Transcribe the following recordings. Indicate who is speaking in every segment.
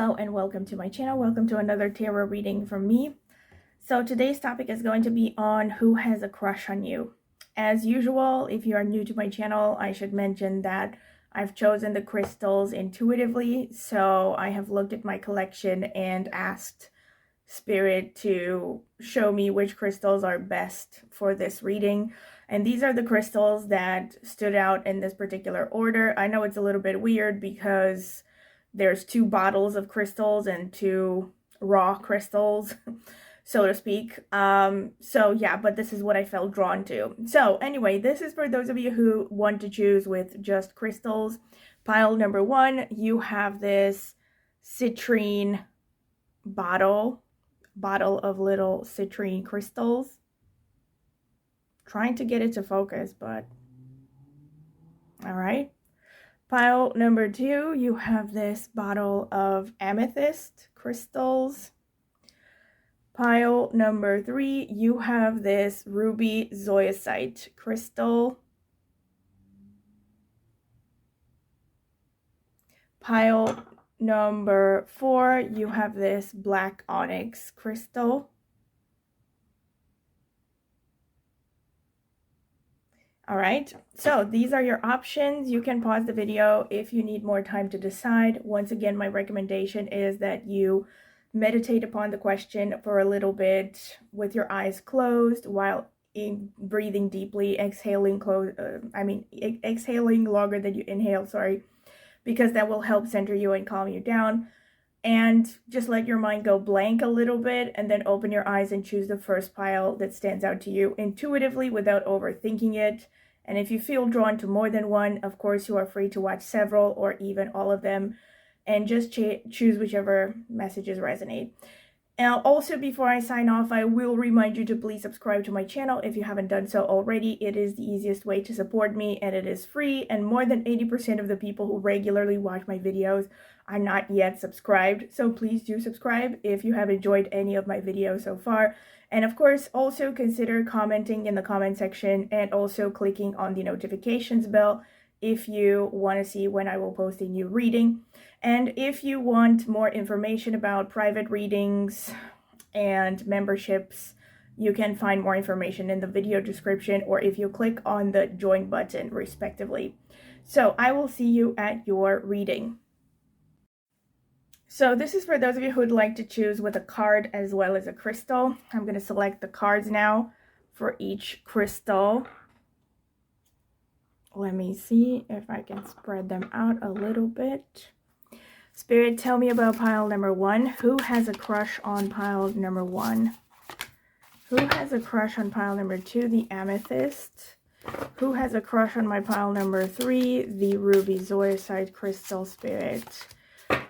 Speaker 1: Hello and welcome to my channel. Welcome to another tarot reading from me. So today's topic is going to be on who has a crush on you. As usual, if you are new to my channel, I should mention that I've chosen the crystals intuitively. So I have looked at my collection and asked Spirit to show me which crystals are best for this reading. And these are the crystals that stood out in this particular order. I know it's a little bit weird because there's 2 bottles of crystals and 2 raw crystals, so to speak. So yeah, but this is what I felt drawn to. So anyway, this is for those of you who want to choose with just crystals. Pile number 1, you have this citrine bottle of little citrine crystals. Trying to get it to focus, but all right. Pile number 2, you have this bottle of amethyst crystals. Pile number 3, you have this ruby zoisite crystal. Pile number 4, you have this black onyx crystal. All right, so these are your options. You can pause the video if you need more time to decide. Once again, my recommendation is that you meditate upon the question for a little bit with your eyes closed while breathing deeply, exhaling exhaling longer than you inhale, because that will help center you and calm you down. And just let your mind go blank a little bit and then open your eyes and choose the first pile that stands out to you intuitively without overthinking it. And if you feel drawn to more than one, of course, you are free to watch several or even all of them and just choose whichever messages resonate. Now, also before I sign off, I will remind you to please subscribe to my channel if you haven't done so already. It is the easiest way to support me and it is free, and more than 80% of the people who regularly watch my videos are not yet subscribed. So please do subscribe if you have enjoyed any of my videos so far. And of course, also consider commenting in the comment section and also clicking on the notifications bell if you want to see when I will post a new reading. And if you want more information about private readings and memberships, you can find more information in the video description or if you click on the join button respectively. So I will see you at your reading. So this is for those of you who would like to choose with a card as well as a crystal. I'm going to select the cards now for each crystal. Let me see if I can spread them out a little bit. Spirit, tell me about pile number 1. Who has a crush on pile number 1? Who has a crush on pile number 2, the amethyst? Who has a crush on my pile number 3, the ruby zoisite crystal, Spirit?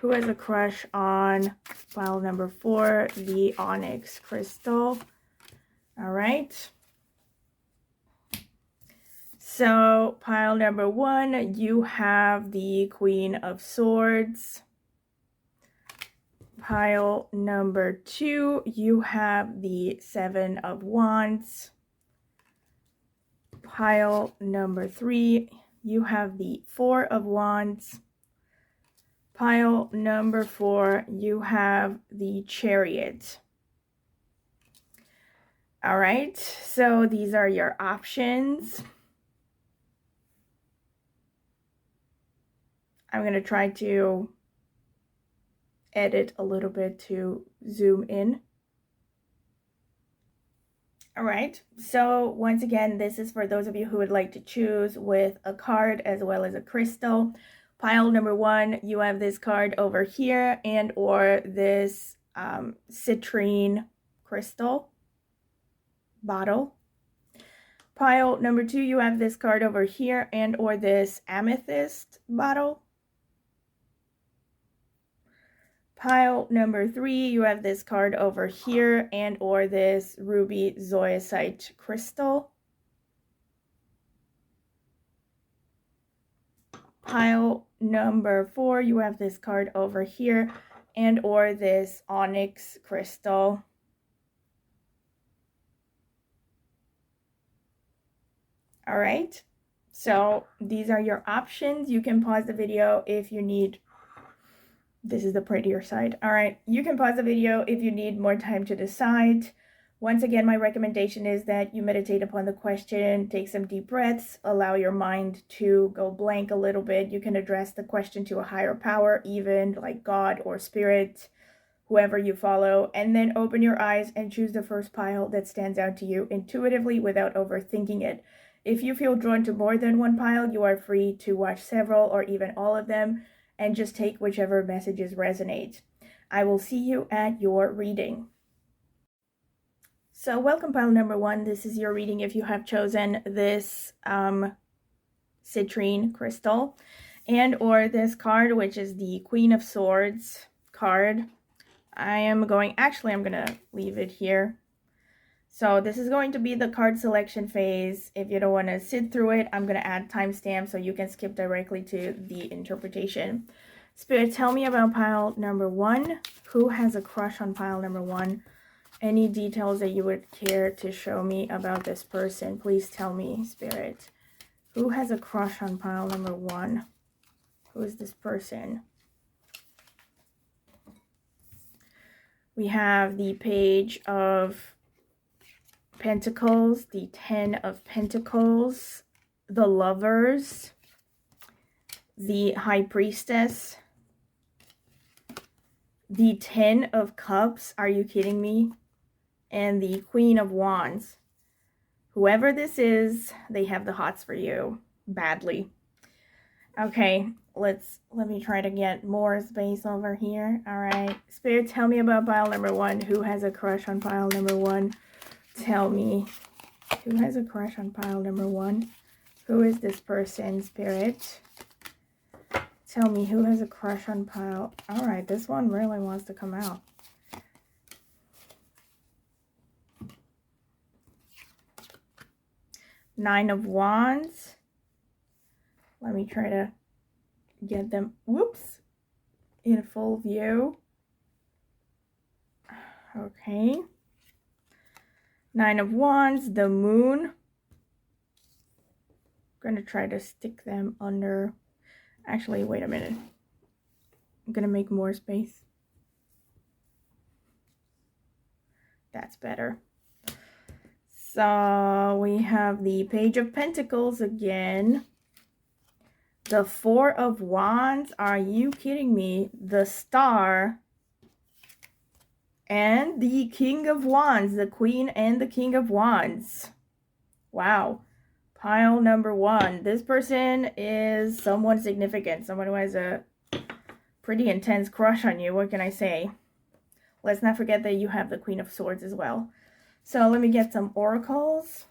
Speaker 1: Who has a crush on pile number 4, the onyx crystal? All right. So pile number 1, you have the Queen of Swords. Pile number 2, you have the 7 of Wands. Pile number 3, you have the 4 of Wands. Pile number 4, you have the Chariot. All right, so these are your options. I'm going to try to edit a little bit to zoom in. All right, so once again, this is for those of you who would like to choose with a card as well as a crystal. Pile number 1, you have this card over here and or this citrine crystal bottle. Pile number 2, you have this card over here and or this amethyst bottle. Pile number 3, you have this card over here and or this ruby zoisite crystal. Pile number 4, you have this card over here and or this onyx crystal. All right, so these are your options. You can pause the video if you need This is the prettier side. All right, you can pause the video if you need more time to decide. Once again, my recommendation is that you meditate upon the question, take some deep breaths, allow your mind to go blank a little bit. You can address the question to a higher power, even like God or spirit, whoever you follow, and then open your eyes and choose the first pile that stands out to you intuitively without overthinking it. If you feel drawn to more than one pile, you are free to watch several or even all of them and just take whichever messages resonate. I will see you at your reading. So welcome pile number 1. This is your reading if you have chosen this citrine crystal and or this card, which is the Queen of Swords card. I'm going to leave it here. So this is going to be the card selection phase. If you don't want to sit through it, I'm going to add timestamps so you can skip directly to the interpretation. Spirit, tell me about pile number 1. Who has a crush on pile number 1? Any details that you would care to show me about this person, please tell me, Spirit. Who has a crush on pile number 1? Who is this person? We have the Page of Pentacles, the 10 of Pentacles, the Lovers, the High Priestess, the 10 of Cups. Are you kidding me? And the Queen of Wands. Whoever this is, they have the hots for you badly. Okay, let me try to get more space over here. All right, Spirit, tell me about pile number 1. Who has a crush on pile number 1? Tell me, who has a crush on pile number 1? Who is this person, Spirit? Tell me, who has a crush on pile? All right, this one really wants to come out. Nine of Wands. Let me try to get them, whoops, in full view. Okay. Nine of Wands, the Moon. I'm going to try to stick them under. Actually, wait a minute. I'm going to make more space. That's better. So we have the Page of Pentacles again. The Four of Wands. Are you kidding me? The Star. And the King of Wands. The Queen and the King of Wands. Wow. Pile number 1. This person is someone significant. Someone who has a pretty intense crush on you. What can I say? Let's not forget that you have the Queen of Swords as well. So let me get some oracles.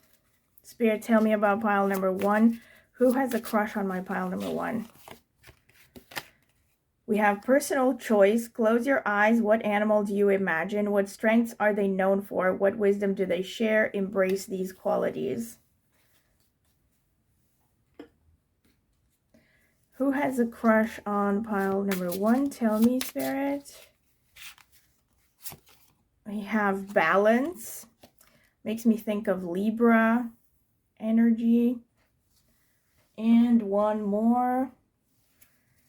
Speaker 1: Spirit, tell me about pile number 1. Who has a crush on my pile number 1? We have personal choice. Close your eyes. What animal do you imagine? What strengths are they known for? What wisdom do they share? Embrace these qualities. Who has a crush on pile number 1? Tell me, Spirit. We have balance. Makes me think of Libra energy. And one more.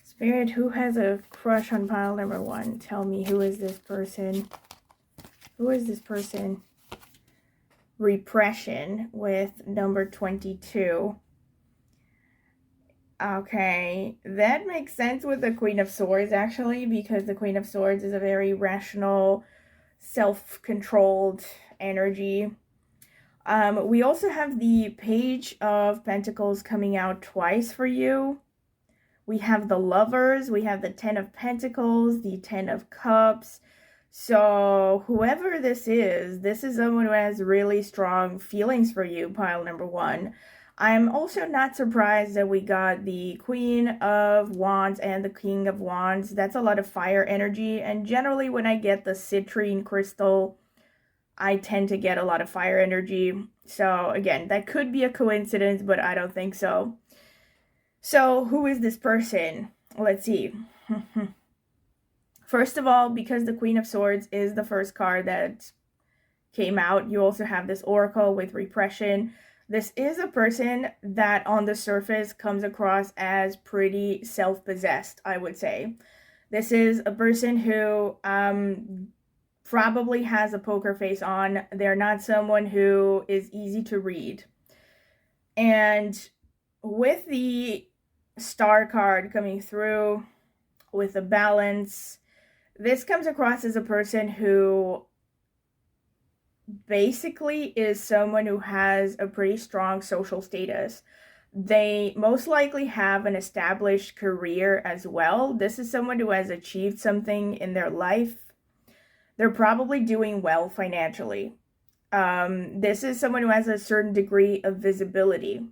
Speaker 1: Spirit, who has a crush on pile number 1? Tell me, who is this person? Who is this person? Repression with number 22. Okay, that makes sense with the Queen of Swords, actually, because the Queen of Swords is a very rational, self-controlled energy. We also have the Page of Pentacles coming out twice for you. We have the Lovers, we have the 10 of Pentacles, the 10 of Cups. So whoever this is someone who has really strong feelings for you, pile number 1. I'm also not surprised that we got the Queen of Wands and the King of Wands. That's a lot of fire energy, and generally when I get the citrine crystal, I tend to get a lot of fire energy. So again, that could be a coincidence, but I don't think so. So who is this person? Let's see. First of all, because the Queen of Swords is the first card that came out, you also have this oracle with repression. This is a person that on the surface comes across as pretty self-possessed, I would say. This is a person who probably has a poker face on. They're not someone who is easy to read. And with the star card coming through with the balance, this comes across as a person who basically is someone who has a pretty strong social status. They most likely have an established career as well. This is someone who has achieved something in their life. They're probably doing well financially. This is someone who has a certain degree of visibility.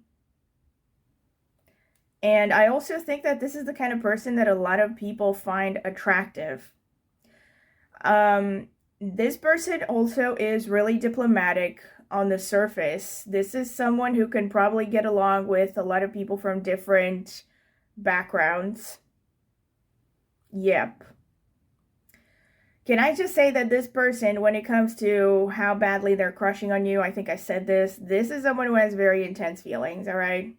Speaker 1: And I also think that this is the kind of person that a lot of people find attractive. This person also is really diplomatic on the surface. This is someone who can probably get along with a lot of people from different backgrounds. Yep. Can I just say that this person, when it comes to how badly they're crushing on you, I think I said this is someone who has very intense feelings, all right?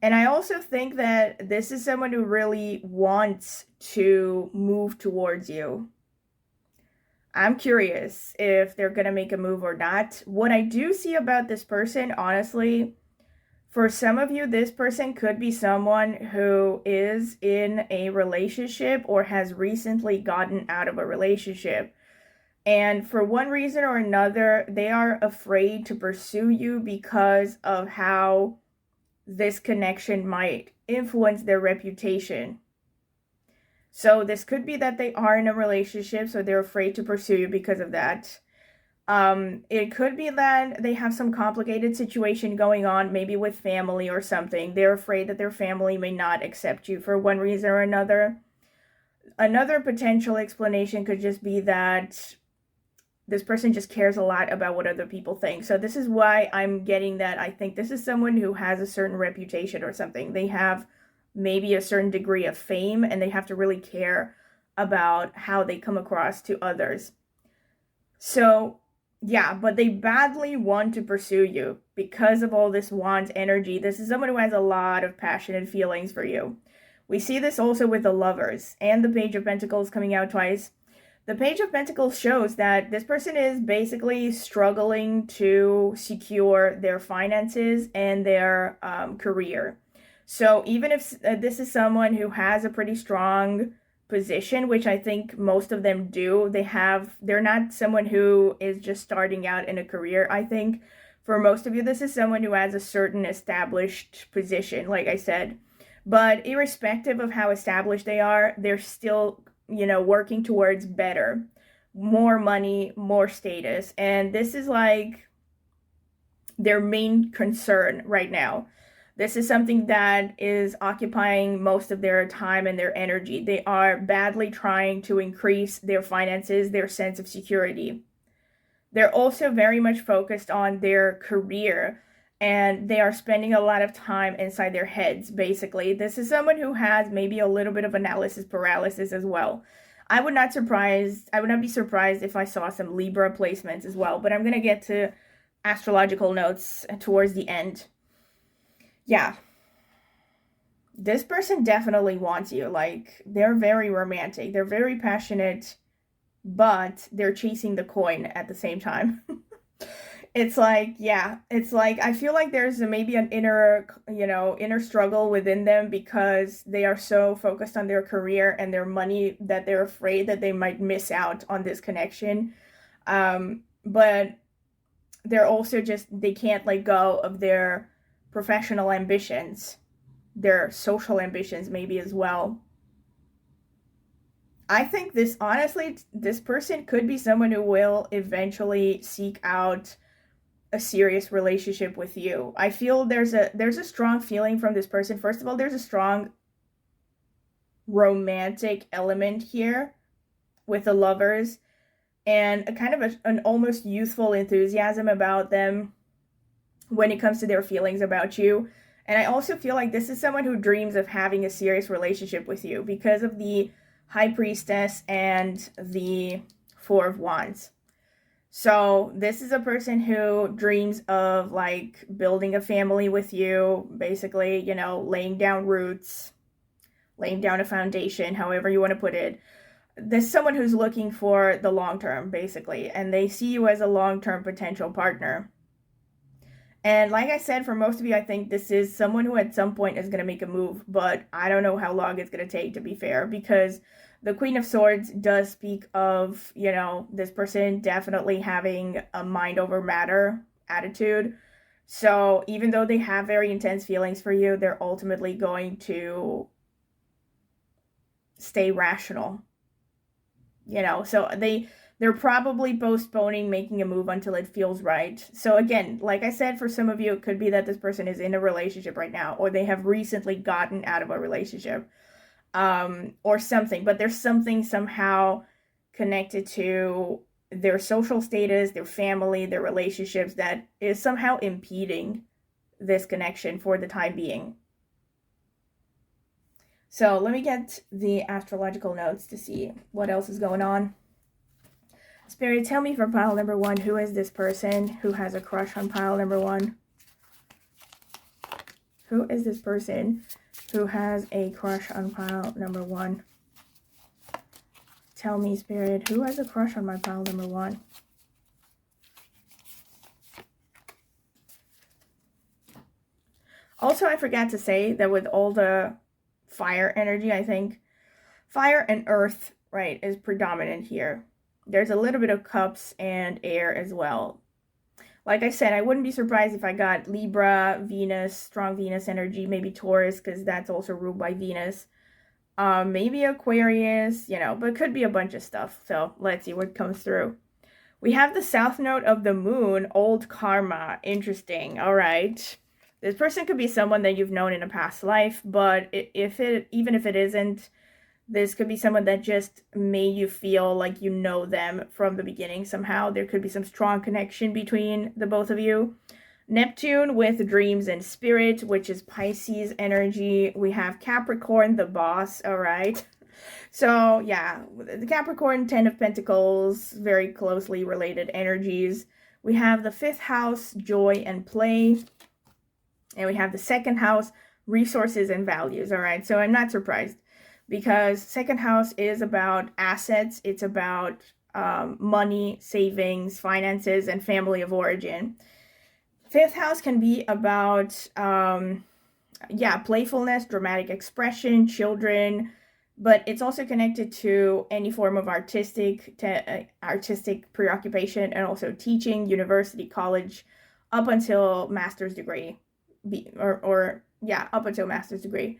Speaker 1: And I also think that this is someone who really wants to move towards you. I'm curious if they're going to make a move or not. What I do see about this person, honestly, for some of you, this person could be someone who is in a relationship or has recently gotten out of a relationship. And for one reason or another, they are afraid to pursue you because of how this connection might influence their reputation. So this could be that they are in a relationship, so they're afraid to pursue you because of that. It could be that they have some complicated situation going on, maybe with family or something. They're afraid that their family may not accept you for one reason or another. Another potential explanation could just be that this person just cares a lot about what other people think. So this is why I'm getting that I think this is someone who has a certain reputation or something. They have maybe a certain degree of fame, and they have to really care about how they come across to others. So yeah, but they badly want to pursue you because of all this Wands energy. This is someone who has a lot of passionate feelings for you. We see this also with the Lovers and the Page of Pentacles coming out twice. The Page of Pentacles shows that this person is basically struggling to secure their finances and their career. So even if this is someone who has a pretty strong position, which I think most of them do, they're not someone who is just starting out in a career. I think for most of you, this is someone who has a certain established position, like I said. But irrespective of how established they are, they're still, working towards better, more money, more status. And this is like their main concern right now. This is something that is occupying most of their time and their energy. They are badly trying to increase their finances, their sense of security. They're also very much focused on their career, and they are spending a lot of time inside their heads, basically. This is someone who has maybe a little bit of analysis paralysis as well. I would not be surprised if I saw some Libra placements as well, but I'm going to get to astrological notes towards the end. Yeah, this person definitely wants you. Like, they're very romantic, they're very passionate, but they're chasing the coin at the same time. It's like, I feel like there's maybe an inner struggle within them because they are so focused on their career and their money that they're afraid that they might miss out on this connection. But they're also they can't let go of their professional ambitions, their social ambitions maybe as well. I think this person could be someone who will eventually seek out a serious relationship with you. I feel there's a strong feeling from this person. First of all, there's a strong romantic element here with the Lovers, and a kind of an almost youthful enthusiasm about them when it comes to their feelings about you. And I also feel like this is someone who dreams of having a serious relationship with you because of the High Priestess and the Four of Wands. So this is a person who dreams of like building a family with you, basically, laying down roots, laying down a foundation, however you want to put it. There's someone who's looking for the long term, basically, and they see you as a long-term potential partner. And like I said, for most of you, I think this is someone who at some point is going to make a move, but I don't know how long it's going to take, to be fair, because the Queen of Swords does speak of, you know, this person definitely having a mind over matter attitude. So even though they have very intense feelings for you, they're ultimately going to stay rational. You know, so they're probably postponing making a move until it feels right. So again, like I said, for some of you, it could be that this person is in a relationship right now, or they have recently gotten out of a relationship, or something. But there's something somehow connected to their social status, their family, their relationships that is somehow impeding this connection for the time being. So let me get the astrological notes to see what else is going on. Spirit, tell me for pile number 1, who is this person who has a crush on pile number 1? Who is this person who has a crush on pile number 1? Tell me, Spirit, who has a crush on my pile number 1? Also, I forgot to say that with all the fire energy, I think fire and earth, right, is predominant here. There's a little bit of cups and air as well. Like I said, I wouldn't be surprised if I got Libra, Venus, strong Venus energy, maybe Taurus, because that's also ruled by Venus. Maybe Aquarius, you know, but it could be a bunch of stuff. So let's see what comes through. We have the south node of the moon, old karma. Interesting. All right. This person could be someone that you've known in a past life, but even if it isn't, this could be someone that just made you feel like you know them from the beginning somehow. There could be some strong connection between the both of you. Neptune with dreams and spirit, which is Pisces energy. We have Capricorn, the boss, all right? So, yeah, the Capricorn, 10 of Pentacles, very closely related energies. We have the 5th house, joy and play. And we have the 2nd house, resources and values, all right? So I'm not surprised because 2nd house is about assets. It's about money, savings, finances, and family of origin. 5th house can be about, playfulness, dramatic expression, children, but it's also connected to any form of artistic preoccupation and also teaching, university, college, up until master's degree. Up until master's degree.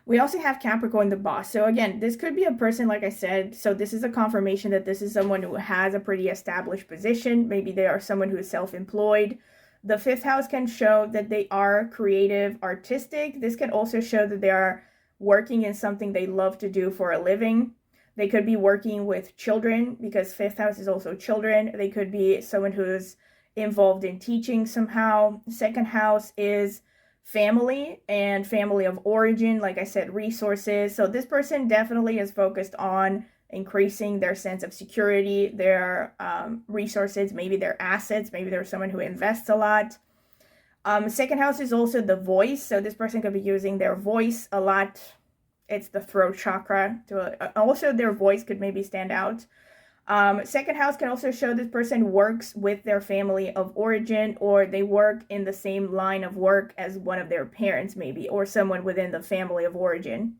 Speaker 1: We also have Capricorn, the boss. So again, this could be a person, like I said, so this is a confirmation that this is someone who has a pretty established position. Maybe they are someone who is self-employed. The 5th house can show that they are creative, artistic. This can also show that they are working in something they love to do for a living. They could be working with children because 5th house is also children. They could be someone who's involved in teaching somehow. 2nd house is family and family of origin, like I said, resources. So this person definitely is focused on increasing their sense of security, their resources, maybe their assets, maybe they're someone who invests a lot. 2nd house is also the voice, so this person could be using their voice a lot. It's the throat chakra. Also, their voice could maybe stand out. 2nd house can also show this person works with their family of origin, or they work in the same line of work as one of their parents maybe, or someone within the family of origin.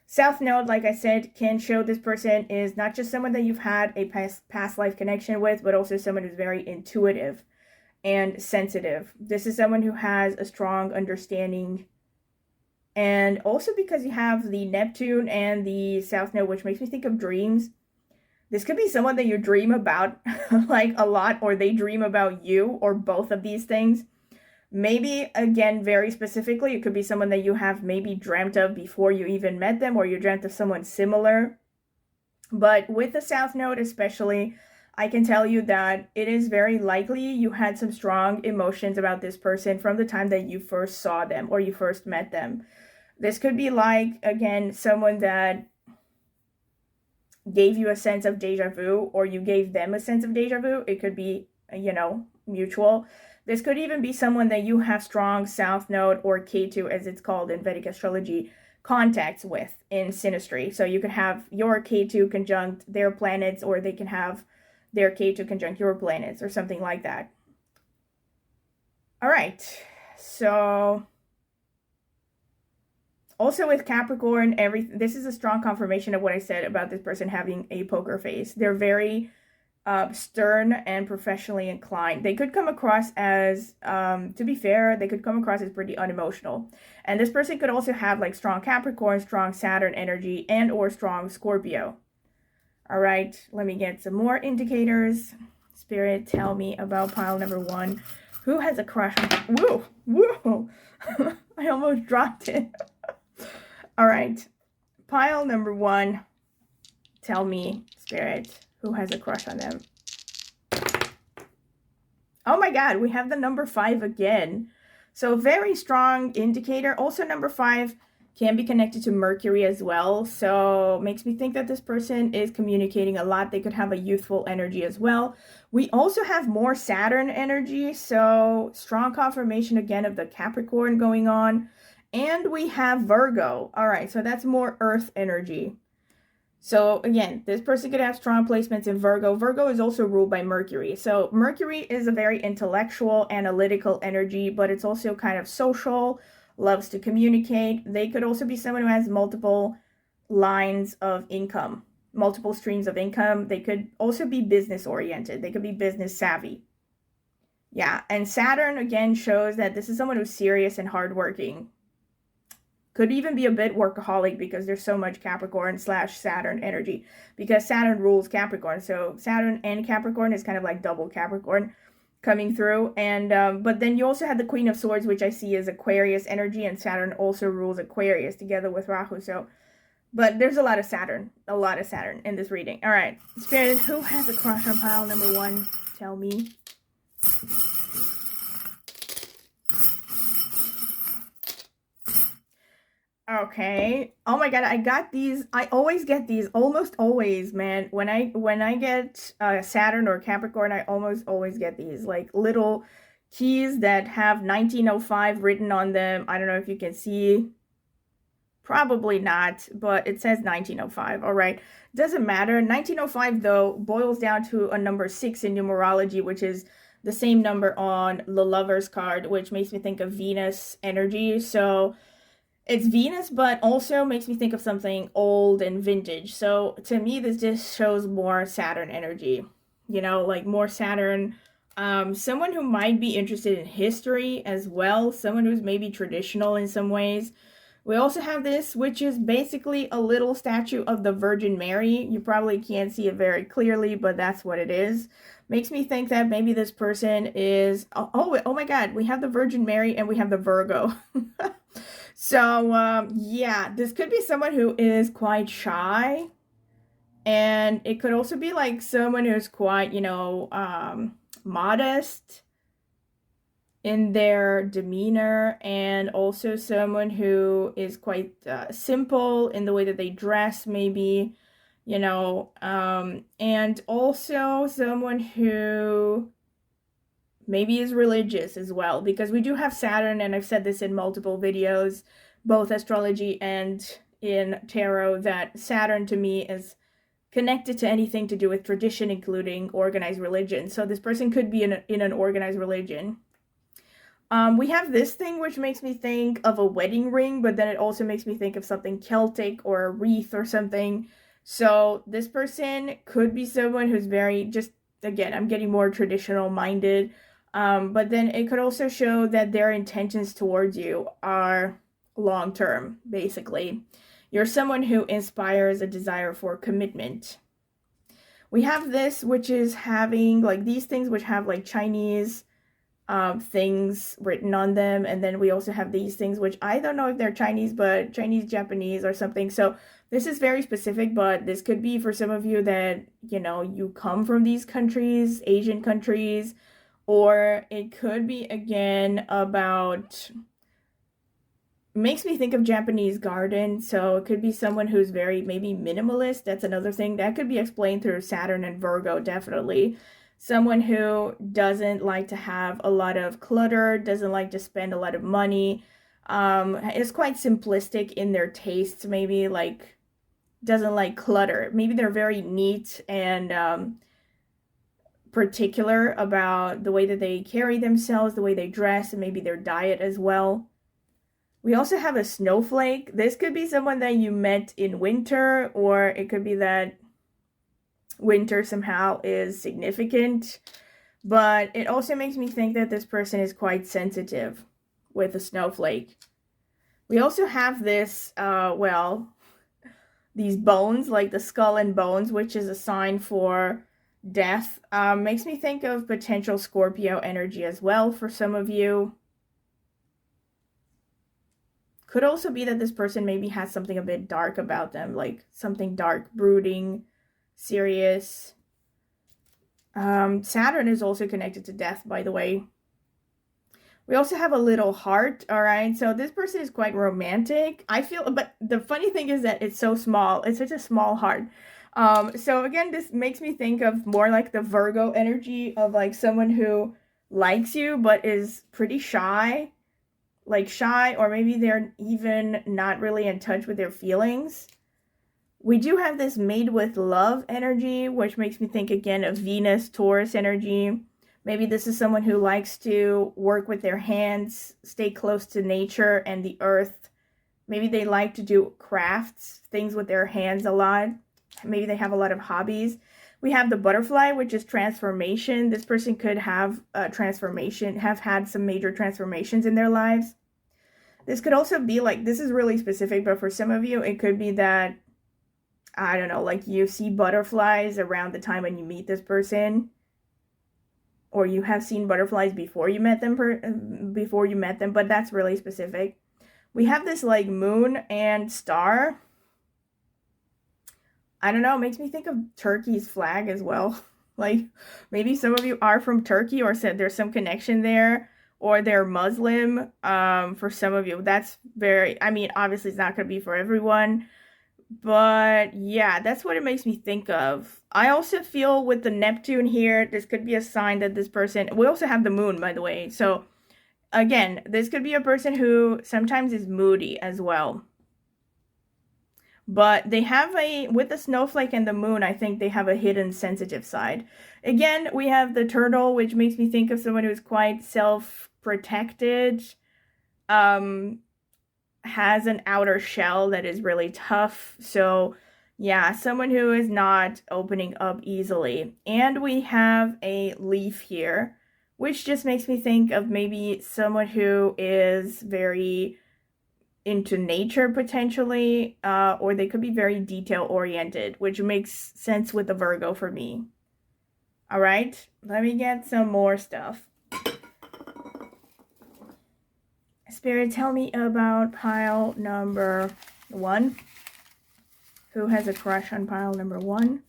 Speaker 1: South node, like I said, can show this person is not just someone that you've had a past life connection with, but also someone who's very intuitive and sensitive. This is someone who has a strong understanding. And also because you have the Neptune and the South node, which makes me think of dreams. This could be someone that you dream about like a lot, or they dream about you, or both of these things. Maybe, again, very specifically, it could be someone that you have maybe dreamt of before you even met them, or you dreamt of someone similar. But with the South node especially, I can tell you that it is very likely you had some strong emotions about this person from the time that you first saw them or you first met them. This could be like, again, someone that gave you a sense of deja vu, or you gave them a sense of deja vu. It could be, mutual. This could even be someone that you have strong South node, or Ketu as it's called in Vedic astrology, contacts with in synastry. So you can have your K2 conjunct their planets, or they can have their K2 conjunct your planets, or something like that. All right, so also with Capricorn, this is a strong confirmation of what I said about this person having a poker face. They're very stern and professionally inclined. They could come across as, to be fair, they could come across as pretty unemotional. And this person could also have like strong Capricorn, strong Saturn energy, and or strong Scorpio. All right, let me get some more indicators. Spirit, tell me about pile number 1. Who has a crush on... Whoa, whoa. I almost dropped it. All right, pile number 1. Tell me, Spirit, who has a crush on them? Oh my God, we have the number 5 again. So very strong indicator. Also number 5 can be connected to Mercury as well. So makes me think that this person is communicating a lot. They could have a youthful energy as well. We also have more Saturn energy. So strong confirmation again of the Capricorn going on. And we have Virgo. All right, so that's more Earth energy. So again, this person could have strong placements in Virgo. Virgo is also ruled by Mercury. So Mercury is a very intellectual, analytical energy, but it's also kind of social, loves to communicate. They could also be someone who has multiple lines of income, multiple streams of income. They could also be business oriented. They could be business savvy. Yeah, and Saturn again shows that this is someone who's serious and hardworking. Could even be a bit workaholic because there's so much Capricorn / Saturn energy, because Saturn rules Capricorn. So Saturn and Capricorn is kind of like double Capricorn coming through. And but then you also have the Queen of Swords, which I see as Aquarius energy, and Saturn also rules Aquarius together with Rahu. So, but there's a lot of Saturn in this reading. All right, Spirit, who has a crush on pile number 1? Tell me. Okay. Oh my God, I got these. I always get these, almost always, man. When I get Saturn or Capricorn, I almost always get these like little keys that have 1905 written on them. I don't know if you can see. Probably not, but it says 1905. All right. Doesn't matter. 1905 though boils down to a number 6 in numerology, which is the same number on the Lover's card, which makes me think of Venus energy. So it's Venus, but also makes me think of something old and vintage. So to me, this just shows more Saturn energy, you know, like more Saturn. Someone who might be interested in history as well. Someone who's maybe traditional in some ways. We also have this, which is basically a little statue of the Virgin Mary. You probably can't see it very clearly, but that's what it is. Makes me think that maybe this person is... Oh my God, we have the Virgin Mary and we have the Virgo. So, yeah, this could be someone who is quite shy, and it could also be like someone who's quite, you know, modest in their demeanor, and also someone who is quite simple in the way that they dress, maybe, you know, and also someone who maybe is religious as well, because we do have Saturn, and I've said this in multiple videos, both astrology and in tarot, that Saturn to me is connected to anything to do with tradition, including organized religion. So this person could be in an organized religion. We have this thing which makes me think of a wedding ring, but then it also makes me think of something Celtic or a wreath or something. So this person could be someone who's very, just again, I'm getting more traditional minded. But then it could also show that their intentions towards you are long-term, basically. You're someone who inspires a desire for commitment. We have this, which is having like these things which have like Chinese things written on them. And then we also have these things, which I don't know if they're Chinese, but Chinese, Japanese or something. So this is very specific, but this could be for some of you that, you know, you come from these countries, Asian countries. Or it could be, again, about, makes me think of Japanese garden. So it could be someone who's very maybe minimalist. That's another thing that could be explained through Saturn and Virgo, definitely. Someone who doesn't like to have a lot of clutter, doesn't like to spend a lot of money. It's quite simplistic in their tastes, maybe, like, doesn't like clutter. Maybe they're very neat and particular about the way that they carry themselves, the way they dress, and maybe their diet as well. We also have a snowflake. This could be someone that you met in winter, or it could be that winter somehow is significant. But it also makes me think that this person is quite sensitive with a snowflake. We also have this, these bones, like the skull and bones, which is a sign for death. Makes me think of potential Scorpio energy as well for some of you. Could also be that this person maybe has something a bit dark about them, like something dark, brooding, serious. Saturn is also connected to death, by the way. We also have a little heart, all right? So this person is quite romantic, I feel, but the funny thing is that it's so small. It's such a small heart. So again, this makes me think of more like the Virgo energy of like someone who likes you but is pretty shy, or maybe they're even not really in touch with their feelings. We do have this made with love energy, which makes me think again of Venus, Taurus energy. Maybe this is someone who likes to work with their hands, stay close to nature and the earth. Maybe they like to do crafts, things with their hands a lot. Maybe they have a lot of hobbies. We have the butterfly, which is transformation. This person could have a transformation, have had some major transformations in their lives. This could also be like, this is really specific, but for some of you, it could be that, I don't know, like you see butterflies around the time when you meet this person, or you have seen butterflies before you met them, but that's really specific. We have this like moon and star. I don't know, it makes me think of Turkey's flag as well. Like maybe some of you are from Turkey, or said there's some connection there, or they're Muslim. For some of you, that's very, I mean, obviously it's not going to be for everyone. But yeah, that's what it makes me think of. I also feel with the Neptune here, this could be a sign that this person, we also have the moon, by the way. So again, this could be a person who sometimes is moody as well. But they have with the snowflake and the moon, I think they have a hidden sensitive side. Again, we have the turtle, which makes me think of someone who's quite self-protected. Has an outer shell that is really tough. So yeah, someone who is not opening up easily. And we have a leaf here, which just makes me think of maybe someone who is very into nature potentially, or they could be very detail oriented, which makes sense with the Virgo for me. All right, let me get some more stuff. Spirit, tell me about pile number 1. Who has a crush on pile number 1?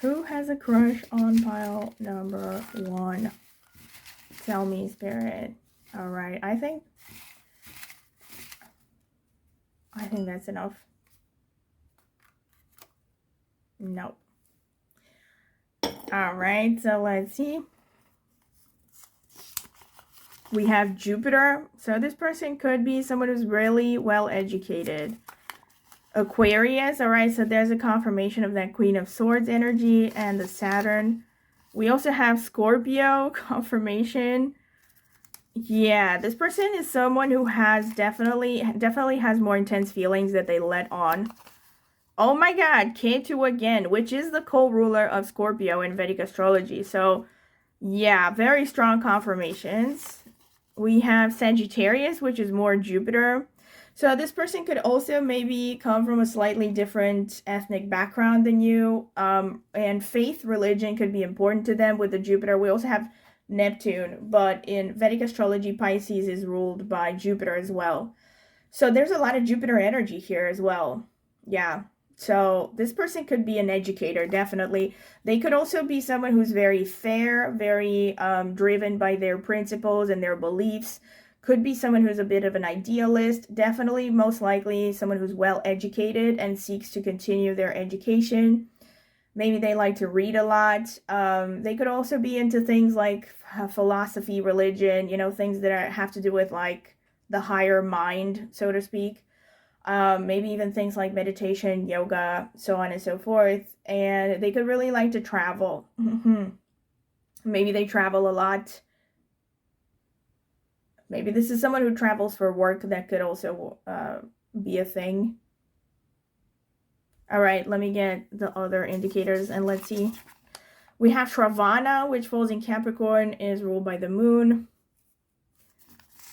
Speaker 1: Who has a crush on pile number 1? Tell me, Spirit. All right, I think that's enough. No. All right, so let's see. We have Jupiter. So this person could be someone who's really well educated. Aquarius, all right, so there's a confirmation of that Queen of Swords energy and the Saturn. We also have Scorpio confirmation. Yeah, this person is someone who has definitely has more intense feelings that they let on. Oh my God, Ketu again, which is the co-ruler of Scorpio in Vedic astrology. So yeah, very strong confirmations. We have Sagittarius, which is more Jupiter. So this person could also maybe come from a slightly different ethnic background than you. And faith, religion could be important to them with the Jupiter. We also have Neptune, but in Vedic astrology, Pisces is ruled by Jupiter as well. So there's a lot of Jupiter energy here as well. Yeah. So this person could be an educator, definitely. They could also be someone who's very fair, very driven by their principles and their beliefs. Could be someone who's a bit of an idealist. Definitely, most likely, someone who's well educated and seeks to continue their education. Maybe they like to read a lot. They could also be into things like philosophy, religion, you know, things that have to do with like the higher mind, so to speak. Maybe even things like meditation, yoga, so on and so forth. And they could really like to travel. Maybe they travel a lot. Maybe this is someone who travels for work. That could also be a thing. All right, let me get the other indicators and let's see. We have Shravana, which falls in Capricorn, is ruled by the moon.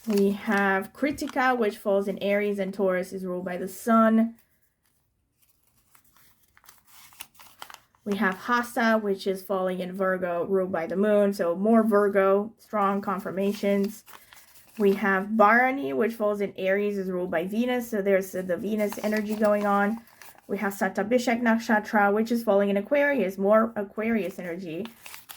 Speaker 1: We have Kritika, which falls in Aries and Taurus, is ruled by the sun. We have Hasta, which is falling in Virgo, ruled by the moon. So more Virgo, strong confirmations. We have Bharani, which falls in Aries, is ruled by Venus. So there's the Venus energy going on. We have Satabhishek Nakshatra, which is falling in Aquarius, more Aquarius energy,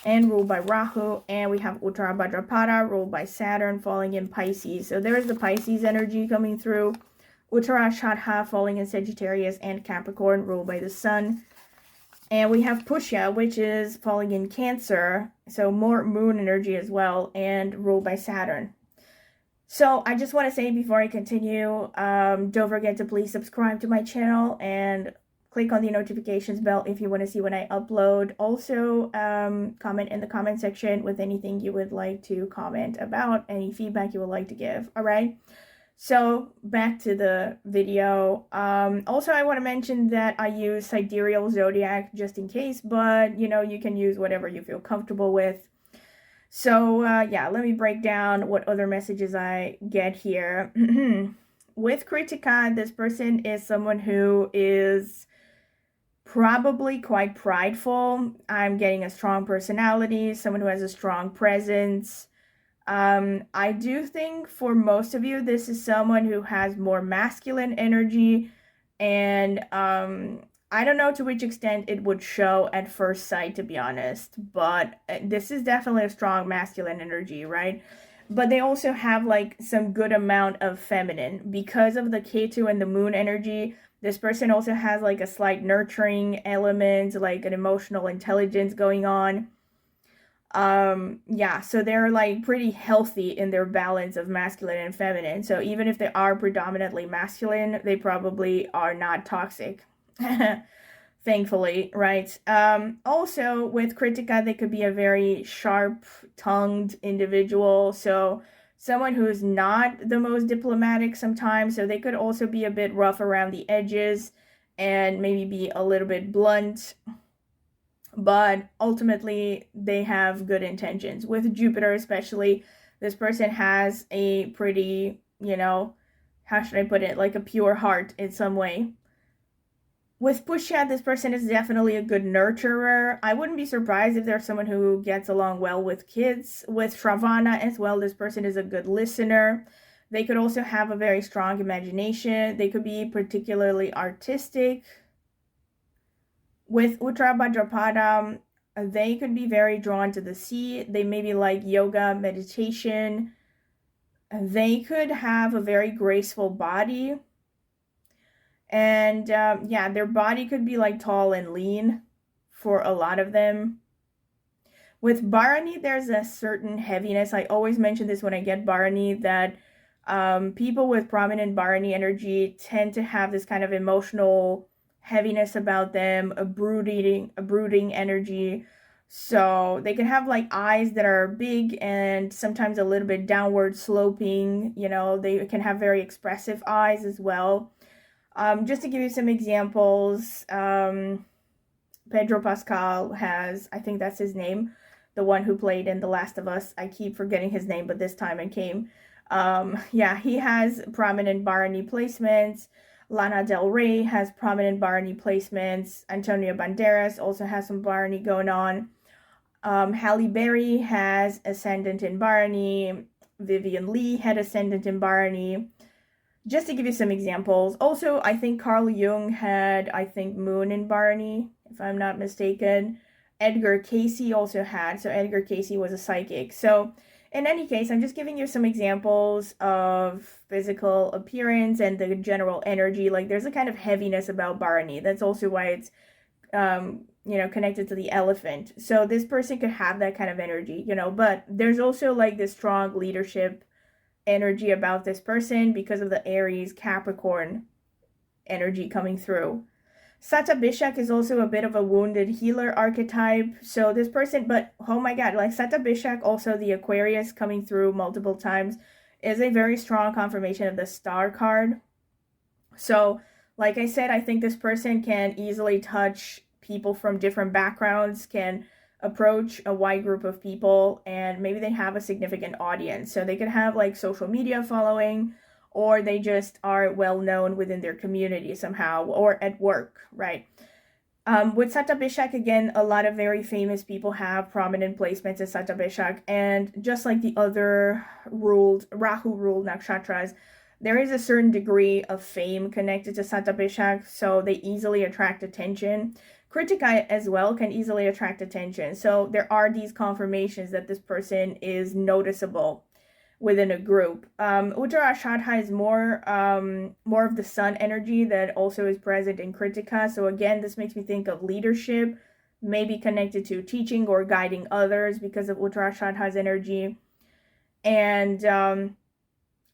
Speaker 1: and ruled by Rahu. And we have Uttara Bhadrapada, ruled by Saturn, falling in Pisces. So there's the Pisces energy coming through. Uttara Shadha falling in Sagittarius and Capricorn, ruled by the sun. And we have Pushya, which is falling in Cancer, so more moon energy as well, and ruled by Saturn. So I just want to say before I continue, don't forget to please subscribe to my channel and click on the notifications bell if you want to see when I upload. Also, comment in the comment section with anything you would like to comment about, any feedback you would like to give, all right? So back to the video. Also, I want to mention that I use sidereal zodiac just in case, but you know, you can use whatever you feel comfortable with. So yeah, let me break down what other messages I get here. With Kritika, this person is someone who is probably quite prideful. I'm getting a strong personality, someone who has a strong presence. I do think for most of you, this is someone who has more masculine energy, and I don't know to which extent it would show at first sight, to be honest, but this is definitely a strong masculine energy, right? But they also have like some good amount of feminine because of the Ketu and the moon energy. This person also has like a slight nurturing element, like an emotional intelligence going on. Yeah, so they're like pretty healthy in their balance of masculine and feminine. So even if they are predominantly masculine, they probably are not toxic. Thankfully, right? Also with Kritika, they could be a very sharp-tongued individual. So someone who's not the most diplomatic sometimes. So they could also be a bit rough around the edges and maybe be a little bit blunt. But ultimately, they have good intentions. With Jupiter especially, this person has a pretty, you know, how should I put it, like a pure heart in some way. With Pushya, this person is definitely a good nurturer. I wouldn't be surprised if there's someone who gets along well with kids. With Shravana as well, this person is a good listener. They could also have a very strong imagination. They could be particularly artistic. With Uttara Bhadrapada, they could be very drawn to the sea. They maybe like yoga, meditation. They could have a very graceful body. And yeah, their body could be like tall and lean for a lot of them. With Bharani, there's a certain heaviness. I always mention this when I get Bharani, that people with prominent Bharani energy tend to have this kind of emotional heaviness about them, a brooding energy. So they can have like eyes that are big and sometimes a little bit downward sloping. You know, they can have very expressive eyes as well. Just to give you some examples, Pedro Pascal has, I think that's his name, the one who played in The Last of Us. I keep forgetting his name, but this time it came. Yeah, he has prominent Bharani placements. Lana Del Rey has prominent Bharani placements. Antonio Banderas also has some Bharani going on. Halle Berry has ascendant in Bharani. Vivian Lee had ascendant in Bharani. Just to give you some examples. Also, I think Carl Jung had, I think, moon in Bharani, if I'm not mistaken. Edgar Cayce also had. So Edgar Cayce was a psychic. So in any case, I'm just giving you some examples of physical appearance and the general energy. Like there's a kind of heaviness about Bharani. That's also why it's, you know, connected to the elephant. So this person could have that kind of energy, you know, but there's also like this strong leadership energy about this person because of the Aries Capricorn energy coming through. Satyabhishek is also a bit of a wounded healer archetype. So this person, but oh my god, like Satyabhishek, also the Aquarius coming through multiple times, is a very strong confirmation of the Star card. So, like I said, I think this person can easily touch people from different backgrounds, can approach a wide group of people, and maybe they have a significant audience. So they could have like social media following, or they just are well known within their community somehow, or at work, right? With Satyabhishek, again, a lot of very famous people have prominent placements as Satyabhishek, and just like the other Rahu ruled nakshatras, there is a certain degree of fame connected to Satyabhishek, so they easily attract attention. Kritika as well can easily attract attention, so there are these confirmations that this person is noticeable within a group. Uttarashadha is more of the sun energy that also is present in Kritika. So again, this makes me think of leadership, maybe connected to teaching or guiding others because of Uttarashadha's energy. And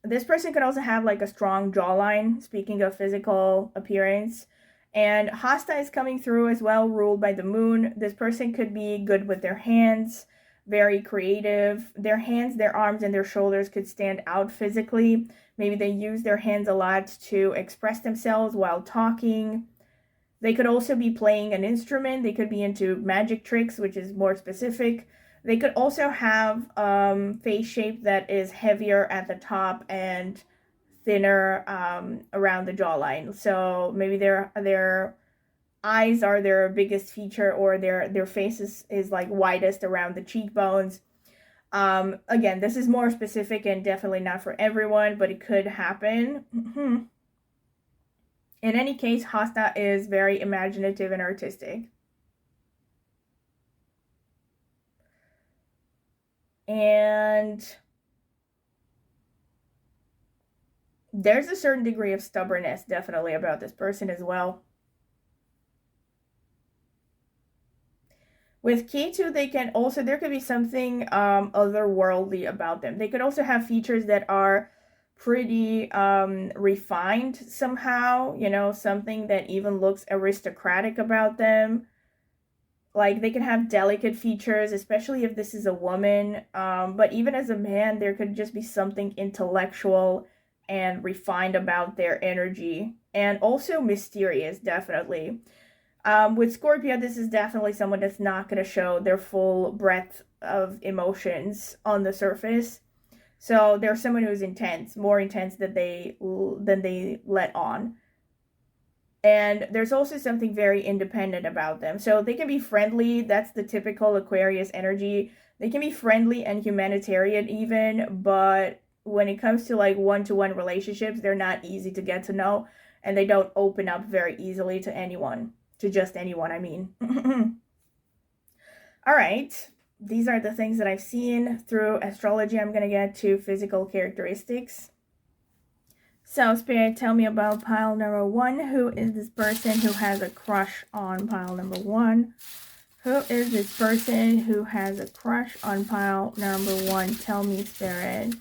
Speaker 1: this person could also have like a strong jawline, speaking of physical appearance. And Hasta is coming through as well, ruled by the moon. This person could be good with their hands, very creative. Their hands, their arms, and their shoulders could stand out physically. Maybe they use their hands a lot to express themselves while talking. They could also be playing an instrument. They could be into magic tricks, which is more specific. They could also have face shape that is heavier at the top and thinner around the jawline. So maybe their eyes are their biggest feature, or their face is like widest around the cheekbones. Again, this is more specific and definitely not for everyone, but it could happen. In any case, Hasta is very imaginative and artistic. And there's a certain degree of stubbornness definitely about this person as well. With Ketu, there could be something otherworldly about them. They could also have features that are pretty refined somehow, something that even looks aristocratic about them. Like they can have delicate features, especially if this is a woman. But even as a man, there could just be something intellectual and refined about their energy, and also mysterious, definitely. With Scorpio, this is definitely someone that's not going to show their full breadth of emotions on the surface. So they're someone who's intense, more intense than they let on. And there's also something very independent about them. So they can be friendly. That's the typical Aquarius energy. They can be friendly and humanitarian even, but when it comes to like one-to-one relationships, they're not easy to get to know, and they don't open up very easily to anyone. To just anyone, I mean. All right. These are the things that I've seen through astrology. I'm going to get to physical characteristics. So, Spirit, tell me about pile number 1. Who is this person who has a crush on pile number 1? Who is this person who has a crush on pile number 1? Tell me, Spirit.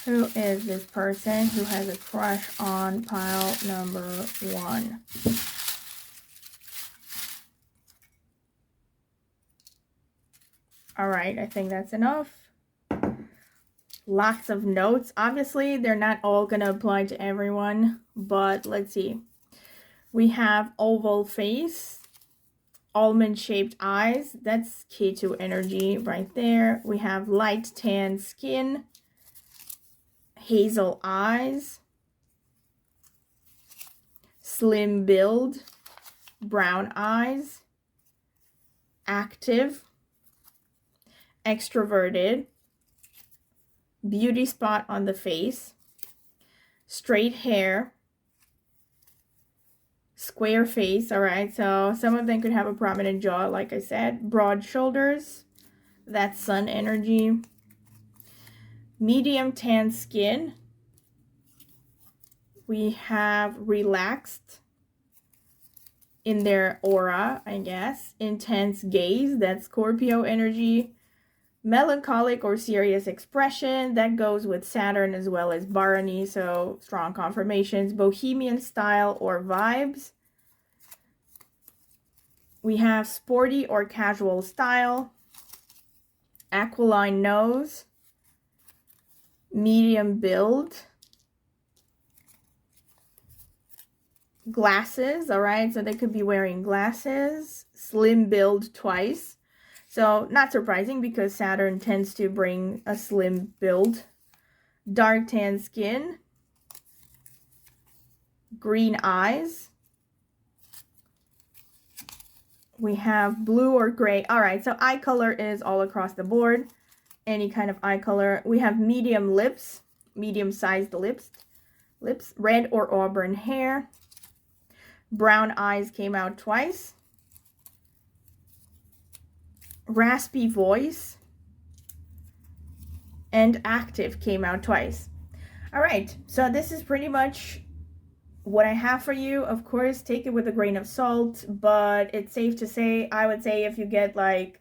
Speaker 1: Who is this person who has a crush on pile number 1? All right, I think that's enough. Lots of notes. Obviously, they're not all going to apply to everyone, but let's see. We have oval face, almond-shaped eyes. That's Ketu energy right there. We have light tan skin, hazel eyes, slim build, brown eyes, active, extroverted, beauty spot on the face, straight hair, square face. All right, so some of them could have a prominent jaw, like I said, broad shoulders. That's sun energy. Medium tan skin. We have relaxed in their aura, I guess. Intense gaze. That's Scorpio energy. Melancholic or serious expression, that goes with Saturn as well as Barony, so strong confirmations. Bohemian style or vibes. We have sporty or casual style. Aquiline nose. Medium build. Glasses, all right, so they could be wearing glasses. Slim build twice. So not surprising because Saturn tends to bring a slim build. Dark tan skin. Green eyes. We have blue or gray. All right, so eye color is all across the board. Any kind of eye color. We have medium lips, medium-sized lips. Red or auburn hair. Brown eyes came out twice. Raspy voice. And active came out twice. All right, so this is pretty much what I have for you. Of course, take it with a grain of salt, but it's safe to say, I would say if you get like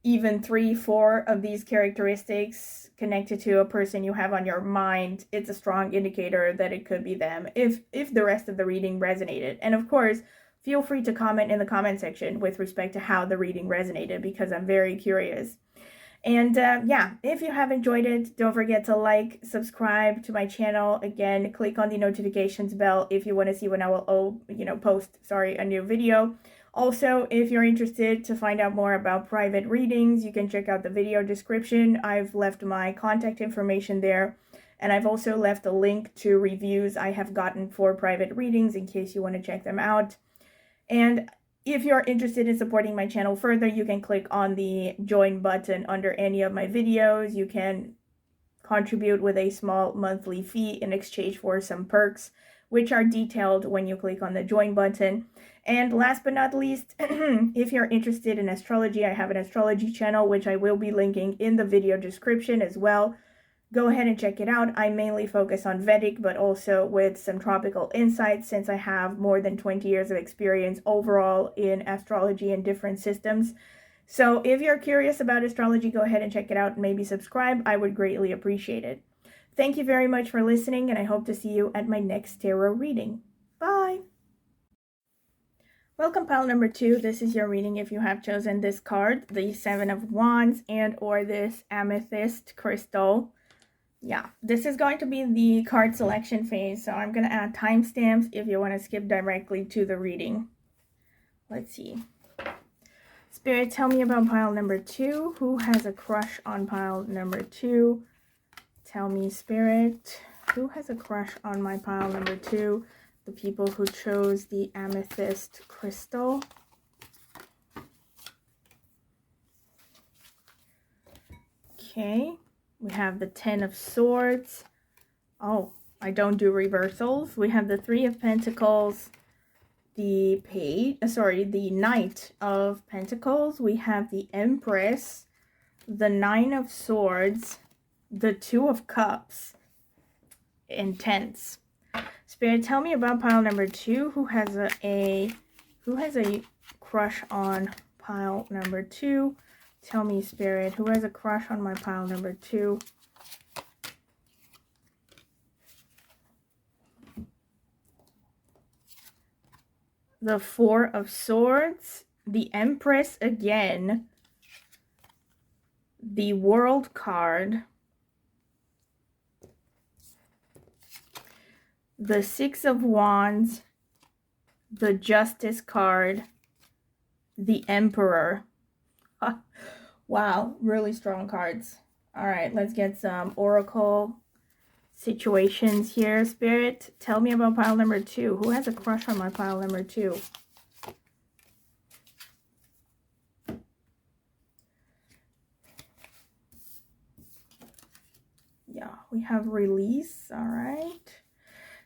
Speaker 1: even 3-4 of these characteristics connected to a person you have on your mind, it's a strong indicator that it could be them if the rest of the reading resonated. And of course, feel free to comment in the comment section with respect to how the reading resonated, because I'm very curious. And yeah, if you have enjoyed it, don't forget to like, subscribe to my channel. Again, click on the notifications bell if you want to see when I will, post a new video. Also, if you're interested to find out more about private readings, you can check out the video description. I've left my contact information there, and I've also left a link to reviews I have gotten for private readings in case you want to check them out. And if you're interested in supporting my channel further, you can click on the join button under any of my videos. You can contribute with a small monthly fee in exchange for some perks, which are detailed when you click on the join button. And last but not least, if you're interested in astrology, I have an astrology channel, which I will be linking in the video description as well. Go ahead and check it out. I mainly focus on Vedic, but also with some tropical insights, since I have more than 20 years of experience overall in astrology and different systems. So if you're curious about astrology, go ahead and check it out and maybe subscribe. I would greatly appreciate it. Thank you very much for listening, and I hope to see you at my next tarot reading. Bye! Welcome, pile number 2. This is your reading if you have chosen this card, the 7 of Wands, and or this amethyst crystal. Yeah, this is going to be the card selection phase, so I'm going to add timestamps if you want to skip directly to the reading. Let's see. Spirit, tell me about pile number 2. Who has a crush on pile number 2? Tell me, Spirit, who has a crush on my pile number 2? The people who chose the amethyst crystal. Okay. We have the 10 of Swords. Oh, I don't do reversals. We have the 3 of Pentacles, the Knight of Pentacles. We have the Empress, the 9 of Swords, the 2 of Cups. Intense. Spirit, tell me about pile number 2. Who has a crush on pile number 2? Tell me, Spirit, who has a crush on my pile number 2? The 4 of Swords, the Empress again, the World card, the 6 of Wands, the Justice card, the Emperor. Wow, really strong cards. All right, let's get some oracle situations here. Spirit, tell me about pile number 2. Who has a crush on my pile number 2? Yeah, we have release. All right.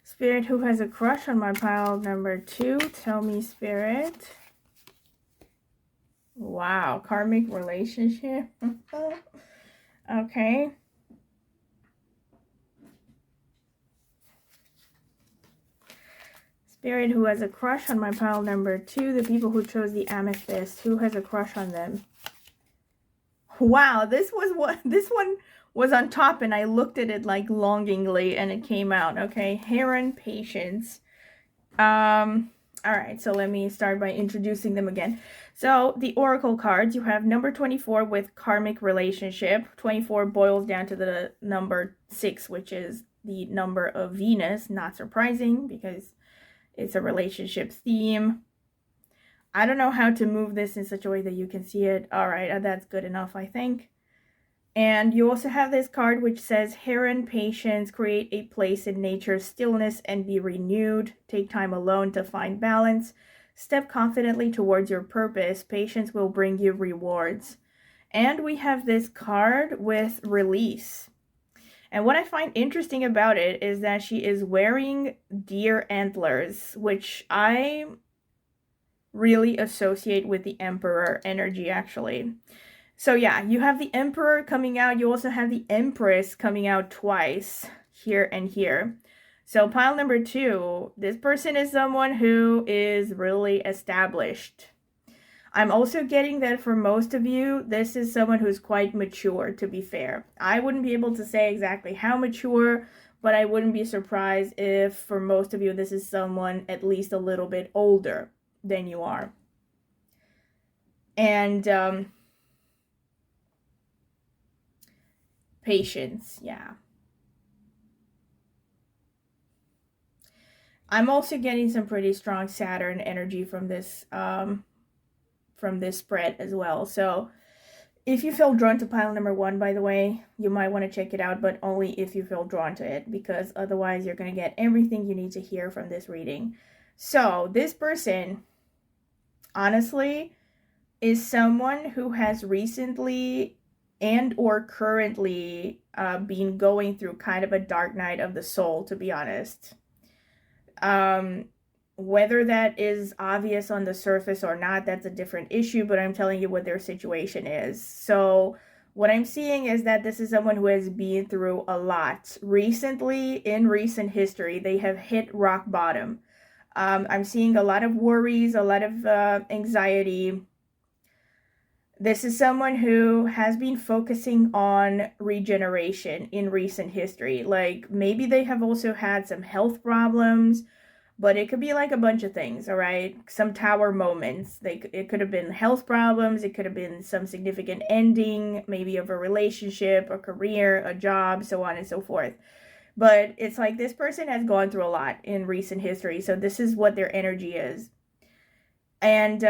Speaker 1: Spirit, who has a crush on my pile number 2? Tell me, Spirit. Wow, karmic relationship. Okay. Spirit, who has a crush on my pile number 2? The people who chose the amethyst. Who has a crush on them? Wow, this one was on top, and I looked at it like longingly, and it came out. Okay, Heron Patience. All right, so let me start by introducing them again. So the Oracle cards, you have number 24 with karmic relationship. 24 boils down to the number 6, which is the number of Venus. Not surprising because it's a relationship theme. I don't know how to move this in such a way that you can see it. All right, that's good enough, I think. And you also have this card which says, Heron Patience, create a place in nature's stillness and be renewed. Take time alone to find balance. Step confidently towards your purpose. Patience will bring you rewards. And we have this card with release. And what I find interesting about it is that she is wearing deer antlers, which I really associate with the Emperor energy, actually. So yeah, you have the Emperor coming out. You also have the Empress coming out twice, here and here. So pile number 2, this person is someone who is really established. I'm also getting that for most of you, this is someone who's quite mature, to be fair. I wouldn't be able to say exactly how mature, but I wouldn't be surprised if for most of you, this is someone at least a little bit older than you are. And patience, yeah. I'm also getting some pretty strong Saturn energy from this spread as well. So if you feel drawn to pile number 1, by the way, you might want to check it out, but only if you feel drawn to it, because otherwise you're going to get everything you need to hear from this reading. So this person, honestly, is someone who has recently and or currently been going through kind of a dark night of the soul, to be honest. Whether that is obvious on the surface or not, that's a different issue, but I'm telling you what their situation is. So what I'm seeing is that this is someone who has been through a lot. Recently, in recent history, they have hit rock bottom. I'm seeing a lot of worries, a lot of anxiety. This is someone who has been focusing on regeneration in recent history. Like, maybe they have also had some health problems, but it could be like a bunch of things, all right? Some tower moments. It could have been health problems. It could have been some significant ending, maybe of a relationship, a career, a job, so on and so forth. But it's like this person has gone through a lot in recent history, so this is what their energy is. And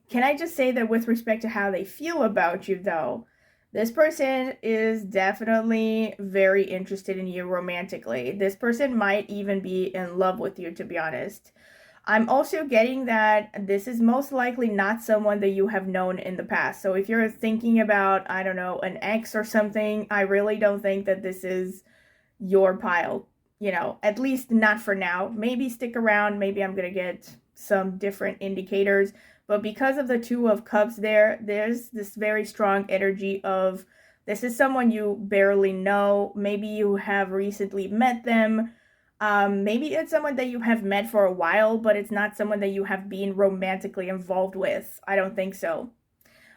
Speaker 1: can I just say that with respect to how they feel about you, though, this person is definitely very interested in you romantically. This person might even be in love with you, to be honest. I'm also getting that this is most likely not someone that you have known in the past. So if you're thinking about, I don't know, an ex or something, I really don't think that this is your pile. You know, at least not for now. Maybe stick around. Maybe I'm going to get some different indicators. But because of the 2 of Cups there's this very strong energy of this is someone you barely know. Maybe you have recently met them. Maybe it's someone that you have met for a while, but it's not someone that you have been romantically involved with. I don't think so.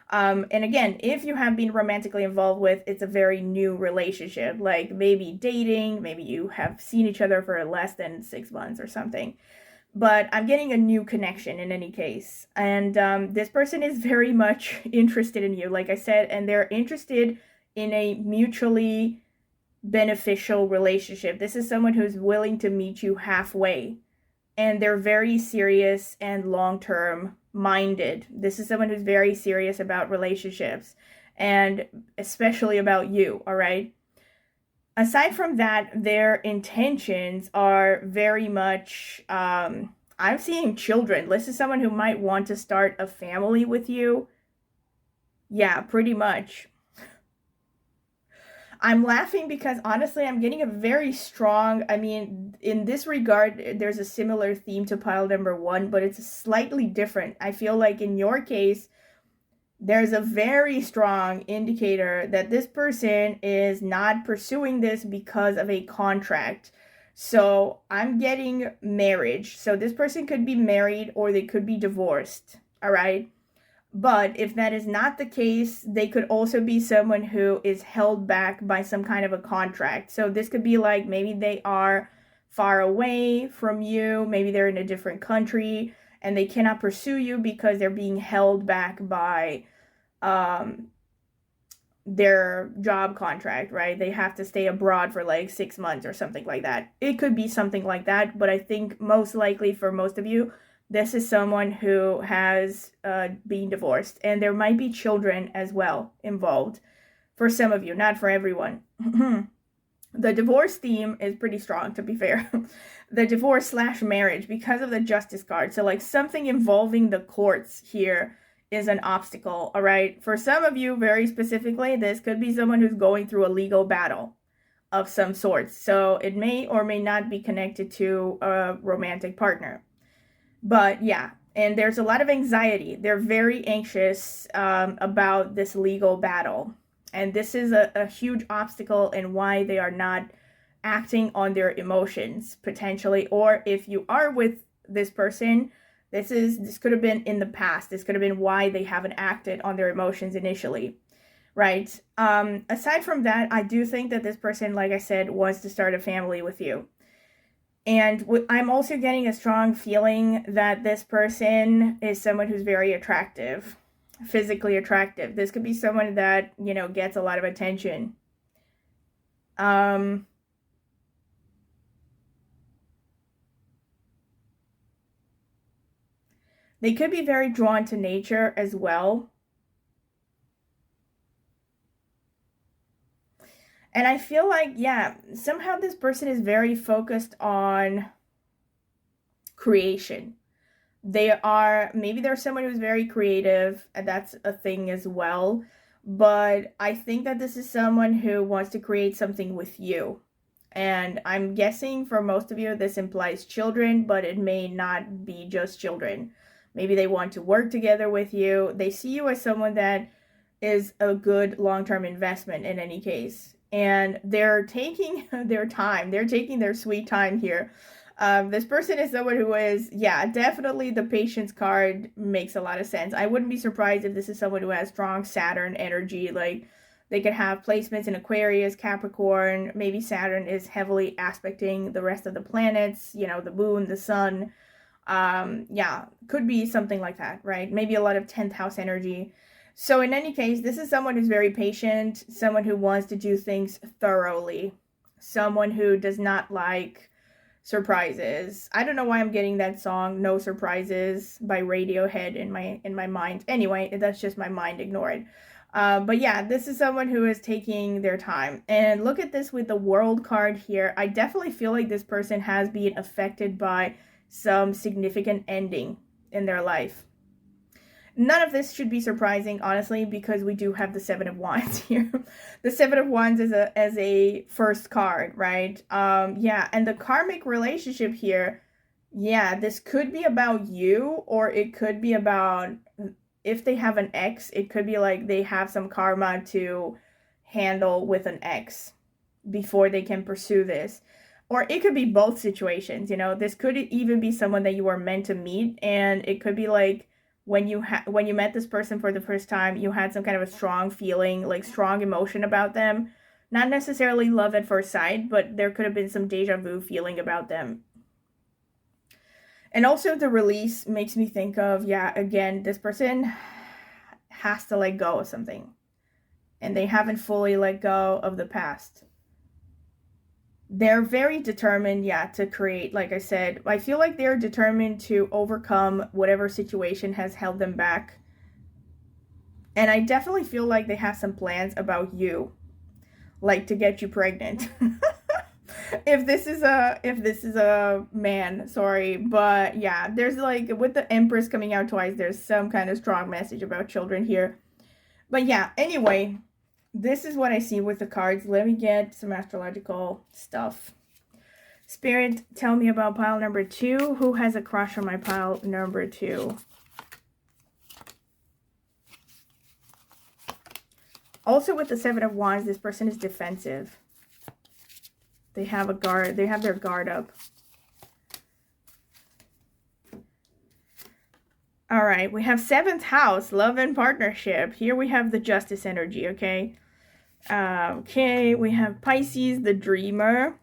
Speaker 1: And again, if you have been romantically involved with, it's a very new relationship, like maybe dating, maybe you have seen each other for less than 6 months or something. But I'm getting a new connection in any case. And this person is very much interested in you, like I said, and they're interested in a mutually beneficial relationship. This is someone who's willing to meet you halfway. And they're very serious and long-term minded. This is someone who's very serious about relationships and especially about you, all right? Aside from that, their intentions are very much, I'm seeing children. This is someone who might want to start a family with you. Yeah, pretty much. I'm laughing because honestly, I'm getting a very strong, I mean, in this regard, there's a similar theme to pile number 1, but it's slightly different. I feel like in your case, there's a very strong indicator that this person is not pursuing this because of a contract. So I'm getting marriage. So this person could be married or they could be divorced. All right. But if that is not the case, they could also be someone who is held back by some kind of a contract. So this could be like maybe they are far away from you, maybe they're in a different country and they cannot pursue you because they're being held back by their job contract, right? They have to stay abroad for like 6 months or something like that. It could be something like that, but I think most likely for most of you, this is someone who has been divorced, and there might be children as well involved for some of you, not for everyone. The divorce theme is pretty strong, to be fair. The divorce slash marriage, because of the justice card. So like something involving the courts here is an obstacle, all right? For some of you, very specifically, this could be someone who's going through a legal battle of some sort. So it may or may not be connected to a romantic partner. But yeah, and there's a lot of anxiety. They're very anxious about this legal battle. And this is a huge obstacle in why they are not acting on their emotions, potentially. Or if you are with this person, this could have been in the past. This could have been why they haven't acted on their emotions initially, right? Aside from that, I do think that this person, like I said, wants to start a family with you. And I'm also getting a strong feeling that this person is someone who's very attractive, physically attractive. This could be someone that, you know, gets a lot of attention. They could be very drawn to nature as well. And I feel like, yeah, somehow this person is very focused on creation. Maybe they're someone who's very creative, and that's a thing as well. But I think that this is someone who wants to create something with you. And I'm guessing for most of you, this implies children, but it may not be just children. Maybe they want to work together with you. They see you as someone that is a good long-term investment in any case. And they're taking their time. They're taking their sweet time here. This person is someone who is, yeah, definitely the patience card makes a lot of sense. I wouldn't be surprised if this is someone who has strong Saturn energy. Like they could have placements in Aquarius, Capricorn. Maybe Saturn is heavily aspecting the rest of the planets, you know, the moon, the sun. Yeah, could be something like that, right? Maybe a lot of 10th house energy. So in any case, this is someone who's very patient, someone who wants to do things thoroughly, someone who does not like surprises. I don't know why I'm getting that song No Surprises by Radiohead in my mind. Anyway, that's just my mind, ignore it. But yeah, this is someone who is taking their time. And look at this with the World card here. I definitely feel like this person has been affected by some significant ending in their life. None of this should be surprising, honestly, because we do have the Seven of Wands here. The Seven of Wands is as a first card, right? Yeah, and the karmic relationship here, yeah, this could be about you, or it could be about, if they have an ex, it could be like they have some karma to handle with an ex before they can pursue this. Or it could be both situations, you know. This could even be someone that you were meant to meet, and it could be like, when you met this person for the first time, you had some kind of a strong feeling, like strong emotion about them. Not necessarily love at first sight, but there could have been some deja vu feeling about them. And also the release makes me think of, yeah, again, this person has to let go of something. And they haven't fully let go of the past. They're very determined, yeah, to create, like I said. I feel like they're determined to overcome whatever situation has held them back. And I definitely feel like they have some plans about you, like to get you pregnant. if this is a man, sorry, but yeah, there's like, with the Empress coming out twice, there's some kind of strong message about children here. But yeah, anyway, this is what I see with the cards. Let me get some astrological stuff. Spirit, tell me about pile number 2. Who has a crush on my pile number 2? Also with the Seven of Wands, this person is defensive. They have a guard. They have their guard up. All right, we have 7th house, love and partnership. Here we have the Justice energy, okay? Okay, we have Pisces, the dreamer.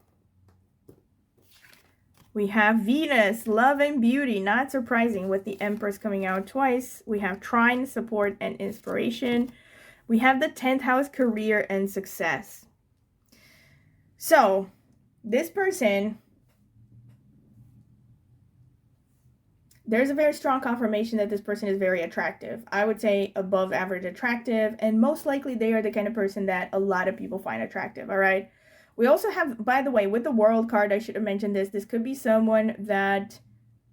Speaker 1: We have Venus, love and beauty. Not surprising with the Empress coming out twice. We have Trine, support and inspiration. We have the 10th house, career and success. So, this person, there's a very strong confirmation that this person is very attractive. I would say above average attractive, and most likely they are the kind of person that a lot of people find attractive, all right? We also have, by the way, with the World card, I should have mentioned this could be someone that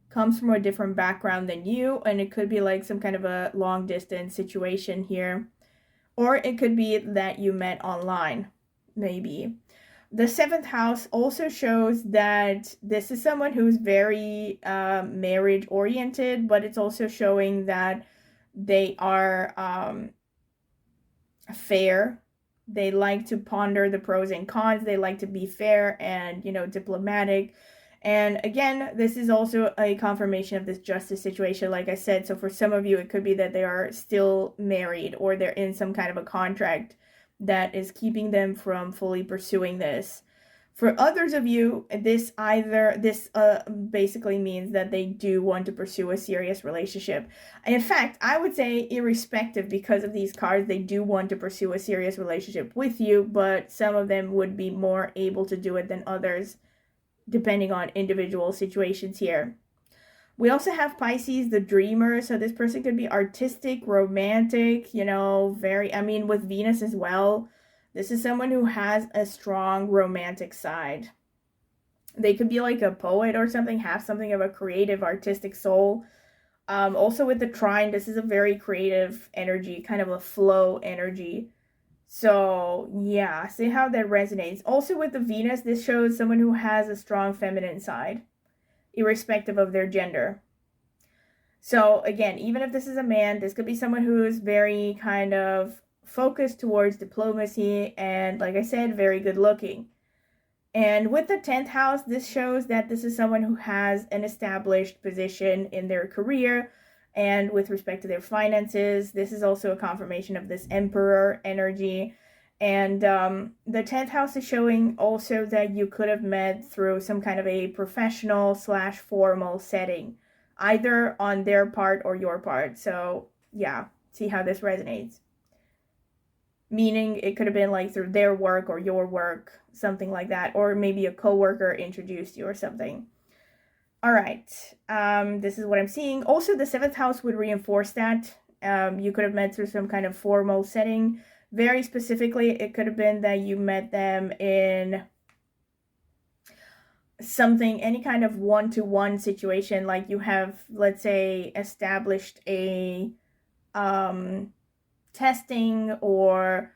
Speaker 1: comes from a different background than you, and it could be like some kind of a long distance situation here. Or it could be that you met online, maybe. The 7th house also shows that this is someone who's very marriage oriented, but it's also showing that they are fair. They like to ponder the pros and cons. They like to be fair and, diplomatic. And again, this is also a confirmation of this justice situation, like I said. So for some of you, it could be that they are still married or they're in some kind of a contract that is keeping them from fully pursuing this. For others of you, this basically means that they do want to pursue a serious relationship. In fact, I would say irrespective, because of these cards, they do want to pursue a serious relationship with you, but some of them would be more able to do it than others, depending on individual situations here. We also have Pisces, the dreamer. So this person could be artistic, romantic, with Venus as well. This is someone who has a strong romantic side. They could be like a poet or something, have something of a creative, artistic soul. Also with the trine, this is a very creative energy, kind of a flow energy. So yeah, see how that resonates. Also with the Venus, this shows someone who has a strong feminine side, irrespective of their gender. So again, even if this is a man, this could be someone who is very kind of focused towards diplomacy and, like I said, very good looking. And with the 10th house, this shows that this is someone who has an established position in their career and with respect to their finances. This is also a confirmation of this Emperor energy. And the 10th house is showing also that you could have met through some kind of a professional / formal setting, either on their part or your part. So yeah, see how this resonates. Meaning it could have been like through their work or your work, something like that. Or maybe a coworker introduced you or something. All right, this is what I'm seeing. Also, the 7th house would reinforce that. You could have met through some kind of formal setting. Very specifically, it could have been that you met them in something, any kind of one-to-one situation, like you have, let's say, established a testing or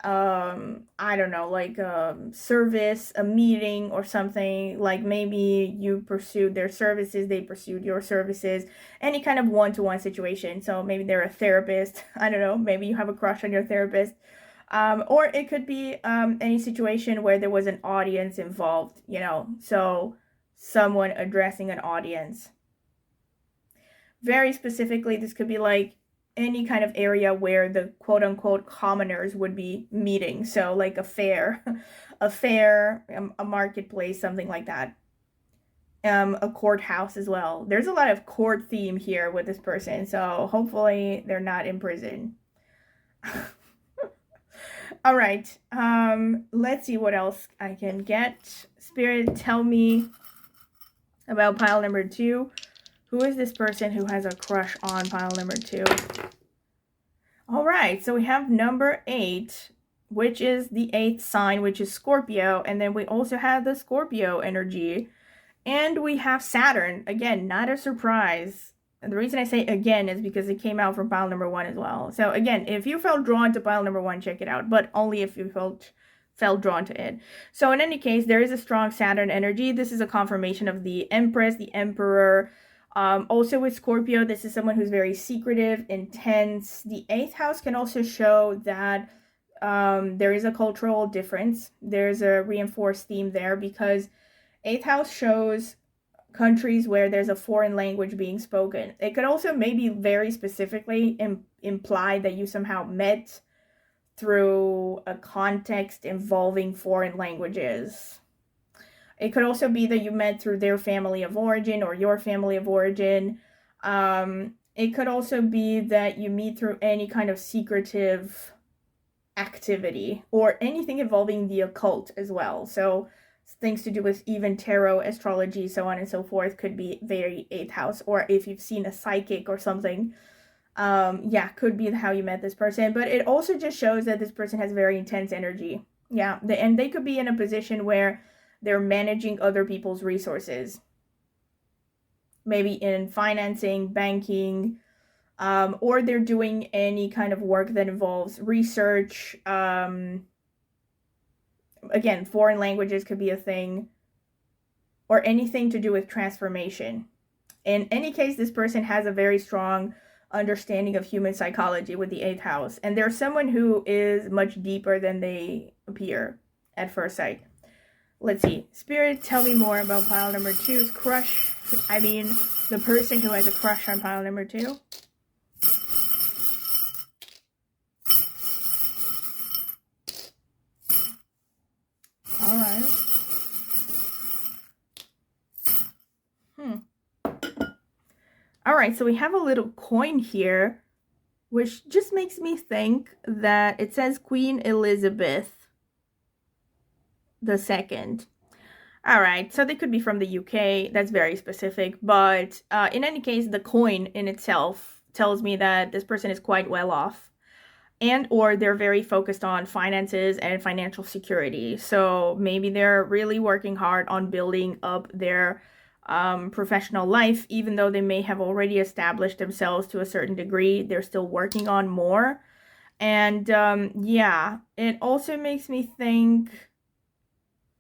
Speaker 1: I don't know, like a service, a meeting or something. Like maybe you pursued their services, they pursued your services, any kind of one-to-one situation. So maybe they're a therapist, I don't know, maybe you have a crush on your therapist. Or it could be any situation where there was an audience involved, so someone addressing an audience. Very specifically, this could be like any kind of area where the quote-unquote commoners would be meeting. So like a fair, a marketplace, something like that. A courthouse as well. There's a lot of court theme here with this person, so hopefully they're not in prison. All right, let's see what else I can get. Spirit, tell me about pile number 2. Who is this person who has a crush on pile number 2? All right, so we have number 8, which is the 8th sign, which is Scorpio. And then we also have the Scorpio energy. And we have Saturn. Again, not a surprise. And the reason I say again is because it came out from pile number 1 as well. So again, if you felt drawn to pile number 1, check it out. But only if you felt drawn to it. So in any case, there is a strong Saturn energy. This is a confirmation of the Empress, the Emperor. Also with Scorpio, this is someone who's very secretive, intense. The 8th house can also show that there is a cultural difference. There's a reinforced theme there because 8th house shows countries where there's a foreign language being spoken. It could also maybe very specifically imply that you somehow met through a context involving foreign languages. It could also be that you met through their family of origin or your family of origin. It could also be that you meet through any kind of secretive activity or anything involving the occult as well. So things to do with even tarot, astrology, so on and so forth could be very 8th house. Or if you've seen a psychic or something, yeah, could be how you met this person. But it also just shows that this person has very intense energy. Yeah, and they could be in a position where they're managing other people's resources. Maybe in financing, banking, or they're doing any kind of work that involves research. Again, foreign languages could be a thing, or anything to do with transformation. In any case, this person has a very strong understanding of human psychology with the 8th house, and they're someone who is much deeper than they appear at first sight. Let's see. Spirit, tell me more about pile number 2's crush. I mean, the person who has a crush on pile number 2. Alright. Alright, so we have a little coin here, which just makes me think that it says Queen Elizabeth II. Alright, so they could be from the UK. That's very specific. But in any case, the coin in itself tells me that this person is quite well off. And or they're very focused on finances and financial security. So maybe they're really working hard on building up their professional life. Even though they may have already established themselves to a certain degree, they're still working on more. And yeah, it also makes me think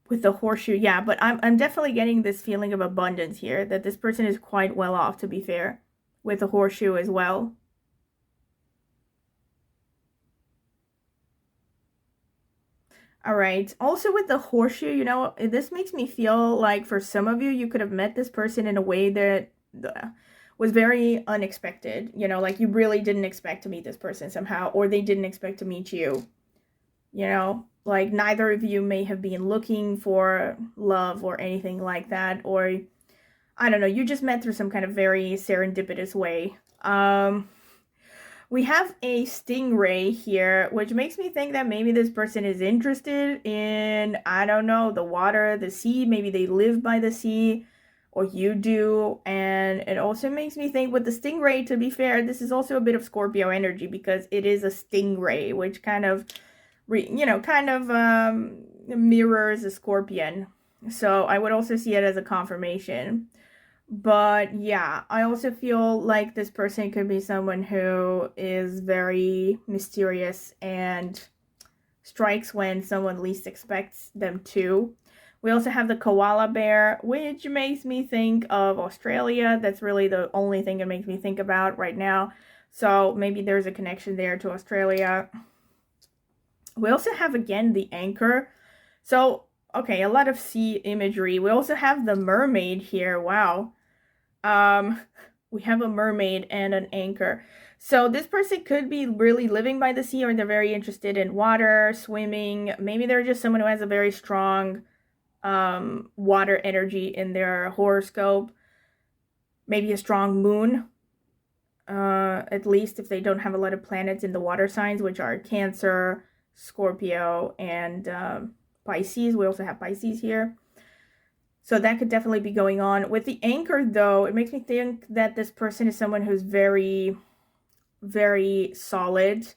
Speaker 1: with the horseshoe, yeah, but I'm definitely getting this feeling of abundance here, that this person is quite well off, to be fair, with the horseshoe as well. All right. Also with the horseshoe, you know, this makes me feel like for some of you, you could have met this person in a way that was very unexpected. You know, like you really didn't expect to meet this person somehow, or they didn't expect to meet you. You know, like neither of you may have been looking for love or anything like that, or I don't know, you just met through some kind of very serendipitous way. We have a stingray here, which makes me think that maybe this person is interested in, I don't know, the water, the sea. Maybe they live by the sea, or you do. And it also makes me think with the stingray, to be fair, this is also a bit of Scorpio energy because it is a stingray, which kind of, mirrors a scorpion. So I would also see it as a confirmation. But yeah, I also feel like this person could be someone who is very mysterious and strikes when someone least expects them to. We also have the koala bear, which makes me think of Australia. That's really the only thing it makes me think about right now. So maybe there's a connection there to Australia. We also have, again, the anchor. So, okay, a lot of sea imagery. We also have the mermaid here. Wow. We have a mermaid and an anchor. So this person could be really living by the sea, or they're very interested in water, swimming. Maybe they're just someone who has a very strong water energy in their horoscope. Maybe a strong moon. At least if they don't have a lot of planets in the water signs, which are Cancer, Scorpio, and Pisces. We also have Pisces here. So that could definitely be going on. With the anchor, though, it makes me think that this person is someone who's very, very solid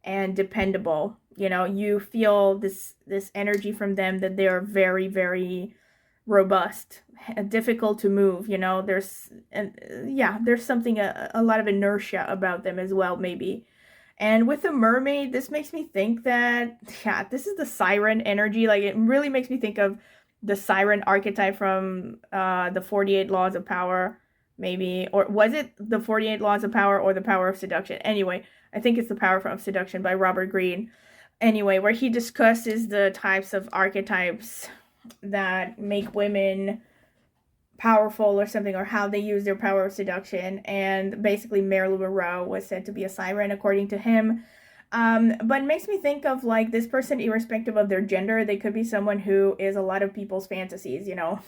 Speaker 1: and dependable. You know, you feel this energy from them that they are very, very robust, difficult to move. You know, there's something, a lot of inertia about them as well, maybe. And with the mermaid, this makes me think that, yeah, this is the siren energy. Like, it really makes me think of the siren archetype from the 48 Laws of Power, maybe. Or was it the 48 Laws of Power or the Power of Seduction? Anyway, I think it's the Power of Seduction by Robert Greene. Anyway, where he discusses the types of archetypes that make women powerful or something, or how they use their power of seduction. And basically Marilyn Monroe was said to be a siren according to him. But it makes me think of like this person, irrespective of their gender, they could be someone who is a lot of people's fantasies, you know.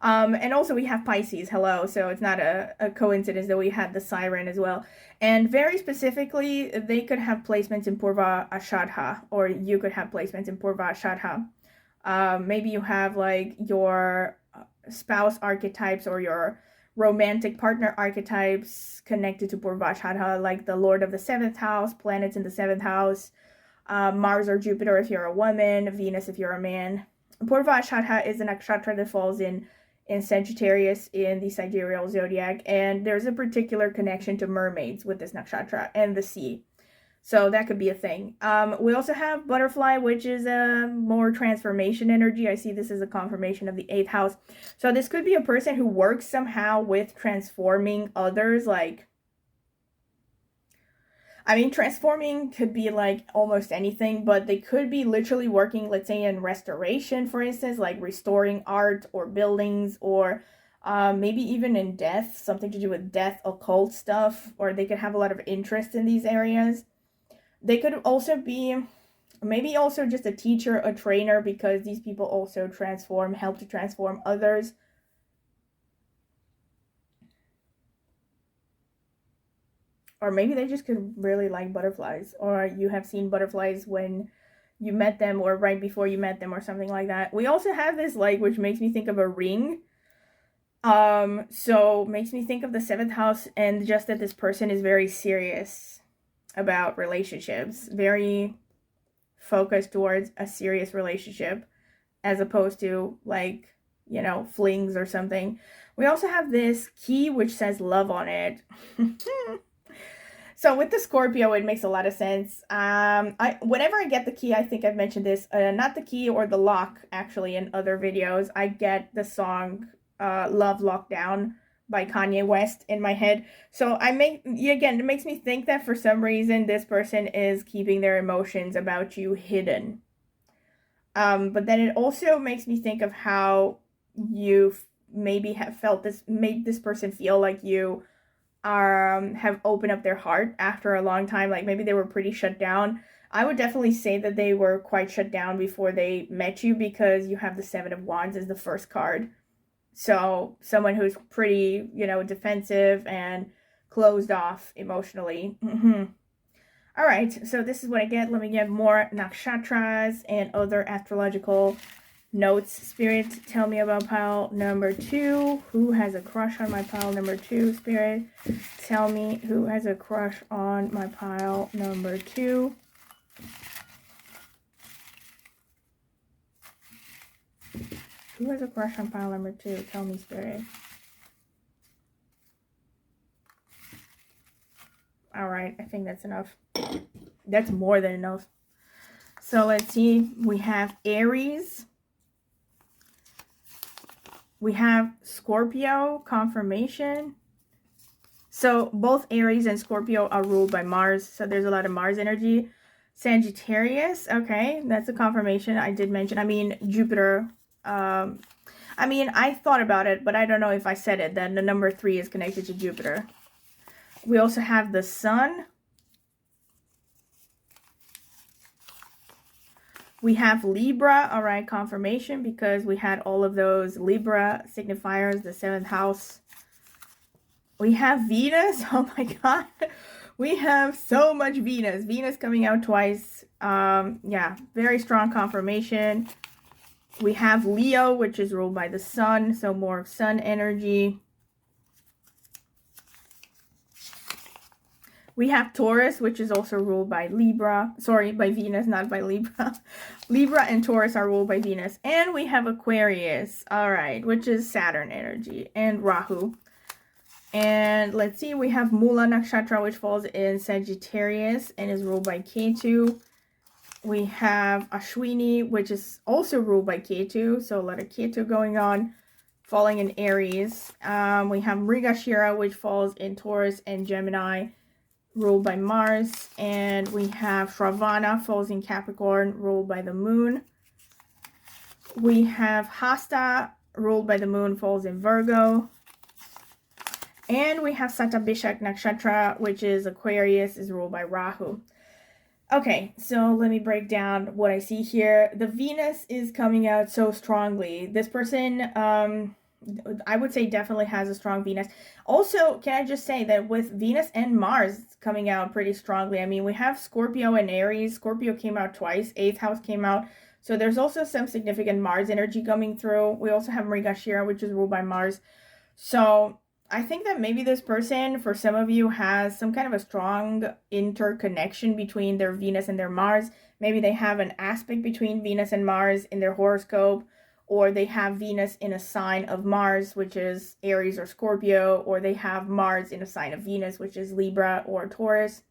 Speaker 1: And also we have Pisces, hello, so it's not a coincidence that we had the siren as well. And very specifically, they could have placements in Purva Ashadha, or you could have placements in Purva Ashadha. Maybe you have like your spouse archetypes or your romantic partner archetypes connected to Purva Ashadha, like the Lord of the 7th house, planets in the 7th house, Mars or Jupiter if you're a woman, Venus if you're a man. Purva Ashadha is a nakshatra that falls in Sagittarius in the sidereal zodiac, and there's a particular connection to mermaids with this nakshatra and the sea. So that could be a thing. We also have butterfly, which is a more transformation energy. I see this as a confirmation of the 8th house. So this could be a person who works somehow with transforming others. Like, I mean, transforming could be like almost anything, but they could be literally working, let's say, in restoration, for instance, like restoring art or buildings, or maybe even in death, something to do with death, occult stuff, or they could have a lot of interest in these areas. They could also be maybe also just a teacher, a trainer, because these people also help to transform others. Or maybe they just could really like butterflies, or you have seen butterflies when you met them or right before you met them or something like that. We also have this like, which makes me think of a ring. So makes me think of the 7th house, and just that this person is very serious about relationships, very focused towards a serious relationship, as opposed to like, you know, flings or something. We also have this key which says love on it. So with the Scorpio, it makes a lot of sense. Whenever I get the key, I think I've mentioned this, not the key or the lock, actually, in other videos, I get the song Love Lockdown by Kanye West in my head. So again, it makes me think that for some reason this person is keeping their emotions about you hidden. But then it also makes me think of how you maybe have made this person feel like you have opened up their heart after a long time. Like maybe they were pretty shut down. I would definitely say that they were quite shut down before they met you, because you have the 7 of Wands as the first card. So someone who's pretty, you know, defensive and closed off emotionally. All right, so this is what I get. Let me get more nakshatras and other astrological notes. Spirit, tell me about pile number 2. Who has a crush on my pile number 2? Spirit, tell me who has a crush on my pile number 2. Who has a crush on pile number 2? Tell me, Spirit. Alright, I think that's enough. That's more than enough. So let's see. We have Aries. We have Scorpio, confirmation. So both Aries and Scorpio are ruled by Mars. So there's a lot of Mars energy. Sagittarius, okay, that's a confirmation. I did mention, I mean, Jupiter. I mean, I thought about it, but I don't know if I said it, that the number 3 is connected to Jupiter. We also have the Sun. We have Libra, all right, confirmation, because we had all of those Libra signifiers, the 7th house. We have Venus, oh my god. We have so much Venus. Venus coming out twice. Yeah, very strong confirmation. We have Leo, which is ruled by the Sun, so more of Sun energy. We have Taurus, which is also ruled by Libra. Sorry, by Venus, not by Libra. Libra and Taurus are ruled by Venus. And we have Aquarius, all right, which is Saturn energy, and Rahu. And let's see, we have Mula Nakshatra, which falls in Sagittarius and is ruled by Ketu. We have Ashwini, which is also ruled by Ketu, so a lot of Ketu going on, falling in Aries. We have Mrigashira, which falls in Taurus and Gemini, ruled by Mars. And we have Shravana, falls in Capricorn, ruled by the Moon. We have Hasta, ruled by the moon, falls in Virgo. And we have Satabhishak Nakshatra, which is Aquarius, is ruled by Rahu. Okay, so let me break down what I see here. The Venus is coming out so strongly. This person, I would say, definitely has a strong Venus. Also, can I just say that with Venus and Mars coming out pretty strongly, I mean, we have Scorpio and Aries. Scorpio came out twice. 8th house came out. So there's also some significant Mars energy coming through. We also have Mrigashira, which is ruled by Mars. So I think that maybe this person, for some of you, has some kind of a strong interconnection between their Venus and their Mars. Maybe they have an aspect between Venus and Mars in their horoscope, or they have Venus in a sign of Mars, which is Aries or Scorpio, or they have Mars in a sign of Venus, which is Libra or Taurus.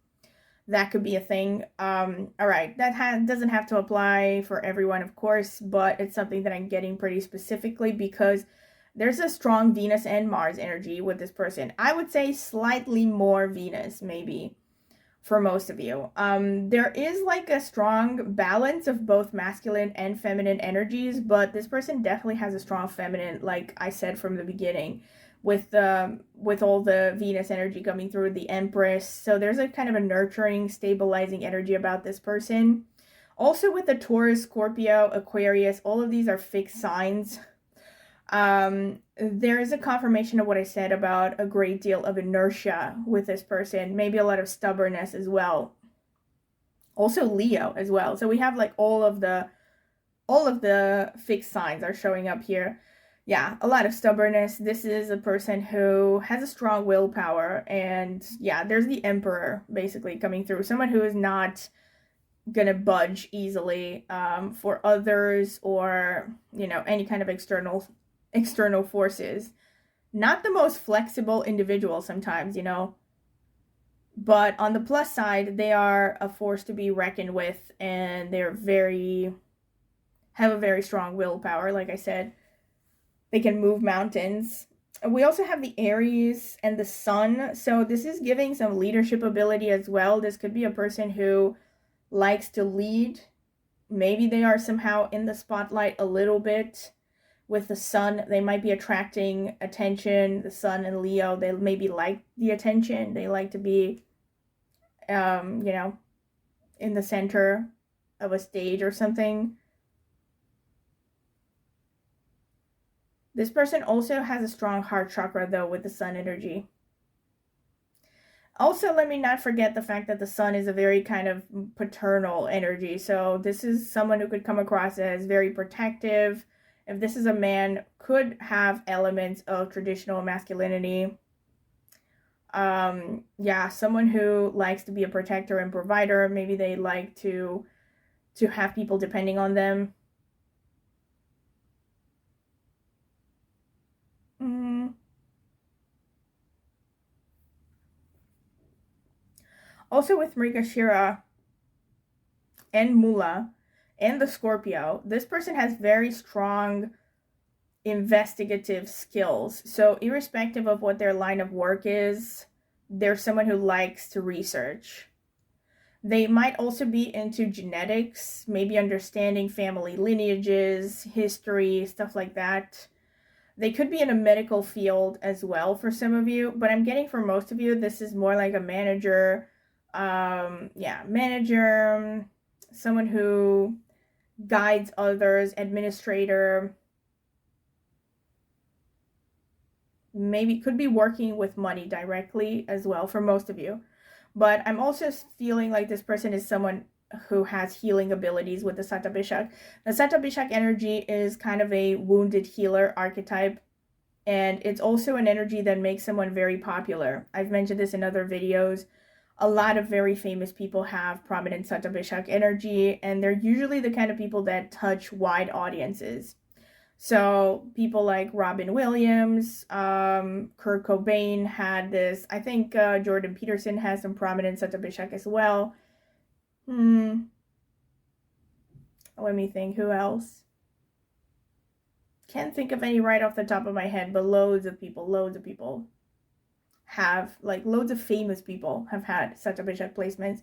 Speaker 1: That could be a thing. All right, that doesn't have to apply for everyone, of course, but it's something that I'm getting pretty specifically because there's a strong Venus and Mars energy with this person. I would say slightly more Venus, maybe, for most of you. There is like a strong balance of both masculine and feminine energies, but this person definitely has a strong feminine, like I said from the beginning, with all the Venus energy coming through, the Empress. So there's a kind of a nurturing, stabilizing energy about this person. Also with the Taurus, Scorpio, Aquarius, all of these are fixed signs. There is a confirmation of what I said about a great deal of inertia with this person, maybe a lot of stubbornness as well. Also Leo as well. So we have like all of the fixed signs are showing up here. Yeah, a lot of stubbornness. This is a person who has a strong willpower, and yeah, there's the Emperor basically coming through. Someone who is not gonna budge easily for others, or any kind of external forces. Not the most flexible individual sometimes, but on the plus side, they are a force to be reckoned with, and they're have a very strong willpower. Like I said, they can move mountains. We also have the Aries and the Sun, so this is giving some leadership ability as well. This could be a person who likes to lead. Maybe they are somehow in the spotlight a little bit. With the Sun, they might be attracting attention. The Sun and Leo, they maybe like the attention. They like to be, in the center of a stage or something. This person also has a strong heart chakra, though, with the Sun energy. Also, let me not forget the fact that the Sun is a very kind of paternal energy. So this is someone who could come across as very protective. If this is a man, could have elements of traditional masculinity. Yeah, someone who likes to be a protector and provider. Maybe they like to have people depending on them. Also with Mrigashira and Mula and the Scorpio, this person has very strong investigative skills. So irrespective of what their line of work is, they're someone who likes to research. They might also be into genetics, maybe understanding family lineages, history, stuff like that. They could be in a medical field as well for some of you, but I'm getting for most of you, this is more like a manager. Manager, someone who guides others, administrator. Maybe could be working with money directly as well for most of you. But I'm also feeling like this person is someone who has healing abilities with the Satabhishak. The Satabhishak energy is kind of a wounded healer archetype, and it's also an energy that makes someone very popular. I've mentioned this in other videos. A lot of very famous people have prominent Satabhishak energy, and they're usually the kind of people that touch wide audiences. So people like Robin Williams, Kurt Cobain had this. I think Jordan Peterson has some prominent Satabhishak as well. Let me think, who else? Can't think of any right off the top of my head, but loads of people have, like, loads of famous people have had Satabhishak placements.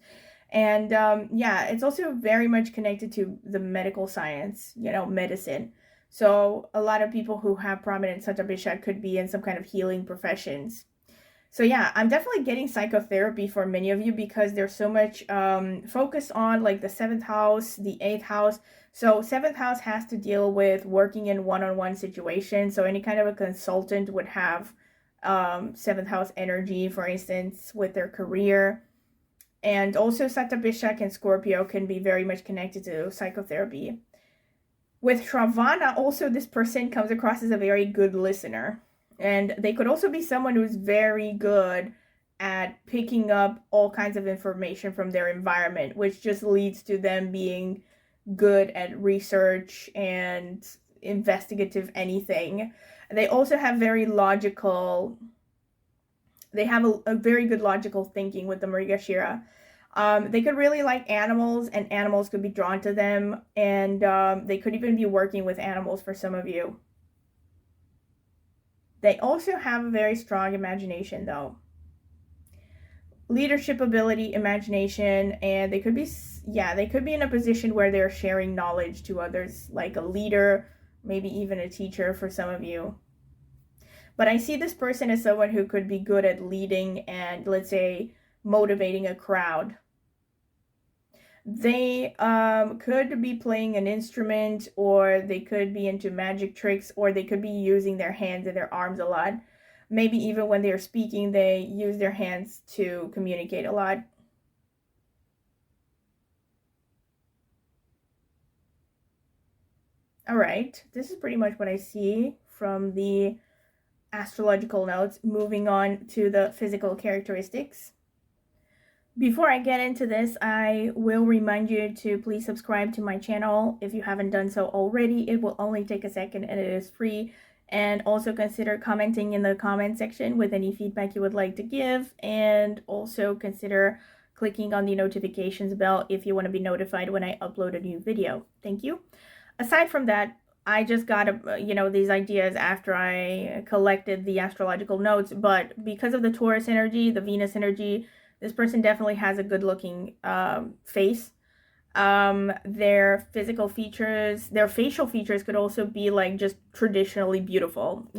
Speaker 1: And yeah, it's also very much connected to the medical science, medicine. So a lot of people who have prominent Satyabishak could be in some kind of healing professions. So yeah, I'm definitely getting psychotherapy for many of you because there's so much focus on like the 7th house, the 8th house. So 7th house has to deal with working in one-on-one situations. So any kind of a consultant would have 7th house energy, for instance, with their career. And also Satyabishak and Scorpio can be very much connected to psychotherapy. With Shravana, also this person comes across as a very good listener. And they could also be someone who's very good at picking up all kinds of information from their environment, which just leads to them being good at research and investigative anything. They also have very logical, they have a very good logical thinking with the Mrigashira. They could really like animals, and animals could be drawn to them, and they could even be working with animals for some of you. They also have a very strong imagination, though. Leadership ability, imagination, and they could be, they could be in a position where they're sharing knowledge to others, like a leader, maybe even a teacher for some of you. But I see this person as someone who could be good at leading and, let's say, motivating a crowd. They could be playing an instrument, or they could be into magic tricks, or they could be using their hands and their arms a lot. Maybe even when they're speaking, they use their hands to communicate a lot. All right, this is pretty much what I see from the astrological notes. Moving on to the physical characteristics. Before I get into this, I will remind you to please subscribe to my channel if you haven't done so already. It will only take a second and it is free. And also consider commenting in the comment section with any feedback you would like to give. And also consider clicking on the notifications bell if you want to be notified when I upload a new video. Thank you. Aside from that, I just got, these ideas after I collected the astrological notes. But because of the Taurus energy, the Venus energy, this person definitely has a good-looking face. Their physical features, their facial features could also be like just traditionally beautiful,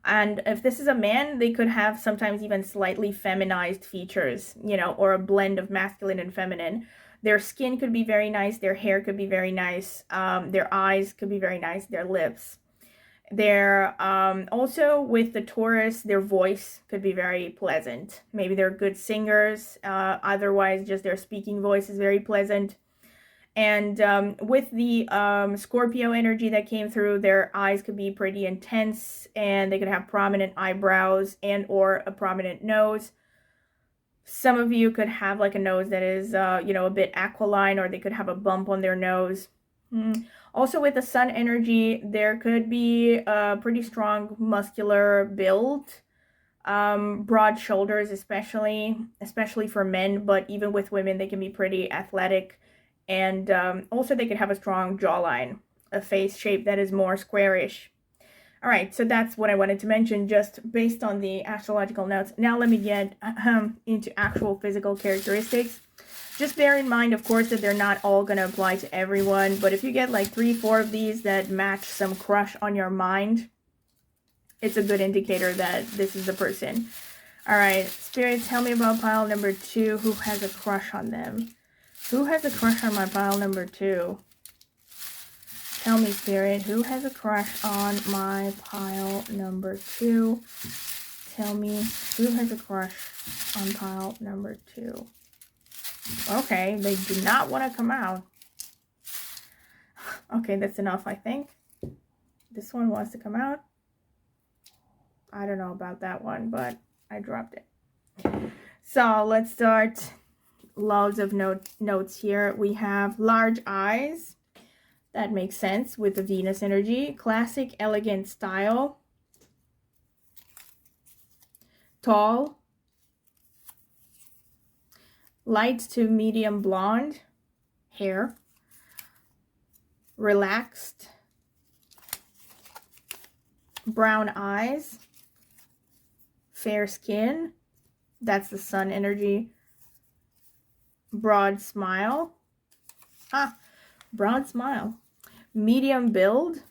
Speaker 1: And if this is a man, they could have sometimes even slightly feminized features, or a blend of masculine and feminine. Their skin could be very nice. Their hair could be very nice. Their eyes could be very nice. Their lips. They're also with the Taurus, their voice could be very pleasant. Maybe they're good singers. Otherwise, just their speaking voice is very pleasant. And with the Scorpio energy that came through, their eyes could be pretty intense, and they could have prominent eyebrows and or a prominent nose. Some of you could have like a nose that is, a bit aquiline, or they could have a bump on their nose. Also with the sun energy, there could be a pretty strong muscular build, broad shoulders, especially for men, but even with women, they can be pretty athletic. And also they could have a strong jawline, a face shape that is more squarish. All right, so that's what I wanted to mention just based on the astrological notes. Now let me get into actual physical characteristics. Just bear in mind, of course, that they're not all going to apply to everyone, but if you get like 3-4 of these that match some crush on your mind, it's a good indicator that this is the person. All right, Spirit, tell me about pile number 2. Who has a crush on them? Who has a crush on my pile number 2? Tell me, Spirit, who has a crush on my pile number 2? Tell me, who has a crush on pile number 2? Okay, they do not want to come out. Okay, that's enough, I think. This one wants to come out. I don't know about that one, but I dropped it. So let's start. Loads of notes here. We have large eyes. That makes sense with the Venus energy. Classic, elegant style. Tall. Light to medium blonde hair. Relaxed. Brown eyes. Fair skin. That's the sun energy. Broad smile. Broad smile. Medium build.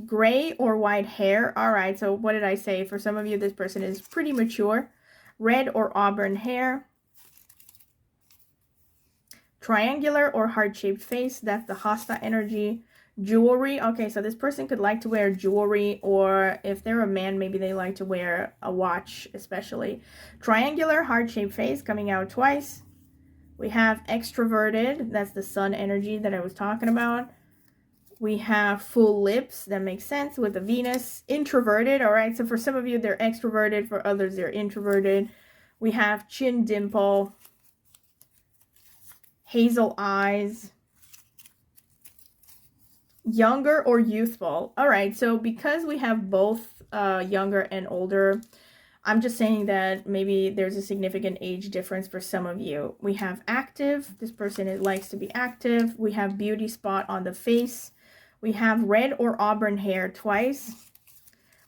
Speaker 1: Gray or white hair. All right, so what did I say? For some of you, this person is pretty mature. Red or auburn hair. Triangular or heart-shaped face. That's the Hasta energy. Jewelry. Okay, so this person could like to wear jewelry, or if they're a man, maybe they like to wear a watch, especially. Triangular, heart-shaped face coming out twice. We have extroverted. That's the sun energy that I was talking about. We have full lips. That makes sense with the Venus. Introverted. All right, so for some of you, they're extroverted. For others, they're introverted. We have chin dimple. Hazel eyes. Younger or youthful. All right, so because we have both younger and older, I'm just saying that maybe there's a significant age difference for some of you. We have active. This person likes to be active. We have beauty spot on the face. We have red or auburn hair twice.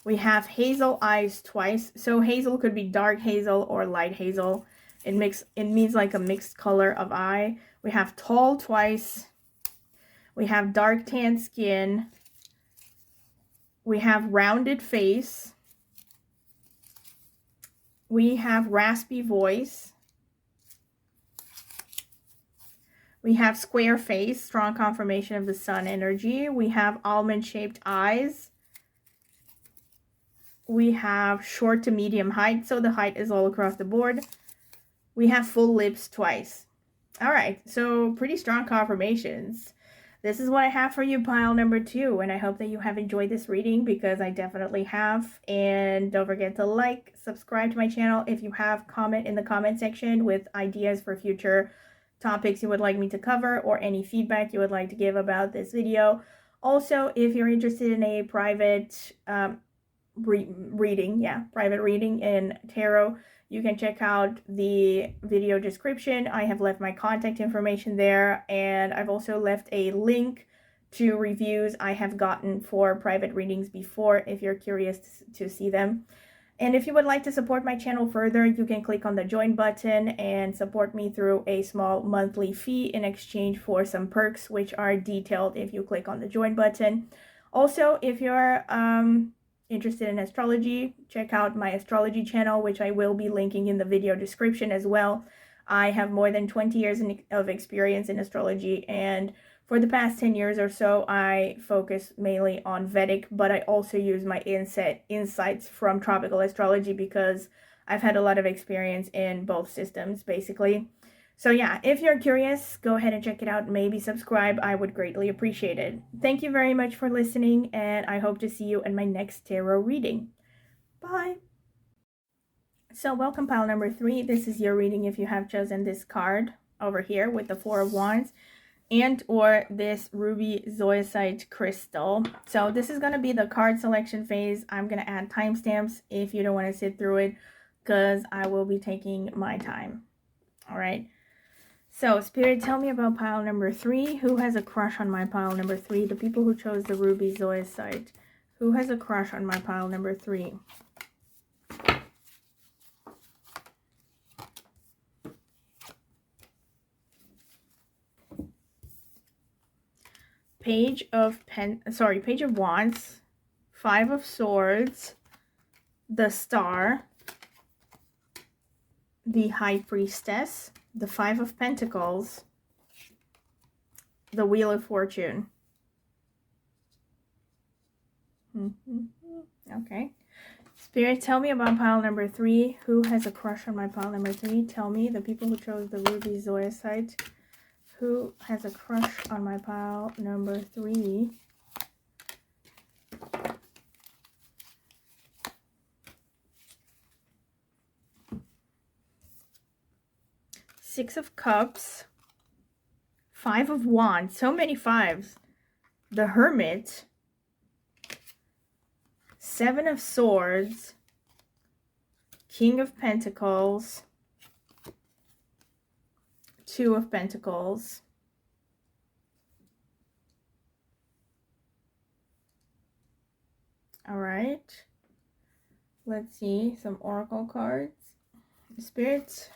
Speaker 1: We have hazel eyes twice. So hazel could be dark hazel or light hazel. It means like a mixed color of eye. We have tall twice. We have dark tan skin. We have rounded face. We have raspy voice. We have square face, strong confirmation of the sun energy. We have almond-shaped eyes. We have short to medium height, so the height is all across the board. We have full lips twice. All right, so pretty strong confirmations. This is what I have for you, pile number 2, and I hope that you have enjoyed this reading, because I definitely have. And don't forget to like, subscribe to my channel. If you have, comment in the comment section with ideas for future topics you would like me to cover, or any feedback you would like to give about this video. Also, if you're interested in a private private reading in tarot, you can check out the video description. I have left my contact information there, and I've also left a link to reviews I have gotten for private readings before, if you're curious to see them. And if you would like to support my channel further, you can click on the join button and support me through a small monthly fee in exchange for some perks, which are detailed if you click on the join button. Also, if you're interested in astrology, check out my astrology channel, which I will be linking in the video description as well. I have more than 20 years of experience in astrology, and for the past 10 years or so, I focus mainly on Vedic, but I also use my insights from tropical astrology, because I've had a lot of experience in both systems, basically. So yeah, if you're curious, go ahead and check it out. Maybe subscribe. I would greatly appreciate it. Thank you very much for listening, and I hope to see you in my next tarot reading. Bye! So welcome, pile number 3. This is your reading if you have chosen this card over here with the 4 of Wands, and or this ruby zoisite crystal. So this is going to be the card selection phase. I'm going to add timestamps if you don't want to sit through it, because I will be taking my time. All right. So Spirit, tell me about pile number 3. Who has a crush on my pile number 3? The people who chose the ruby zoisite. Who has a crush on my pile number 3? Page of Wands, 5 of Swords, the Star, the High Priestess, the 5 of Pentacles, the Wheel of Fortune. Okay. Spirit, tell me about pile number 3. Who has a crush on my pile number 3? Tell me, the people who chose the ruby zoisite. Who has a crush on my pile number 3? Six of Cups, 5 of Wands, so many 5s. The Hermit, 7 of Swords, King of Pentacles, 2 of Pentacles, all right, let's see some oracle cards. Spirits,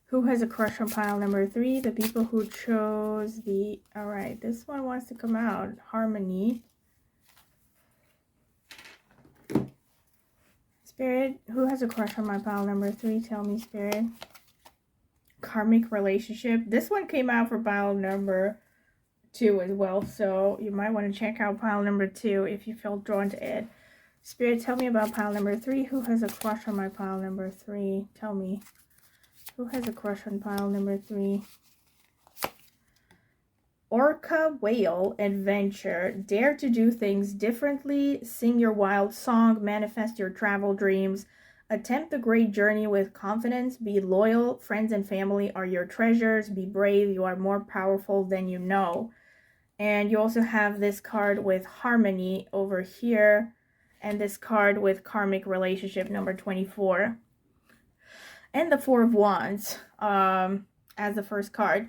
Speaker 1: who has a crush on pile number 3? The people who chose the, all right, this one wants to come out, Harmony. Spirit, who has a crush on my pile number 3? Tell me, Spirit. Karmic relationship. This one came out for pile number 2 as well, so you might want to check out pile number 2 if you feel drawn to it. Spirit, tell me about pile number 3. Who has a crush on my pile number 3? Tell me. Who has a crush on pile number 3? Orca whale adventure. Dare to do things differently. Sing your wild song. Manifest your travel dreams. Attempt the great journey with confidence. Be loyal. Friends and family are your treasures. Be brave. You are more powerful than you know. And you also have this card with harmony over here. And this card with karmic relationship number 24. And the Four of Wands as the first card.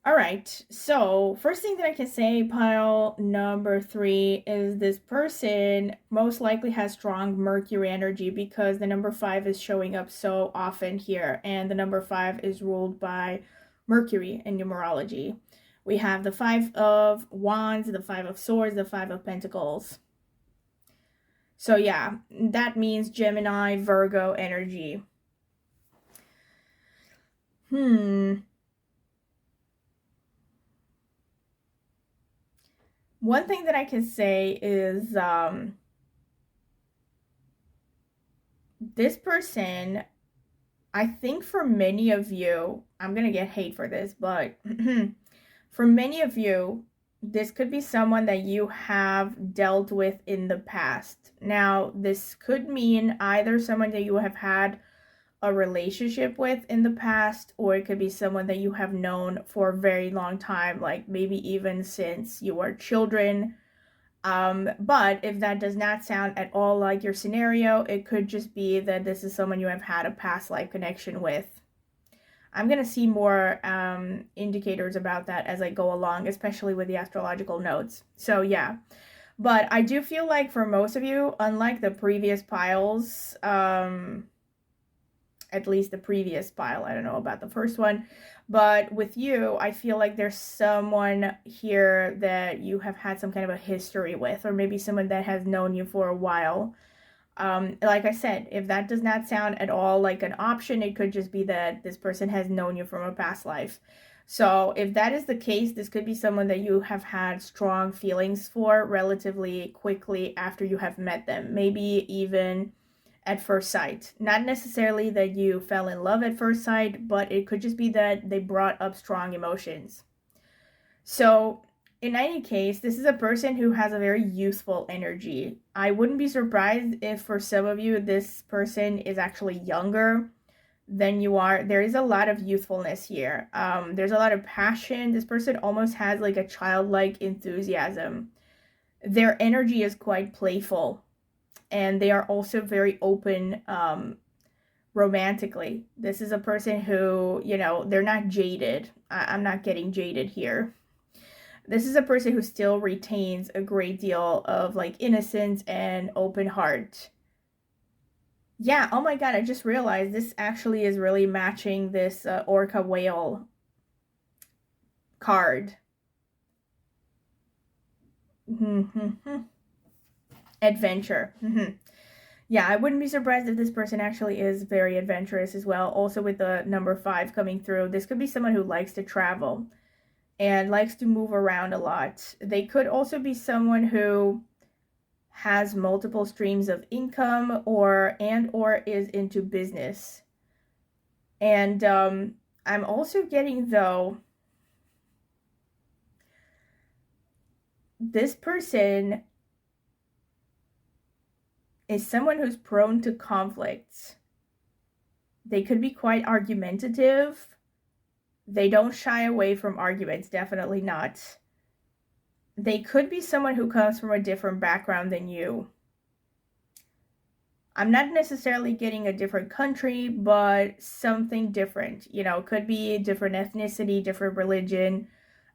Speaker 1: All right, so first thing that I can say, pile number 3, is this person most likely has strong Mercury energy because the number 5 is showing up so often here, and the number 5 is ruled by Mercury in numerology. We have the 5 of Wands, the 5 of Swords, the 5 of Pentacles. So yeah, that means Gemini, Virgo energy. One thing that I can say is this person, I think for many of you, I'm going to get hate for this, but for many of you, this could be someone that you have dealt with in the past. Now, this could mean either someone that you have had a relationship with in the past, or it could be someone that you have known for a very long time, like maybe even since you were children. But if that does not sound at all like your scenario, it could just be that this is someone you have had a past life connection with. I'm going to see more indicators about that as I go along, especially with the astrological notes. So yeah, but I do feel like for most of you, unlike the previous piles, at least the previous pile, I don't know about the first one, but with you, I feel like there's someone here that you have had some kind of a history with, or maybe someone that has known you for a while. Like I said, if that does not sound at all like an option, it could just be that this person has known you from a past life. So if that is the case, this could be someone that you have had strong feelings for relatively quickly after you have met them, maybe even at first sight. Not necessarily that you fell in love at first sight, but it could just be that they brought up strong emotions. So in any case, this is a person who has a very youthful energy. I wouldn't be surprised if for some of you, this person is actually younger than you are. There is a lot of youthfulness here. There's a lot of passion. This person almost has like a childlike enthusiasm. Their energy is quite playful. And they are also very open romantically. This is a person who, you know, they're not jaded. I'm not getting jaded here. This is a person who still retains a great deal of like innocence and open heart. Yeah, oh my god, I just realized this actually is really matching this orca whale card. Adventure. Yeah, I wouldn't be surprised if this person actually is very adventurous as well. Also with the number 5 coming through, this could be someone who likes to travel and likes to move around a lot. They could also be someone who has multiple streams of income or is into business. And I'm also getting, though, this person is someone who's prone to conflicts. They could be quite argumentative. They don't shy away from arguments, definitely not. They could be someone who comes from a different background than you. I'm not necessarily getting a different country, but something different. You know, could be different ethnicity, different religion,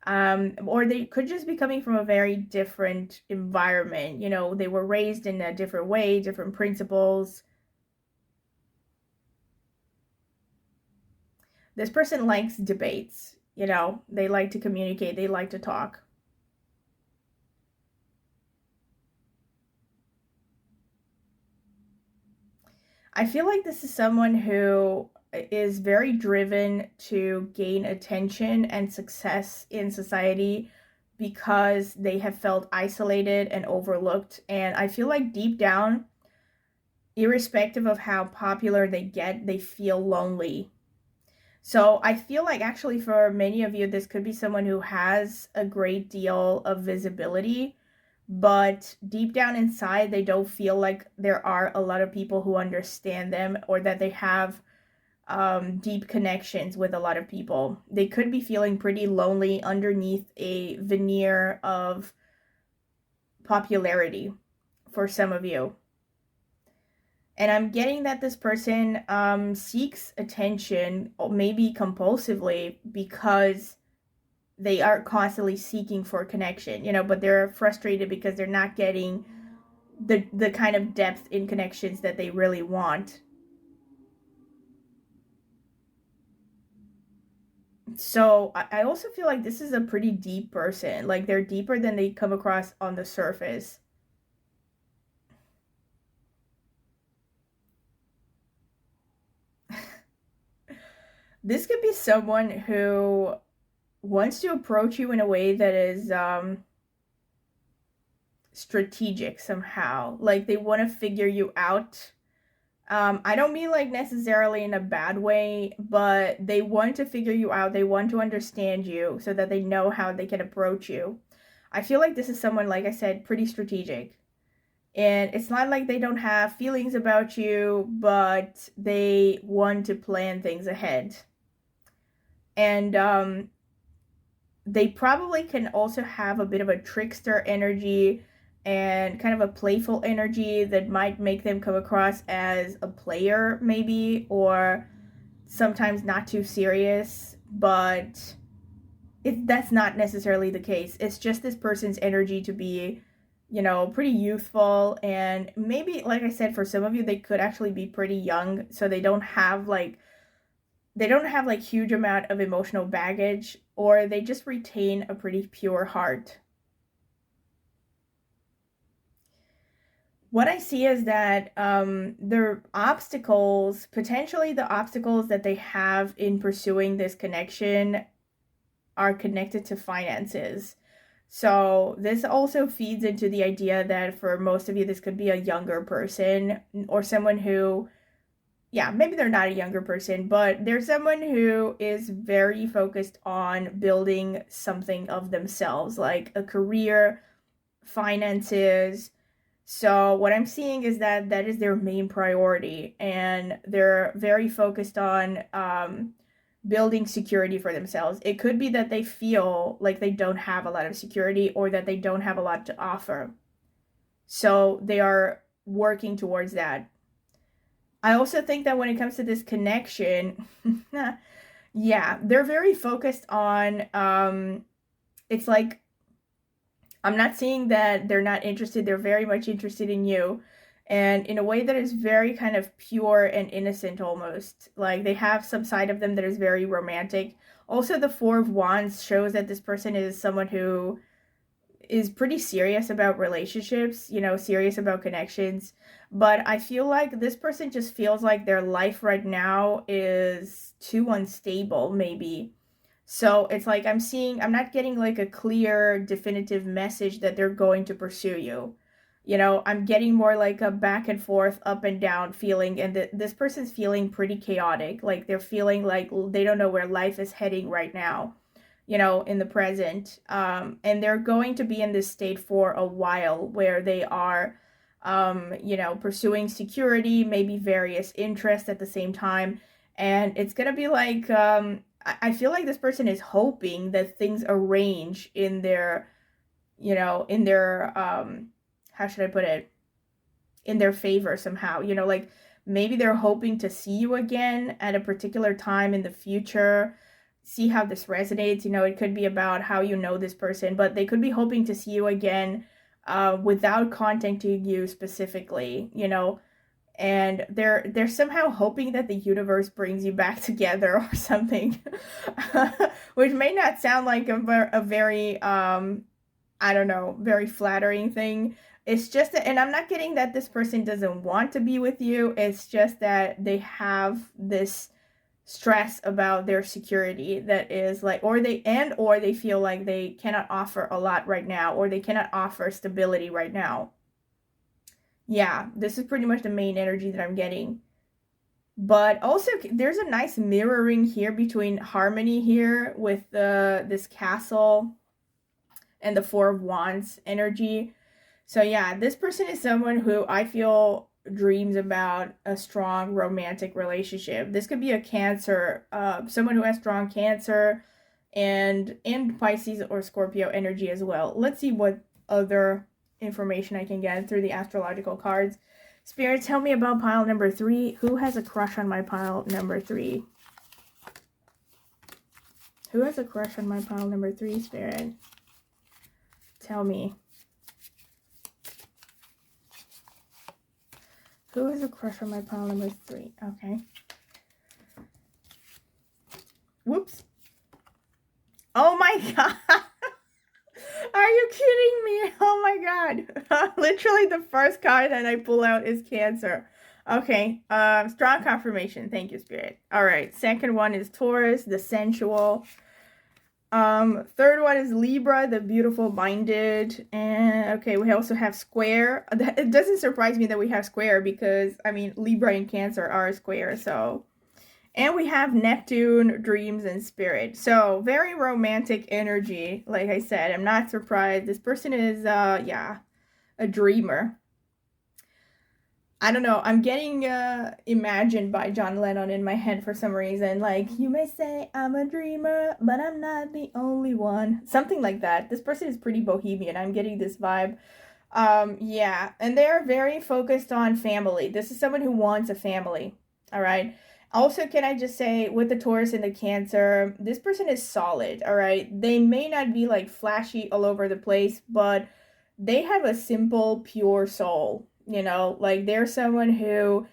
Speaker 1: or they could just be coming from a very different environment. You know, they were raised in a different way, different principles. This person likes debates. You know, they like to communicate, they like to talk. I feel like this is someone who is very driven to gain attention and success in society because they have felt isolated and overlooked. And I feel like deep down, irrespective of how popular they get, they feel lonely. So I feel like actually for many of you, this could be someone who has a great deal of visibility, but deep down inside, they don't feel like there are a lot of people who understand them or that they have deep connections with a lot of people. They could be feeling pretty lonely underneath a veneer of popularity for some of you. And I'm getting that this person seeks attention, maybe compulsively, because they are constantly seeking for connection, but they're frustrated because they're not getting the kind of depth in connections that they really want. So I also feel like this is a pretty deep person. Like they're deeper than they come across on the surface. This could be someone who wants to approach you in a way that is strategic somehow. Like they want to figure you out. I don't mean like necessarily in a bad way, but they want to figure you out. They want to understand you so that they know how they can approach you. I feel like this is someone, like I said, pretty strategic. And it's not like they don't have feelings about you, but they want to plan things ahead. And they probably can also have a bit of a trickster energy and kind of a playful energy that might make them come across as a player, maybe, or sometimes not too serious, but that's not necessarily the case. It's just this person's energy to be, pretty youthful, and maybe, like I said, for some of you, they could actually be pretty young, so they don't have like huge amount of emotional baggage, or they just retain a pretty pure heart. What I see is that their obstacles, potentially the obstacles that they have in pursuing this connection, are connected to finances. So this also feeds into the idea that for most of you, this could be a younger person or someone who, yeah, maybe they're not a younger person, but they're someone who is very focused on building something of themselves, like a career, finances. So what I'm seeing is that that is their main priority, and they're very focused on building security for themselves. It could be that they feel like they don't have a lot of security or that they don't have a lot to offer. So they are working towards that. I also think that when it comes to this connection, yeah, they're very focused on, it's like, I'm not saying that they're not interested, they're very much interested in you. And in a way that is very kind of pure and innocent almost. Like they have some side of them that is very romantic. Also, the Four of Wands shows that this person is someone who is pretty serious about relationships, serious about connections. But I feel like this person just feels like their life right now is too unstable, maybe. So it's like I'm not getting like a clear, definitive message that they're going to pursue you. I'm getting more like a back and forth, up and down feeling, and this person's feeling pretty chaotic. Like they're feeling like they don't know where life is heading right now, in the present. And they're going to be in this state for a while where they are, pursuing security, maybe various interests at the same time. And it's going to be like, I feel like this person is hoping that things arrange in their, how should I put it? In their favor somehow, like maybe they're hoping to see you again at a particular time in the future. See how this resonates. It could be about how you know this person, but they could be hoping to see you again without contacting you specifically, and they're somehow hoping that the universe brings you back together or something, which may not sound like a very I don't know, very flattering thing. It's just that, and I'm not getting that this person doesn't want to be with you. It's just that they have this stress about their security that is like, or they feel like they cannot offer a lot right now, or they cannot offer stability right now. Yeah, this is pretty much the main energy that I'm getting. But also, there's a nice mirroring here between harmony here with this castle and the Four of Wands energy. So yeah, this person is someone who I feel dreams about a strong romantic relationship. This could be a Cancer, someone who has strong Cancer and Pisces or Scorpio energy as well. Let's see what other information I can get through the astrological cards. Spirit, tell me about pile number 3. Who has a crush on my pile number 3? Who has a crush on my pile number 3, Spirit? Tell me. Who has a crush on my pile number 3? Okay. Whoops. Oh my god. Are you kidding me? Oh my god. Literally the first card that I pull out is Cancer. Okay. Strong confirmation. Thank you, Spirit. Alright. Second one is Taurus, the sensual. Third one is Libra, the beautiful minded. And okay, we also have Square. It doesn't surprise me that we have Square because, I mean, Libra and Cancer are square, so. And we have Neptune, Dreams, and Spirit. So, very romantic energy. Like I said, I'm not surprised. This person is, yeah, a dreamer. I don't know. I'm getting Imagined by John Lennon in my head for some reason. Like, you may say I'm a dreamer, but I'm not the only one. Something like that. This person is pretty bohemian. I'm getting this vibe. Yeah. And they're very focused on family. This is someone who wants a family. All right. Also, can I just say, with the Taurus and the Cancer, this person is solid, all right? They may not be, like, flashy all over the place, but they have a simple, pure soul, you know? Like, they're someone who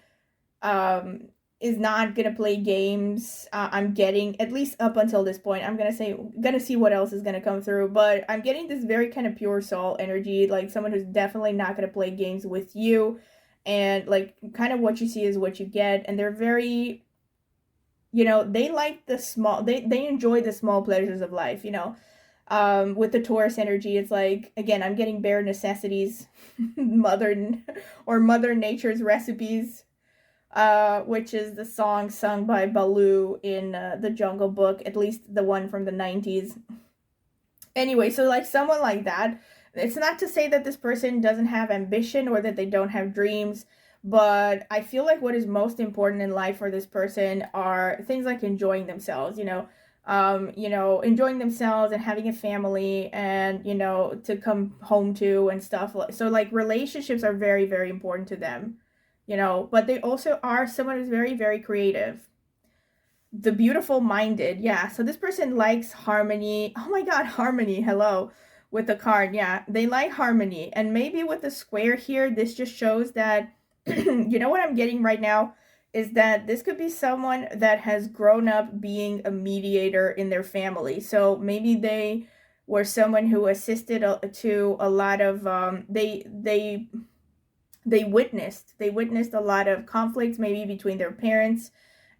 Speaker 1: is not gonna play games. I'm getting, at least up until this point, I'm gonna see what else is gonna come through, but I'm getting this very kind of pure soul energy, like someone who's definitely not gonna play games with you, and, like, kind of what you see is what you get, and they're very... You know, they like the small, they enjoy the small pleasures of life, you know. With the Taurus energy, it's like, again, I'm getting bare necessities, mother nature's recipes, which is the song sung by Baloo in the Jungle Book, at least the one from the 90s. Anyway, so like someone like that, it's not to say that this person doesn't have ambition or that they don't have dreams, but I feel like what is most important in life for this person are things like enjoying themselves, you know, enjoying themselves and having a family and, you know, to come home to and stuff. So like relationships are very, very important to them, you know, but they also are someone who's very, very creative. The beautiful minded. Yeah. So this person likes harmony. Oh my God, harmony. Hello. With the card. Yeah. They like harmony. And maybe with the square here, this just shows that you know what I'm getting right now is that this could be someone that has grown up being a mediator in their family. So maybe they were someone who assisted to a lot of they witnessed a lot of conflicts maybe between their parents,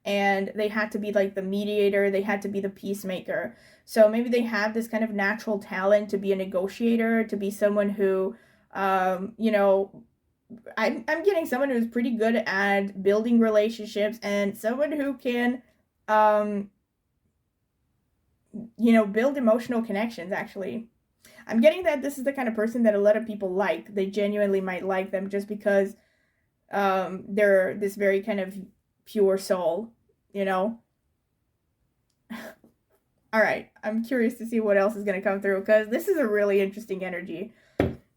Speaker 1: and they had to be like the mediator, they had to be the peacemaker. So maybe they have this kind of natural talent to be a negotiator, to be someone who you know, I'm getting someone who's pretty good at building relationships and someone who can, you know, build emotional connections, actually. I'm getting that this is the kind of person that a lot of people like. They genuinely might like them just because they're this very kind of pure soul, you know? All right, I'm curious to see what else is going to come through because this is a really interesting energy.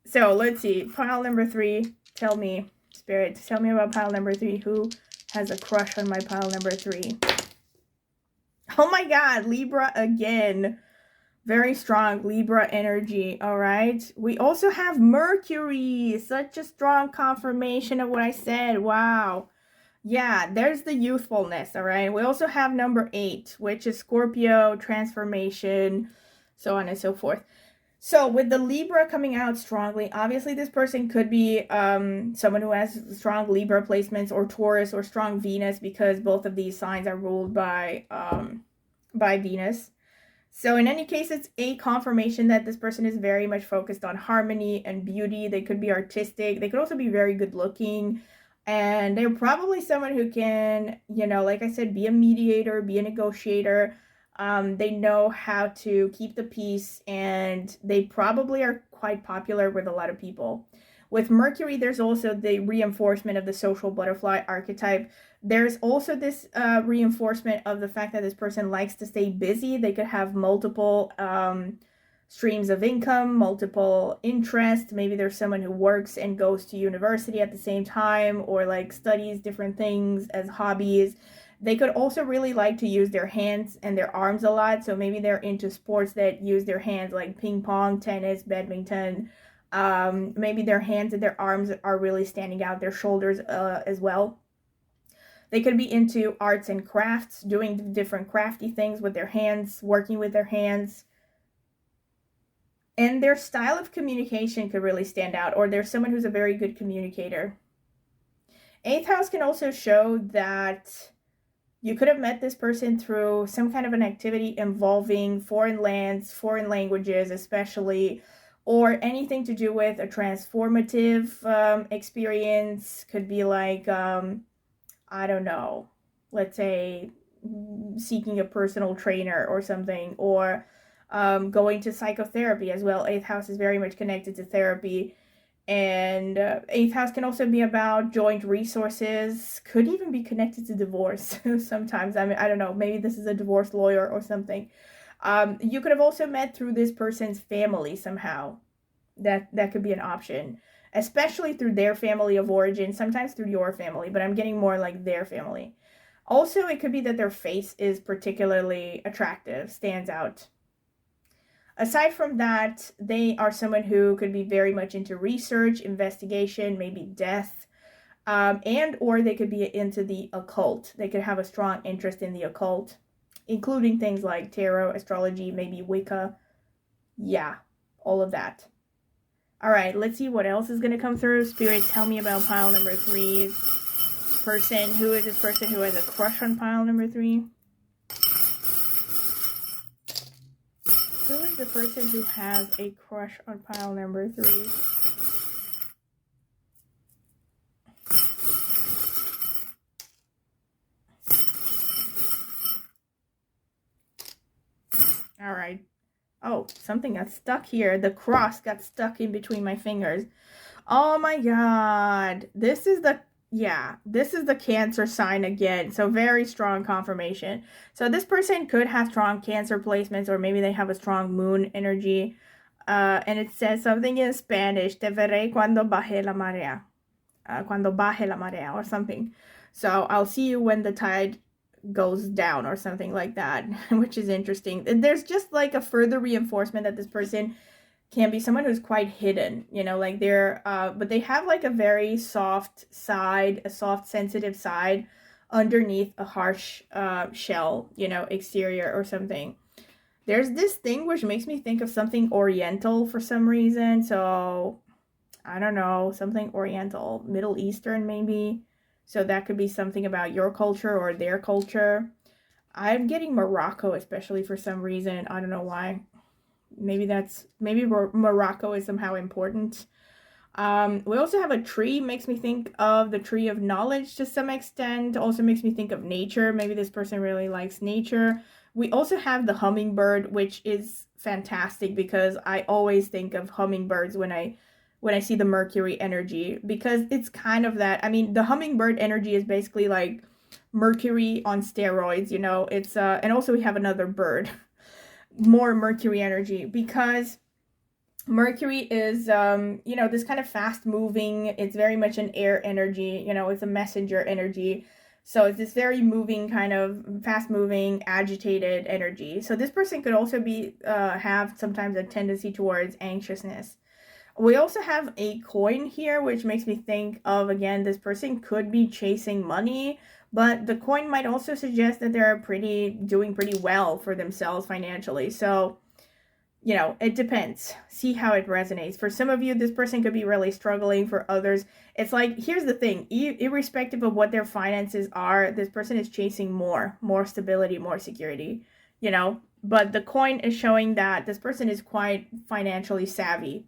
Speaker 1: So let's see, pile number 3. Tell me, Spirit, tell me about pile number 3. Who has a crush on my pile number 3? Oh my God, Libra again. Very strong Libra energy, all right? We also have Mercury. Such a strong confirmation of what I said. Wow. Yeah, there's the youthfulness, all right? We also have number 8, which is Scorpio, transformation, so on and so forth. So with the Libra coming out strongly, obviously this person could be someone who has strong Libra placements, or Taurus, or strong Venus, because both of these signs are ruled by Venus. So in any case, it's a confirmation that this person is very much focused on harmony and beauty. They could be artistic. They could also be very good looking. And they're probably someone who can, like I said, be a mediator, be a negotiator. They know how to keep the peace, and they probably are quite popular with a lot of people. With Mercury, there's also the reinforcement of the social butterfly archetype. There's also this reinforcement of the fact that this person likes to stay busy. They could have multiple streams of income, multiple interests. Maybe there's someone who works and goes to university at the same time, or like studies different things as hobbies. They could also really like to use their hands and their arms a lot. So maybe they're into sports that use their hands, like ping pong, tennis, badminton. Maybe their hands and their arms are really standing out, their shoulders as well. They could be into arts and crafts, doing different crafty things with their hands, working with their hands. And their style of communication could really stand out, or there's someone who's a very good communicator. 8th house can also show that you could have met this person through some kind of an activity involving foreign lands, foreign languages especially, or anything to do with a transformative experience. Could be like, I don't know, let's say seeking a personal trainer or something, or going to psychotherapy as well. 8th house is very much connected to therapy. And 8th house can also be about joint resources, could even be connected to divorce sometimes. I mean, I don't know, maybe this is a divorce lawyer or something. You could have also met through this person's family somehow. That could be an option, especially through their family of origin, sometimes through your family, but I'm getting more like their family. Also, it could be that their face is particularly attractive, stands out. Aside from that, they are someone who could be very much into research, investigation, maybe death, and or they could be into the occult. They could have a strong interest in the occult, including things like tarot, astrology, maybe Wicca. Yeah, all of that. All right, let's see what else is going to come through. Spirit, tell me about pile number 3's person. Who is this person who has a crush on pile number 3? Who is the person who has a crush on pile number 3? All right. Oh, something got stuck here. The cross got stuck in between my fingers. Oh my god. This is the Cancer sign again. So very strong confirmation. So this person could have strong Cancer placements, or maybe they have a strong moon energy. And it says something in Spanish, te veré cuando baje la marea. Cuando baje la marea, or something. So I'll see you when the tide goes down, or something like that, which is interesting. There's just like a further reinforcement that this person can be someone who's quite hidden, like they're but they have like a very soft side, a soft sensitive side underneath a harsh shell, exterior or something. There's this thing which makes me think of something oriental for some reason. So I don't know, something oriental, Middle Eastern maybe. So that could be something about your culture or their culture. I'm getting Morocco, especially for some reason. I don't know why. Maybe Morocco is somehow important. We also have a tree. Makes me think of the tree of knowledge to some extent. Also makes me think of nature. Maybe this person really likes nature. We also have the hummingbird, which is fantastic because I always think of hummingbirds when I see the Mercury energy, because it's kind of that. I mean, the hummingbird energy is basically like Mercury on steroids, It's and also we have another bird, more Mercury energy, because Mercury is this kind of fast moving. It's very much an air energy, it's a messenger energy. So it's this very moving, kind of fast moving, agitated energy. So this person could also be have sometimes a tendency towards anxiousness. We also have a coin here, which makes me think of, again, this person could be chasing money, but the coin might also suggest that they're doing pretty well for themselves financially. So you know, it depends. See how it resonates. For some of you, this person could be really struggling. For others, it's like, here's the thing, irrespective of what their finances are, this person is chasing more stability, more security, you know. But the coin is showing that this person is quite financially savvy.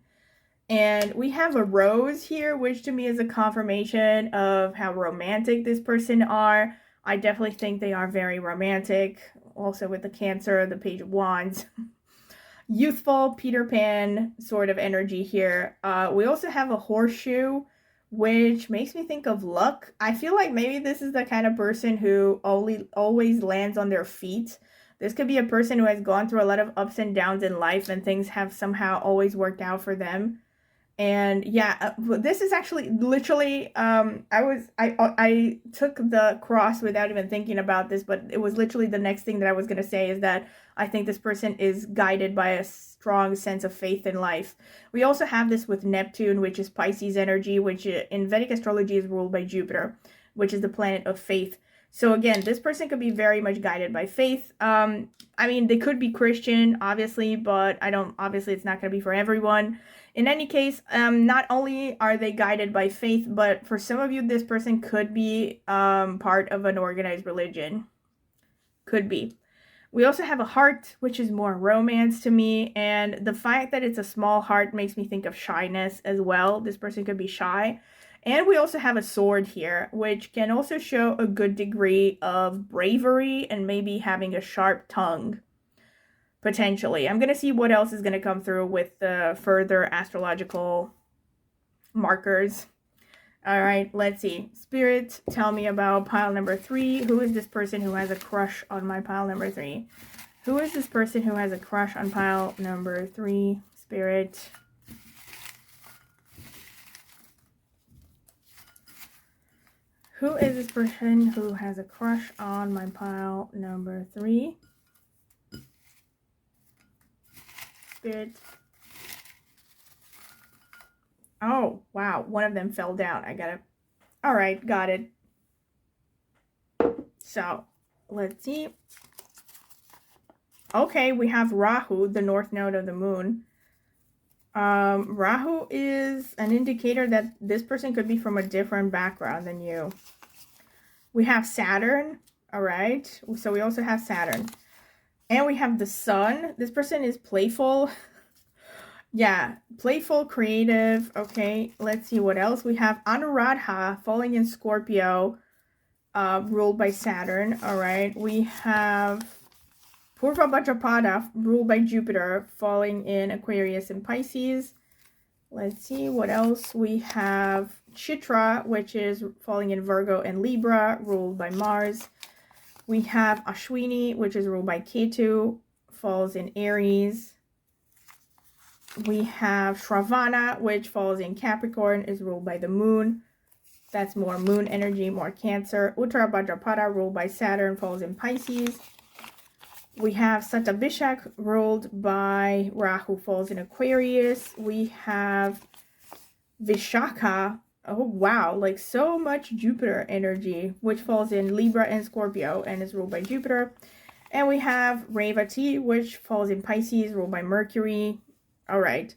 Speaker 1: And we have a rose here, which to me is a confirmation of how romantic this person are. I definitely think they are very romantic. Also with the Cancer, the Page of Wands. Youthful Peter Pan sort of energy here. We also have a horseshoe, which makes me think of luck. I feel like maybe this is the kind of person who always lands on their feet. This could be a person who has gone through a lot of ups and downs in life, and things have somehow always worked out for them. And yeah, this is actually literally, I took the cross without even thinking about this, but it was literally the next thing that I was going to say, is that I think this person is guided by a strong sense of faith in life. We also have this with Neptune, which is Pisces energy, which in Vedic astrology is ruled by Jupiter, which is the planet of faith. So again, this person could be very much guided by faith. I mean, they could be Christian, obviously, but obviously it's not going to be for everyone. In any case, not only are they guided by faith, but for some of you, this person could be part of an organized religion. Could be. We also have a heart, which is more romance to me. And the fact that it's a small heart makes me think of shyness as well. This person could be shy. And we also have a sword here, which can also show a good degree of bravery and maybe having a sharp tongue. Potentially. I'm going to see what else is going to come through with the further astrological markers. All right, let's see. Spirit, tell me about pile number 3. Who is this person who has a crush on my pile number 3? Who is this person who has a crush on pile number 3? Spirit. Who is this person who has a crush on my pile number 3? Spirit. Oh, wow. One of them fell down. I gotta... All right, got it. So, let's see. Okay, we have Rahu, the north node of the moon. Rahu is an indicator that this person could be from a different background than you. We have Saturn. All right. So we also have Saturn. And we have the sun. This person is playful. Yeah, playful, creative. Okay, let's see what else. We have Anuradha falling in Scorpio, ruled by Saturn. All right, we have Purva Bhadrapada, ruled by Jupiter, falling in Aquarius and Pisces. Let's see what else. We have Chitra, which is falling in Virgo and Libra, ruled by Mars. We have Ashwini, which is ruled by Ketu, falls in Aries. We have Shravana, which falls in Capricorn, is ruled by the moon. That's more moon energy, more Cancer. Uttara Bhadrapada, ruled by Saturn, falls in Pisces. We have Satabhishak, ruled by Rahu, falls in Aquarius. We have Vishakha. Oh, wow. Like so much Jupiter energy, which falls in Libra and Scorpio and is ruled by Jupiter. And we have Revati, which falls in Pisces, ruled by Mercury. All right.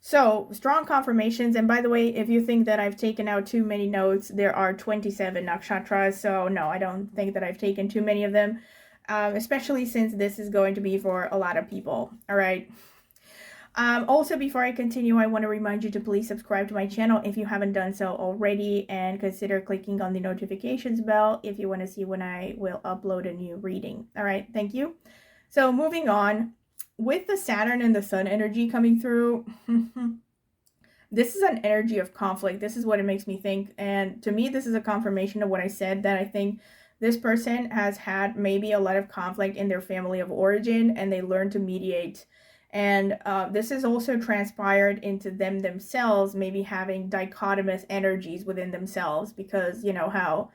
Speaker 1: So strong confirmations. And by the way, if you think that I've taken out too many notes, there are 27 nakshatras. So no, I don't think that I've taken too many of them, especially since this is going to be for a lot of people. All right. Also, before I continue, I want to remind you to please subscribe to my channel if you haven't done so already, and consider clicking on the notifications bell if you want to see when I will upload a new reading. All right, thank you. So moving on, with the Saturn and the Sun energy coming through, this is an energy of conflict. This is what it makes me think. And to me, this is a confirmation of what I said, that I think this person has had maybe a lot of conflict in their family of origin, and they learn to mediate. And this is also transpired into them themselves, maybe having dichotomous energies within themselves, because you know how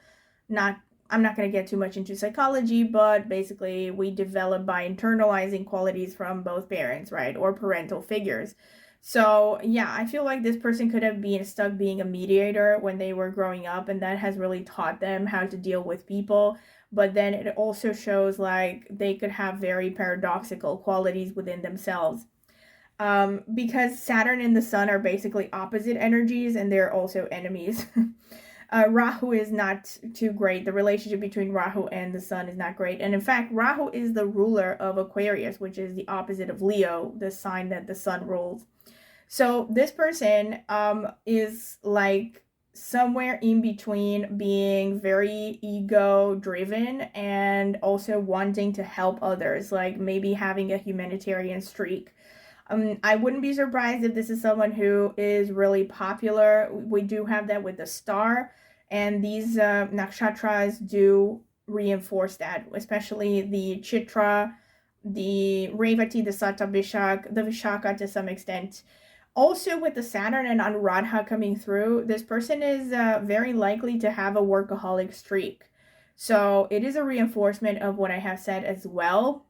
Speaker 1: I'm not going to get too much into psychology, but basically we develop by internalizing qualities from both parents, right? Or parental figures. So yeah, I feel like this person could have been stuck being a mediator when they were growing up, and that has really taught them how to deal with people. But then it also shows like they could have very paradoxical qualities within themselves. Because Saturn and the Sun are basically opposite energies and they're also enemies. Rahu is not too great. The relationship between Rahu and the Sun is not great. And in fact, Rahu is the ruler of Aquarius, which is the opposite of Leo, the sign that the Sun rules. So this person is like somewhere in between being very ego driven and also wanting to help others, like maybe having a humanitarian streak. I wouldn't be surprised if this is someone who is really popular. We do have that with the star, and these nakshatras do reinforce that, especially the Chitra, the Revati, the Sata Vishak, the Vishaka to some extent. Also, with the Saturn and Anuradha coming through, this person is very likely to have a workaholic streak. So it is a reinforcement of what I have said as well.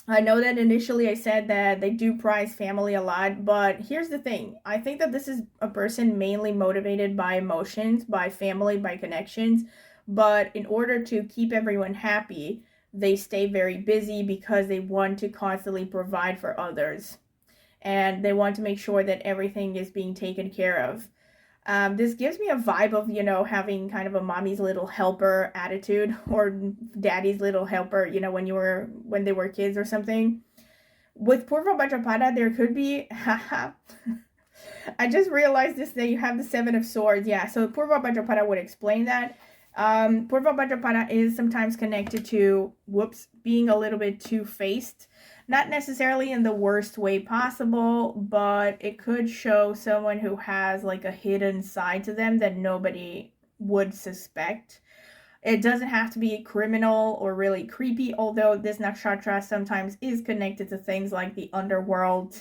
Speaker 1: I know that initially I said that they do prize family a lot, but here's the thing. I think that this is a person mainly motivated by emotions, by family, by connections. But in order to keep everyone happy, they stay very busy because they want to constantly provide for others. And they want to make sure that everything is being taken care of. This gives me a vibe of, having kind of a mommy's little helper attitude or daddy's little helper, when they were kids or something. With Purva Bhadrapada, there could be, I just realized this, that you have the Seven of Swords. Yeah, so Purva Bhadrapada would explain that. Purva Bhadrapada is sometimes connected to, being a little bit two-faced. Not necessarily in the worst way possible, but it could show someone who has like a hidden side to them that nobody would suspect. It doesn't have to be criminal or really creepy, although this nakshatra sometimes is connected to things like the underworld,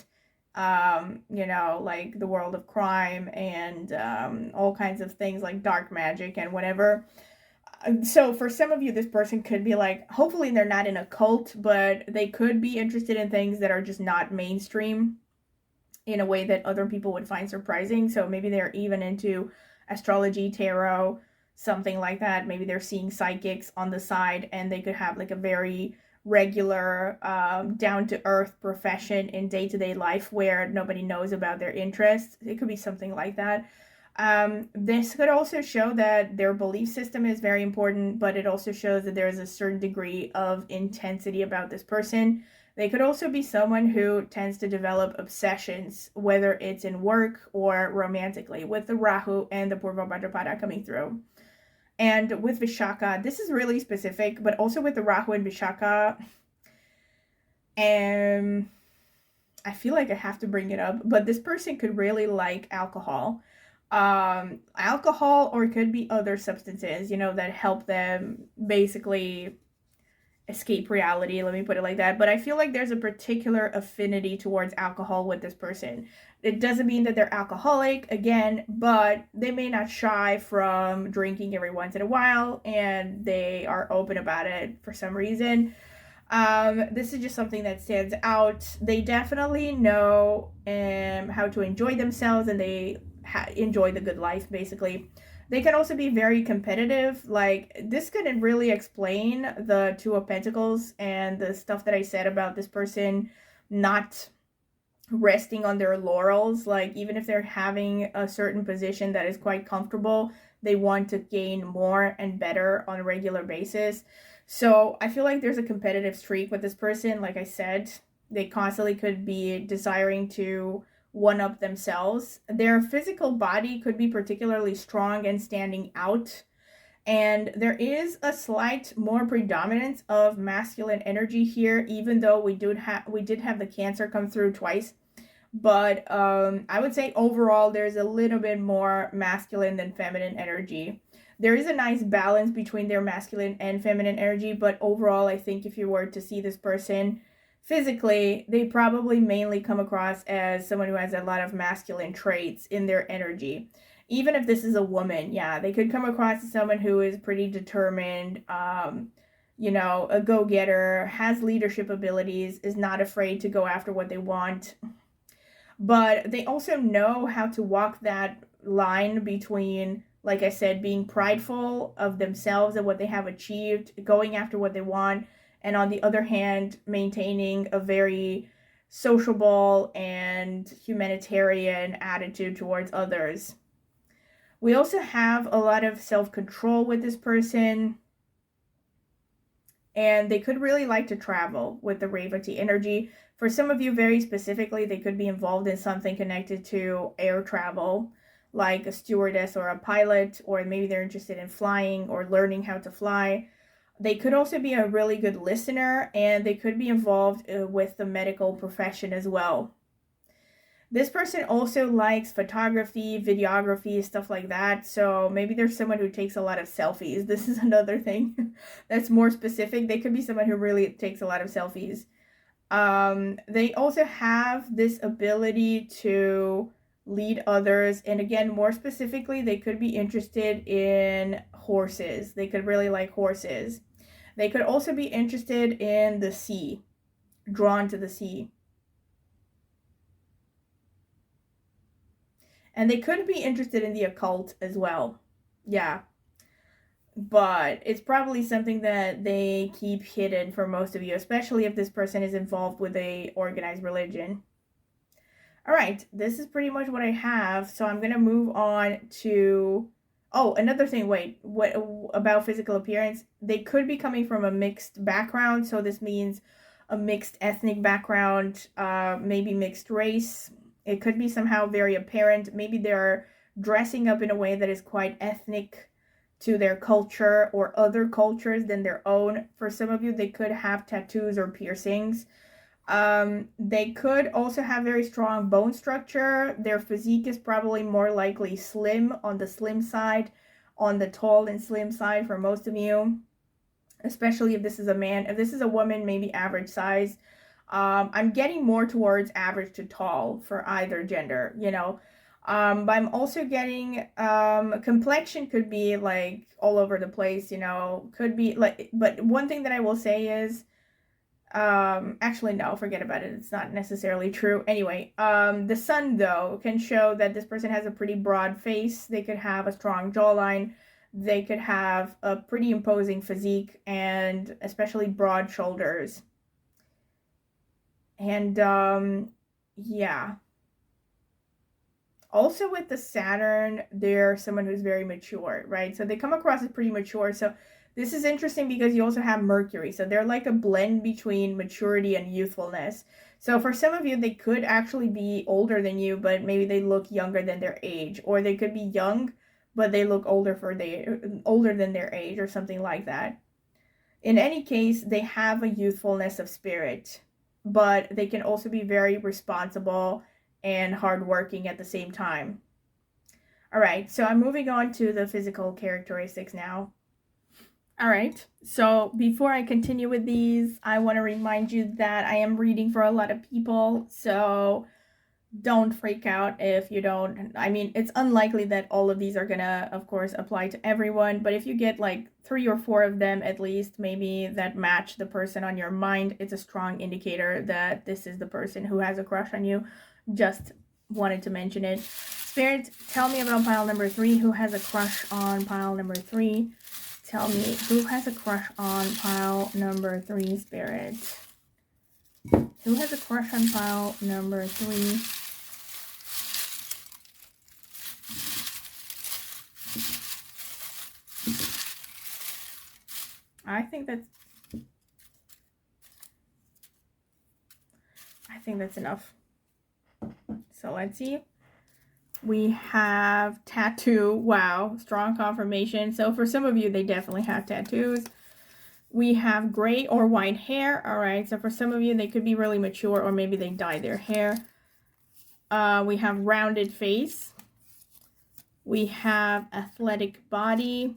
Speaker 1: like the world of crime and all kinds of things like dark magic and whatever. So for some of you, this person could be like, hopefully they're not in a cult, but they could be interested in things that are just not mainstream in a way that other people would find surprising. So maybe they're even into astrology, tarot, something like that. Maybe they're seeing psychics on the side and they could have like a very regular, down-to-earth profession in day-to-day life where nobody knows about their interests. It could be something like that. This could also show that their belief system is very important, but it also shows that there is a certain degree of intensity about this person. They could also be someone who tends to develop obsessions, whether it's in work or romantically, with the Rahu and the Purva Bhadrapada coming through. And with Vishaka, this is really specific, but also with the Rahu and Vishaka, I feel like I have to bring it up, but this person could really like alcohol. Alcohol, or it could be other substances, that help them basically escape reality, let me put it like that. But I feel like there's a particular affinity towards alcohol with this person. It doesn't mean that they're alcoholic, again, but they may not shy from drinking every once in a while, and they are open about it for some reason. This is just something that stands out. They definitely know how to enjoy themselves, and they enjoy the good life, basically. They can also be very competitive. Like, this could really explain the Two of Pentacles and the stuff that I said about this person not resting on their laurels. Like, even if they're having a certain position that is quite comfortable, they want to gain more and better on a regular basis. So I feel like there's a competitive streak with this person. Like I said, they constantly could be desiring to one-up themselves. Their physical body could be particularly strong and standing out. And there is a slight more predominance of masculine energy here, even though we did have the Cancer come through twice. But I would say overall there's a little bit more masculine than feminine energy. There is a nice balance between their masculine and feminine energy, but overall I think if you were to see this person physically, they probably mainly come across as someone who has a lot of masculine traits in their energy. Even if this is a woman, yeah, they could come across as someone who is pretty determined, a go-getter, has leadership abilities, is not afraid to go after what they want. But they also know how to walk that line between, like I said, being prideful of themselves and what they have achieved, going after what they want, and on the other hand, maintaining a very sociable and humanitarian attitude towards others. We also have a lot of self-control with this person, and they could really like to travel with the Revati energy. For some of you, very specifically, they could be involved in something connected to air travel, like a stewardess or a pilot, or maybe they're interested in flying or learning how to fly. They could also be a really good listener, and they could be involved with the medical profession as well. This person also likes photography, videography, stuff like that. So maybe there's someone who takes a lot of selfies. This is another thing that's more specific. They could be someone who really takes a lot of selfies. They also have this ability to lead others. And again, more specifically, they could be interested in horses. They could really like horses. They could also be interested in the sea, drawn to the sea. And they could be interested in the occult as well. Yeah. But it's probably something that they keep hidden for most of you, especially if this person is involved with a organized religion. All right, this is pretty much what I have. So I'm going to move on to... Oh, another thing, wait. What about physical appearance? They could be coming from a mixed background. So this means a mixed ethnic background, maybe mixed race. It could be somehow very apparent. Maybe they're dressing up in a way that is quite ethnic to their culture or other cultures than their own. For some of you, they could have tattoos or piercings. They could also have very strong bone structure. Their physique is probably more likely slim, on the slim side, on the tall and slim side for most of you, especially if this is a man. If this is a woman, maybe average size. I'm getting more towards average to tall for either gender, you know. But I'm also getting complexion could be like all over the place, you know, could be like, but one thing that I will say is, actually no, forget about it, it's not necessarily true. Anyway, the sun though can show that this person has a pretty broad face. They could have a strong jawline. They could have a pretty imposing physique, and especially broad shoulders. And yeah. Also with the Saturn, they're someone who's very mature, right? So they come across as pretty mature. So this is interesting because you also have Mercury. So they're like a blend between maturity and youthfulness. So for some of you, they could actually be older than you, but maybe they look younger than their age. Or they could be young, but they look older than their age, or something like that. In any case, they have a youthfulness of spirit, but they can also be very responsible and hardworking at the same time. All right, so I'm moving on to the physical characteristics now. All right, so before I continue with these, I want to remind you that I am reading for a lot of people, so don't freak out if you don't. I mean, it's unlikely that all of these are gonna, of course, apply to everyone, but if you get like 3 or 4 of them at least, maybe that match the person on your mind, it's a strong indicator that this is the person who has a crush on you. Just wanted to mention it. Spirit, tell me about pile number 3. Who has a crush on pile number 3? Tell me who has a crush on pile number 3, Spirit. Who has a crush on pile number 3? I think that's enough. So let's see. We have tattoo. Wow, strong confirmation. So for some of you, they definitely have tattoos. We have gray or white hair. All right, so for some of you, they could be really mature, or maybe they dye their hair. We have rounded face. We have athletic body.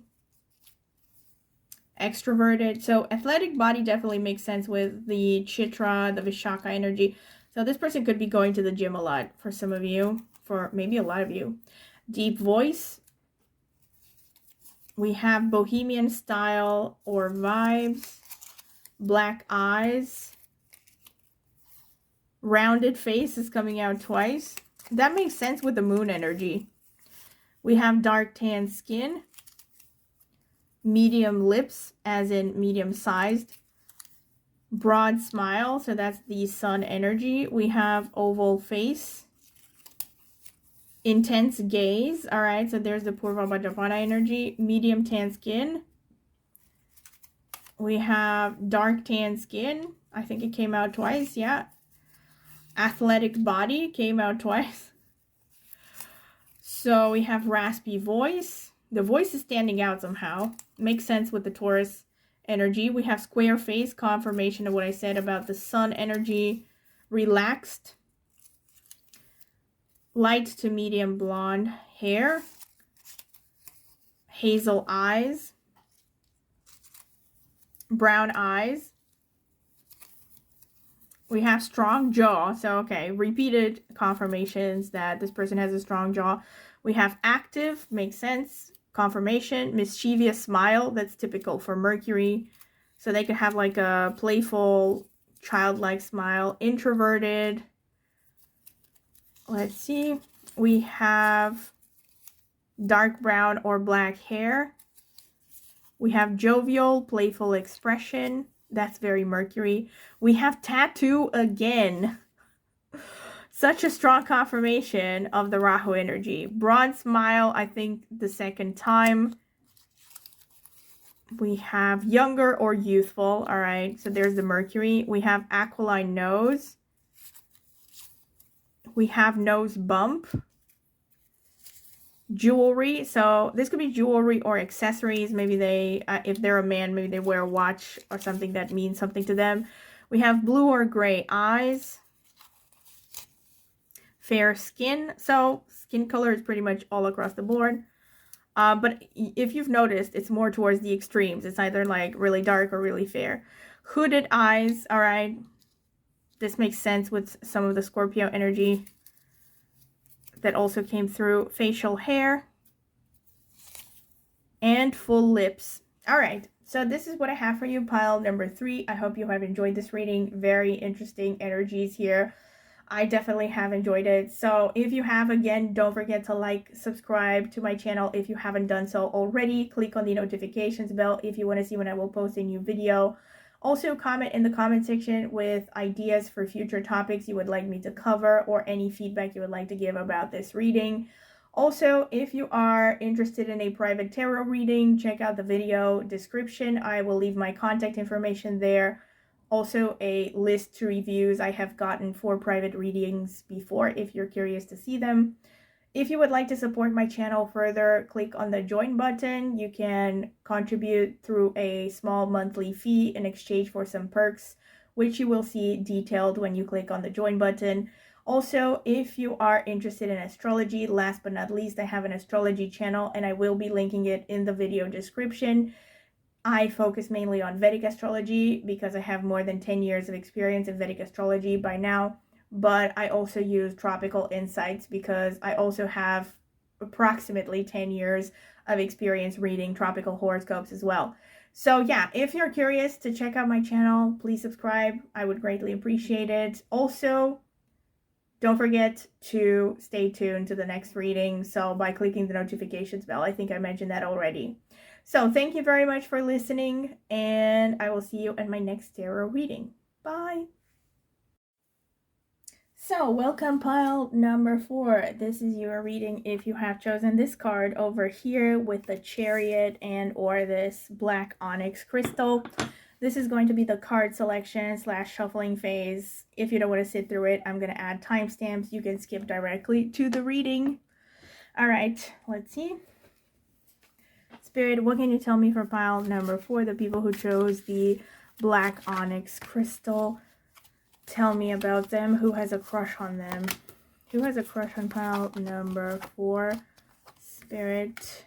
Speaker 1: Extroverted. So athletic body definitely makes sense with the Chitra, the Vishaka energy. So this person could be going to the gym a lot for some of you, for maybe a lot of you. Deep voice. We have bohemian style or vibes. Black eyes. Rounded face is coming out twice. That makes sense with the moon energy. We have dark tan skin. Medium lips, as in medium sized. broad smile, so that's the sun energy. We have oval face, intense gaze. All right, so there's the Purva Bhadravana energy. Medium tan skin. We have dark tan skin. I think it came out twice, yeah. Athletic body came out twice. So we have raspy voice. The voice is standing out somehow. Makes sense with the Taurus energy. We have square face, confirmation of what I said about the sun energy. Relaxed. Light to medium blonde hair. Hazel eyes. Brown eyes. We have strong jaw. So, okay, repeated confirmations that this person has a strong jaw. We have active, makes sense. Confirmation. Mischievous smile, that's typical for Mercury. So they could have like a playful, childlike smile. Introverted. Let's see. We have dark brown or black hair. We have jovial, playful expression. That's very Mercury. We have tattoo again. Such a strong confirmation of the Rahu energy. Broad smile, I think the second time. We have younger or youthful. All right, so there's the Mercury. We have aquiline nose. We have nose bump. Jewelry, so this could be jewelry or accessories. Maybe they, if they're a man, maybe they wear a watch or something that means something to them. We have blue or gray eyes. Fair skin, so skin color is pretty much all across the board. But if you've noticed, it's more towards the extremes. It's either like really dark or really fair. Hooded eyes, all right. This makes sense with some of the Scorpio energy that also came through. Facial hair and full lips. All right, so this is what I have for you, pile number 3. I hope you have enjoyed this reading. Very interesting energies here. I definitely have enjoyed it. So if you have, again, don't forget to like, subscribe to my channel if you haven't done so already. Click on the notifications bell if you want to see when I will post a new video. Also, comment in the comment section with ideas for future topics you would like me to cover or any feedback you would like to give about this reading. Also, if you are interested in a private tarot reading, check out the video description. I will leave my contact information there. Also, a list to reviews I have gotten for private readings before if you're curious to see them. If you would like to support my channel further, click on the join button. You can contribute through a small monthly fee in exchange for some perks, which you will see detailed when you click on the join button. Also, if you are interested in astrology, last but not least, I have an astrology channel and I will be linking it in the video description. I focus mainly on Vedic astrology because I have more than 10 years of experience in Vedic astrology by now. But I also use tropical insights because I also have approximately 10 years of experience reading tropical horoscopes as well. So yeah, if you're curious to check out my channel, please subscribe. I would greatly appreciate it. Also, don't forget to stay tuned to the next reading. So by clicking the notifications bell, I think I mentioned that already. So thank you very much for listening, and I will see you in my next tarot reading. Bye. So, welcome pile number 4. This is your reading if you have chosen this card over here with the Chariot and or this black onyx crystal. This is going to be the card selection / shuffling phase. If you don't want to sit through it, I'm going to add timestamps. You can skip directly to the reading. All right, let's see. Spirit, what can you tell me for pile number 4, the people who chose the black onyx crystal? Tell me about them. Who has a crush on them? Who has a crush on pile number 4? Spirit.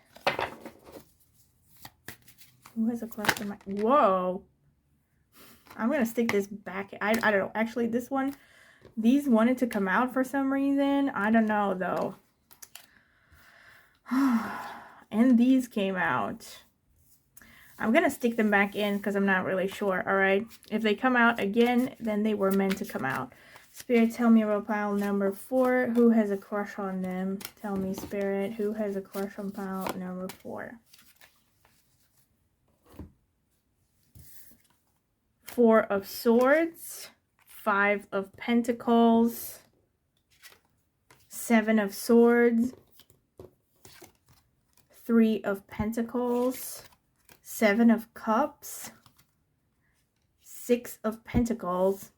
Speaker 1: Who has a crush on my... Whoa. I'm going to stick this back. I don't know. Actually, this one, these wanted to come out for some reason. I don't know, though. And these came out. I'm going to stick them back in because I'm not really sure, all right? If they come out again, then they were meant to come out. Spirit, tell me about pile number 4. Who has a crush on them? Tell me, Spirit, who has a crush on pile number 4? Four of Swords, Five of Pentacles, Seven of Swords, Three of Pentacles, Seven of Cups, Six of Pentacles,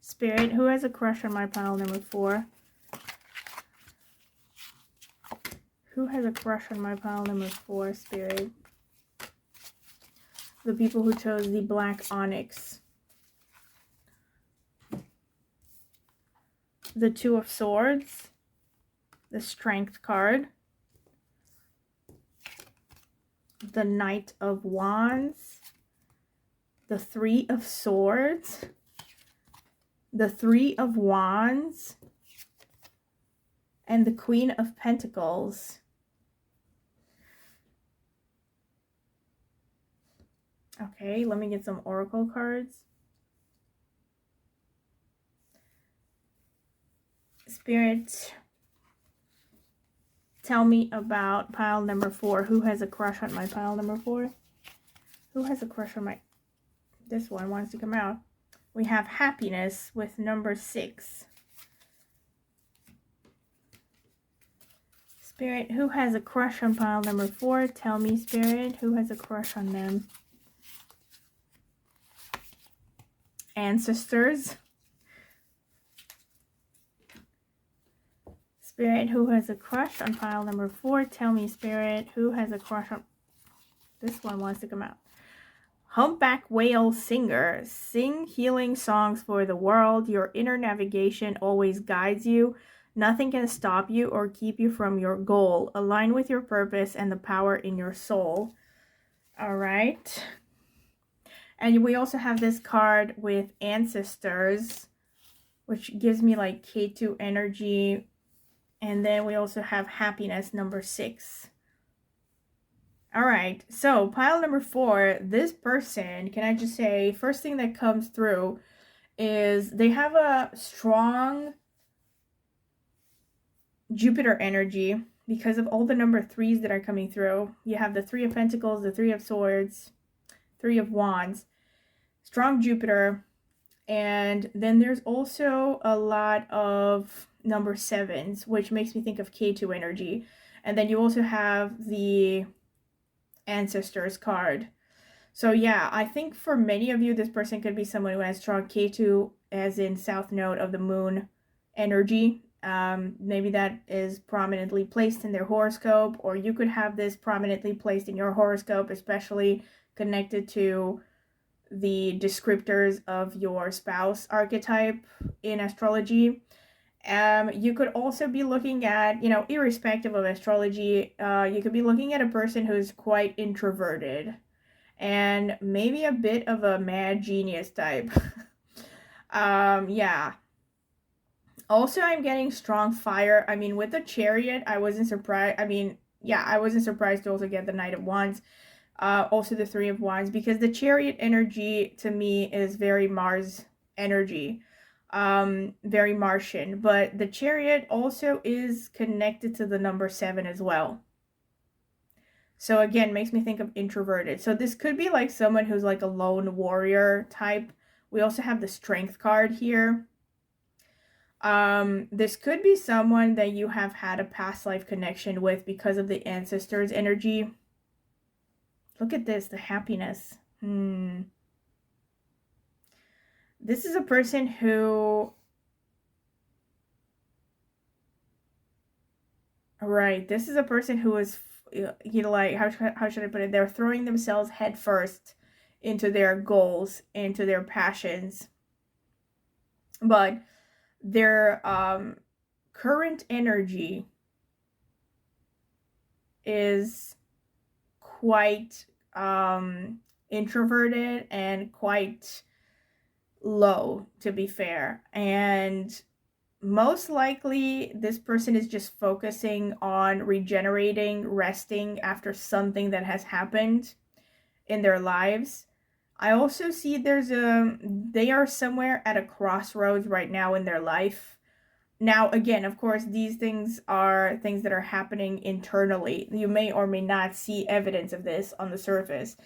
Speaker 1: Spirit, who has a crush on my pile number 4? Who has a crush on my pile number 4, Spirit? The people who chose the black onyx. The Two of Swords. The Strength card. The Knight of Wands. The Three of Swords. The Three of Wands. And the Queen of Pentacles. Okay, let me get some oracle cards. Spirit, tell me about pile number 4. Who has a crush on my pile number 4? Who has a crush on my... This one wants to come out. We have happiness with number 6. Spirit, who has a crush on pile number 4? Tell me, Spirit, who has a crush on them? Ancestors. Spirit, who has a crush on pile number 4? Tell me, Spirit, who has a crush on... This one wants to come out. Humpback whale singer. Sing healing songs for the world. Your inner navigation always guides you. Nothing can stop you or keep you from your goal. Align with your purpose and the power in your soul. All right. And we also have this card with ancestors, which gives me like K2 energy. And then we also have happiness, number 6. All right, so pile number 4, this person, can I just say, first thing that comes through is they have a strong Jupiter energy because of all the number 3s that are coming through. You have the 3 of Pentacles, the 3 of Swords, 3 of Wands, strong Jupiter, and then there's also a lot of number 7s, which makes me think of K2 energy. And then you also have the ancestors card. So yeah, I think for many of you, this person could be someone who has strong K2, as in south node of the moon energy. Maybe that is prominently placed in their horoscope, or you could have this prominently placed in your horoscope, especially connected to the descriptors of your spouse archetype in astrology. You could also be looking at, irrespective of astrology, you could be looking at a person who's quite introverted and maybe a bit of a mad genius type. Yeah. Also, I'm getting strong fire. I mean, with the Chariot, I wasn't surprised. I wasn't surprised to also get the Knight of Wands. Also the 3 of Wands, because the Chariot energy to me is very Mars energy. Very Martian, but the Chariot also is connected to the number 7 as well. So again, makes me think of introverted. So this could be like someone who's like a lone warrior type. We also have the Strength card here. This could be someone that you have had a past life connection with because of the ancestors energy. Look at this, the happiness. This is a person who, right, this is a person who is, like, how should I put it? They're throwing themselves headfirst into their goals, into their passions. But their current energy is quite introverted and quite low, to be fair. And most likely this person is just focusing on regenerating, resting after something that has happened in their lives. I also see they are somewhere at a crossroads right now in their life. Now, again, of course, these things are things that are happening internally. You may or may not see evidence of this on the surface.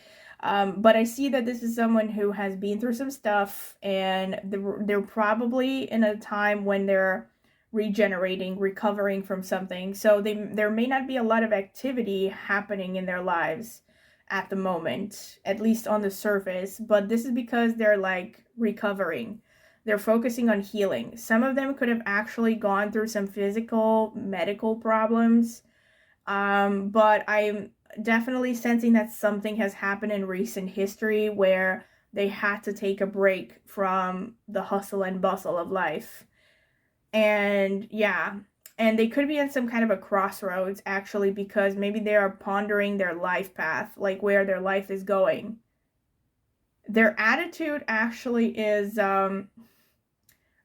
Speaker 1: But I see that this is someone who has been through some stuff, and they're probably in a time when they're regenerating, recovering from something. So there may not be a lot of activity happening in their lives at the moment, at least on the surface. But this is because they're like recovering. They're focusing on healing. Some of them could have actually gone through some physical, medical problems. But I'm definitely sensing that something has happened in recent history where they had to take a break from the hustle and bustle of life. And yeah, and they could be in some kind of a crossroads actually, because maybe they are pondering their life path, like where their life is going. Their attitude actually is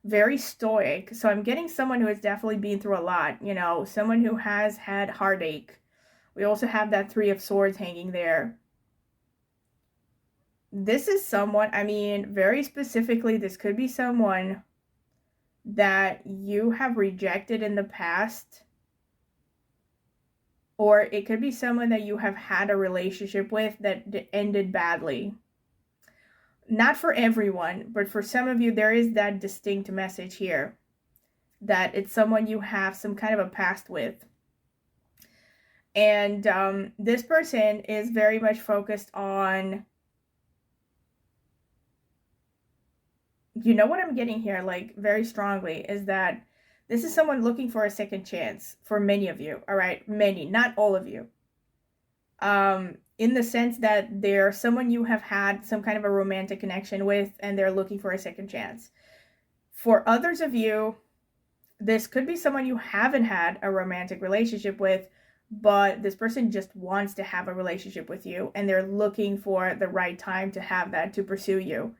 Speaker 1: very stoic. So I'm getting someone who has definitely been through a lot, you know, someone who has had heartache. We also have that Three of Swords hanging there. This is someone, I mean, very specifically, this could be someone that you have rejected in the past, or it could be someone that you have had a relationship with that ended badly. Not for everyone, but for some of you, there is that distinct message here that it's someone you have some kind of a past with. And this person is very much focused on, you know what I'm getting here, like very strongly, is that this is someone looking for a second chance for many of you, all right? Many, not all of you. In the sense that they're someone you have had some kind of a romantic connection with, and they're looking for a second chance. For others of you, this could be someone you haven't had a romantic relationship with, but this person just wants to have a relationship with you, and they're looking for the right time to have that, to pursue you.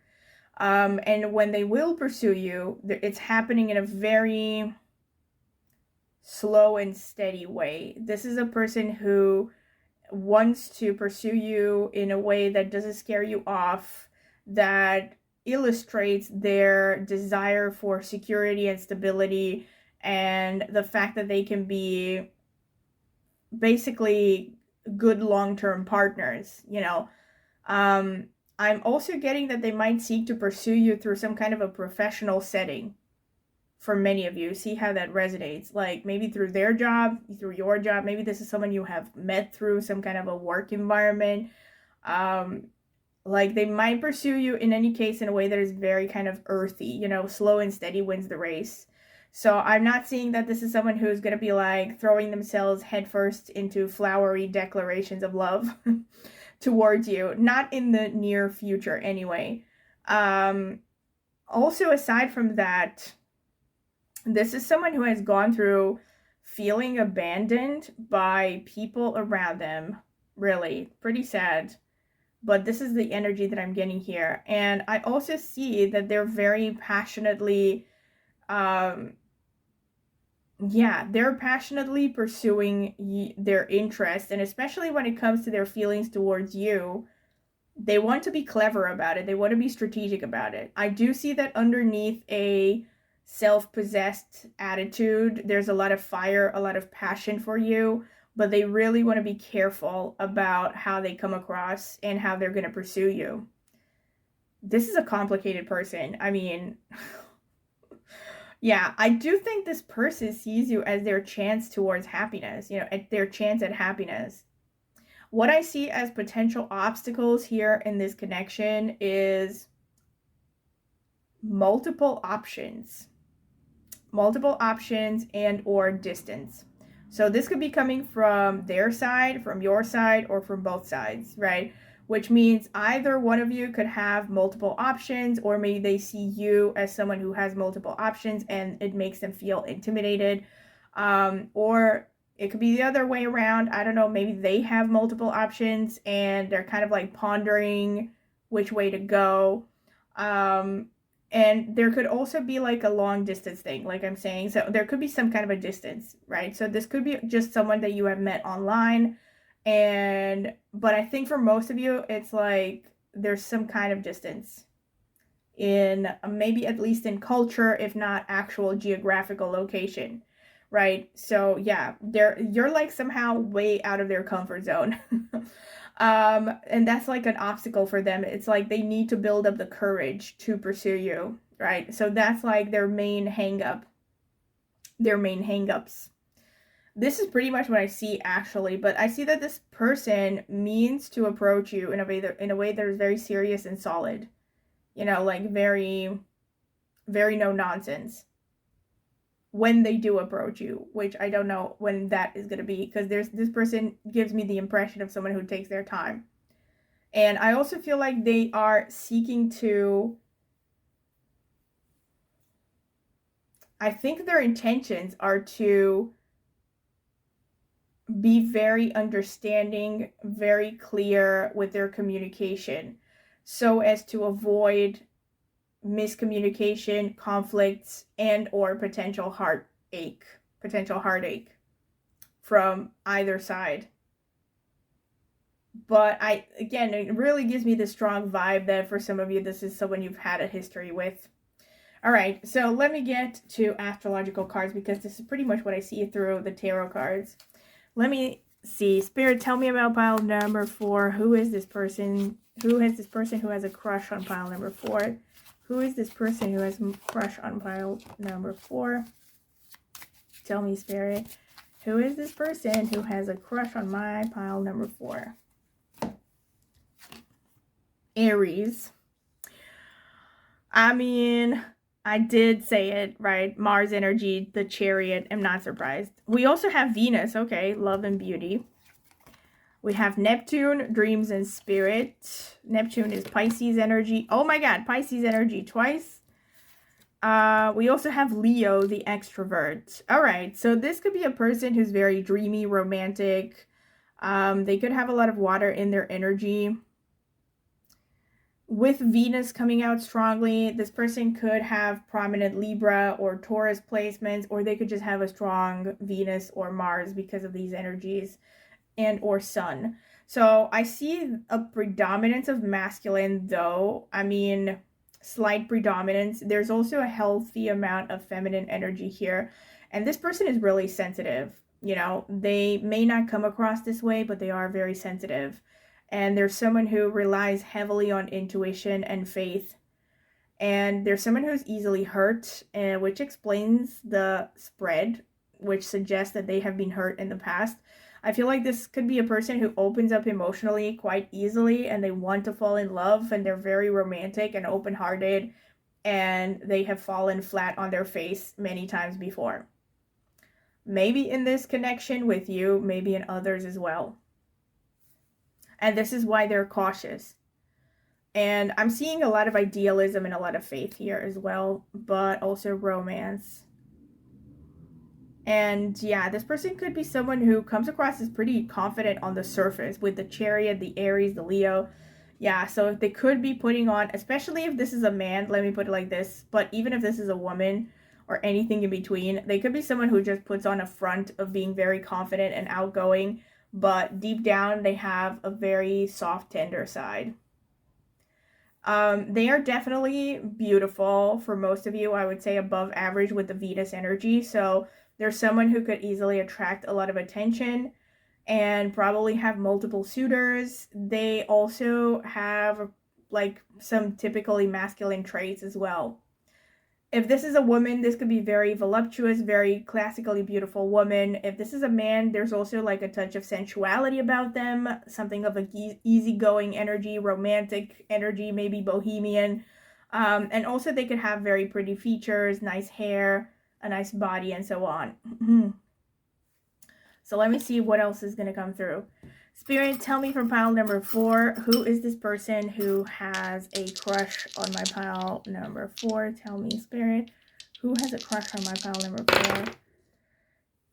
Speaker 1: And when they will pursue you, it's happening in a very slow and steady way. This is a person who wants to pursue you in a way that doesn't scare you off, that illustrates their desire for security and stability, and the fact that they can be basically good long-term partners, you know. I'm also getting that they might seek to pursue you through some kind of a professional setting. For many of you, see how that resonates, like maybe through their job, through your job. Maybe this is someone you have met through some kind of a work environment. Like they might pursue you in any case in a way that is very kind of earthy, you know, slow and steady wins the race. So I'm not seeing that this is someone who's going to be like throwing themselves headfirst into flowery declarations of love towards you, not in the near future anyway. Also, aside from that, this is someone who has gone through feeling abandoned by people around them. Really, pretty sad. But this is the energy that I'm getting here. And I also see that they're very passionately, they're passionately pursuing their interests. And especially when it comes to their feelings towards you, they want to be clever about it. They want to be strategic about it. I do see that underneath a self-possessed attitude, there's a lot of fire, a lot of passion for you, but they really want to be careful about how they come across and how they're going to pursue you. This is a complicated person. I mean, yeah, I do think this person sees you as their chance towards happiness, you know, at their chance at happiness. What I see as potential obstacles here in this connection is multiple options and or distance. So this could be coming from their side, from your side, or from both sides, right? Which means either one of you could have multiple options, or maybe they see you as someone who has multiple options and it makes them feel intimidated. Or it could be the other way around. I don't know, maybe they have multiple options and they're kind of like pondering which way to go. And there could also be like a long distance thing, like I'm saying. So there could be some kind of a distance, right? So this could be just someone that you have met online. But I think for most of you, it's like there's some kind of distance. in maybe at least in culture, if not actual geographical location, right? So yeah, you're like somehow way out of their comfort zone. And that's like an obstacle for them. It's like they need to build up the courage to pursue you, right? So that's like their main hangups. This is pretty much what I see actually, but I see that this person means to approach you in a way that is very serious and solid. You know, like very, very no nonsense when they do approach you, which I don't know when that is going to be, because this person gives me the impression of someone who takes their time. And I also feel like they are seeking to, I think their intentions are to be very understanding, very clear with their communication, so as to avoid miscommunication, conflicts, and or potential heartache from either side. But again, it really gives me the strong vibe that for some of you, this is someone you've had a history with. All right, so let me get to astrological cards, because this is pretty much what I see through the tarot cards. Let me see. Spirit, tell me about pile number 4. Who is this person? Who has this person who has a crush on pile number 4? Who is this person who has a crush on pile number 4? Tell me, Spirit. Who is this person who has a crush on my pile number 4? Aries. I mean, I did say it, right? Mars energy, the Chariot. I'm not surprised. We also have Venus. Okay, love and beauty. We have Neptune, dreams and spirit. Neptune is Pisces energy. Oh my God, Pisces energy twice. We also have Leo, the extrovert. All right, so this could be a person who's very dreamy, romantic. They could have a lot of water in their energy. With Venus coming out strongly, this person could have prominent Libra or Taurus placements, or they could just have a strong Venus or Mars because of these energies, and or Sun. So I see a predominance of masculine, though. I mean, slight predominance. There's also a healthy amount of feminine energy here. And this person is really sensitive. You know, they may not come across this way, but they are very sensitive. And there's someone who relies heavily on intuition and faith. And there's someone who's easily hurt, which explains the spread, which suggests that they have been hurt in the past. I feel like this could be a person who opens up emotionally quite easily, and they want to fall in love, and they're very romantic and open-hearted, and they have fallen flat on their face many times before. Maybe in this connection with you, maybe in others as well. And this is why they're cautious. And I'm seeing a lot of idealism and a lot of faith here as well, but also romance. And yeah, this person could be someone who comes across as pretty confident on the surface with the Chariot, the Aries, the Leo. Yeah, so they could be putting on, especially if this is a man, let me put it like this, but even if this is a woman or anything in between, they could be someone who just puts on a front of being very confident and outgoing, but deep down they have a very soft, tender side. They are definitely beautiful for most of you. I would say above average with the Venus energy. So there's someone who could easily attract a lot of attention and probably have multiple suitors. They also have like some typically masculine traits as well. If this is a woman, this could be very voluptuous, very classically beautiful woman. If this is a man, there's also like a touch of sensuality about them, something of a easygoing energy, romantic energy, maybe bohemian. And also they could have very pretty features, nice hair, a nice body, and so on. So let me see what else is going to come through. Spirit, tell me from pile number 4, who is this person who has a crush on my pile number 4? Tell me, Spirit, who has a crush on my pile number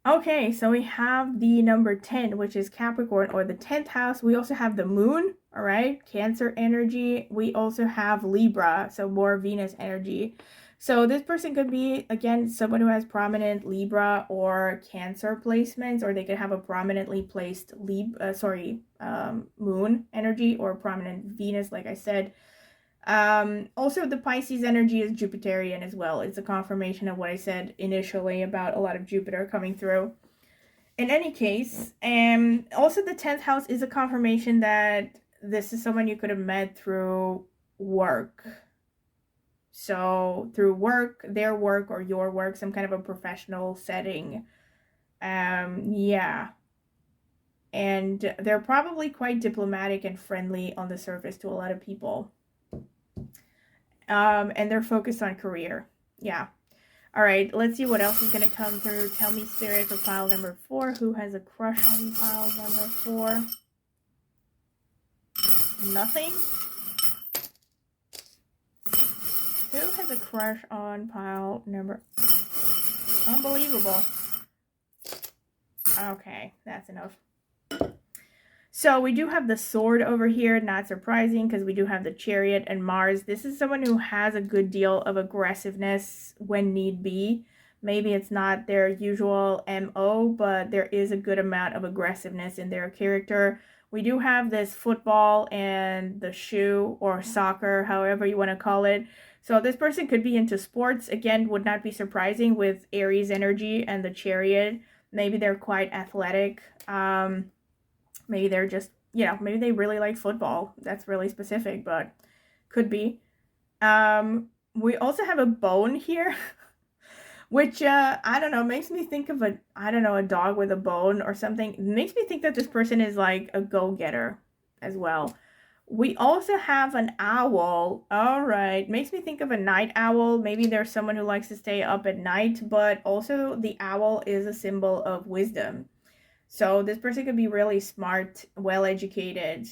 Speaker 1: 4? Okay, so we have the number 10, which is Capricorn, or the 10th house. We also have the moon, all right, Cancer energy. We also have Libra, so more Venus energy. So this person could be, again, someone who has prominent Libra or Cancer placements, or they could have a prominently placed moon energy or prominent Venus, like I said. Also, the Pisces energy is Jupiterian as well. It's a confirmation of what I said initially about a lot of Jupiter coming through. In any case, also the 10th house is a confirmation that this is someone you could have met through work. So through work, their work or your work, some kind of a professional setting. Yeah. And they're probably quite diplomatic and friendly on the surface to a lot of people. And they're focused on career. Yeah. All right, let's see what else is going to come through. Tell me, Spirit, for pile number 4. Who has a crush on pile number 4? Nothing? Who has a crush on pile number... Unbelievable. Okay, that's enough. So we do have the Sword over here, not surprising because we do have the Chariot and Mars. This is someone who has a good deal of aggressiveness when need be. Maybe it's not their usual MO, but there is a good amount of aggressiveness in their character. We do have this football and the shoe or soccer, however you want to call it. So this person could be into sports. Again, would not be surprising with Aries energy and the Chariot. Maybe they're quite athletic. Maybe they're just, maybe they really like football. That's really specific, but could be. We also have a bone here, which, I don't know, makes me think of a dog with a bone or something. It makes me think that this person is like a go-getter as well. We also have an owl. All right. Makes me think of a night owl. Maybe there's someone who likes to stay up at night, but also the owl is a symbol of wisdom. So this person could be really smart, well-educated,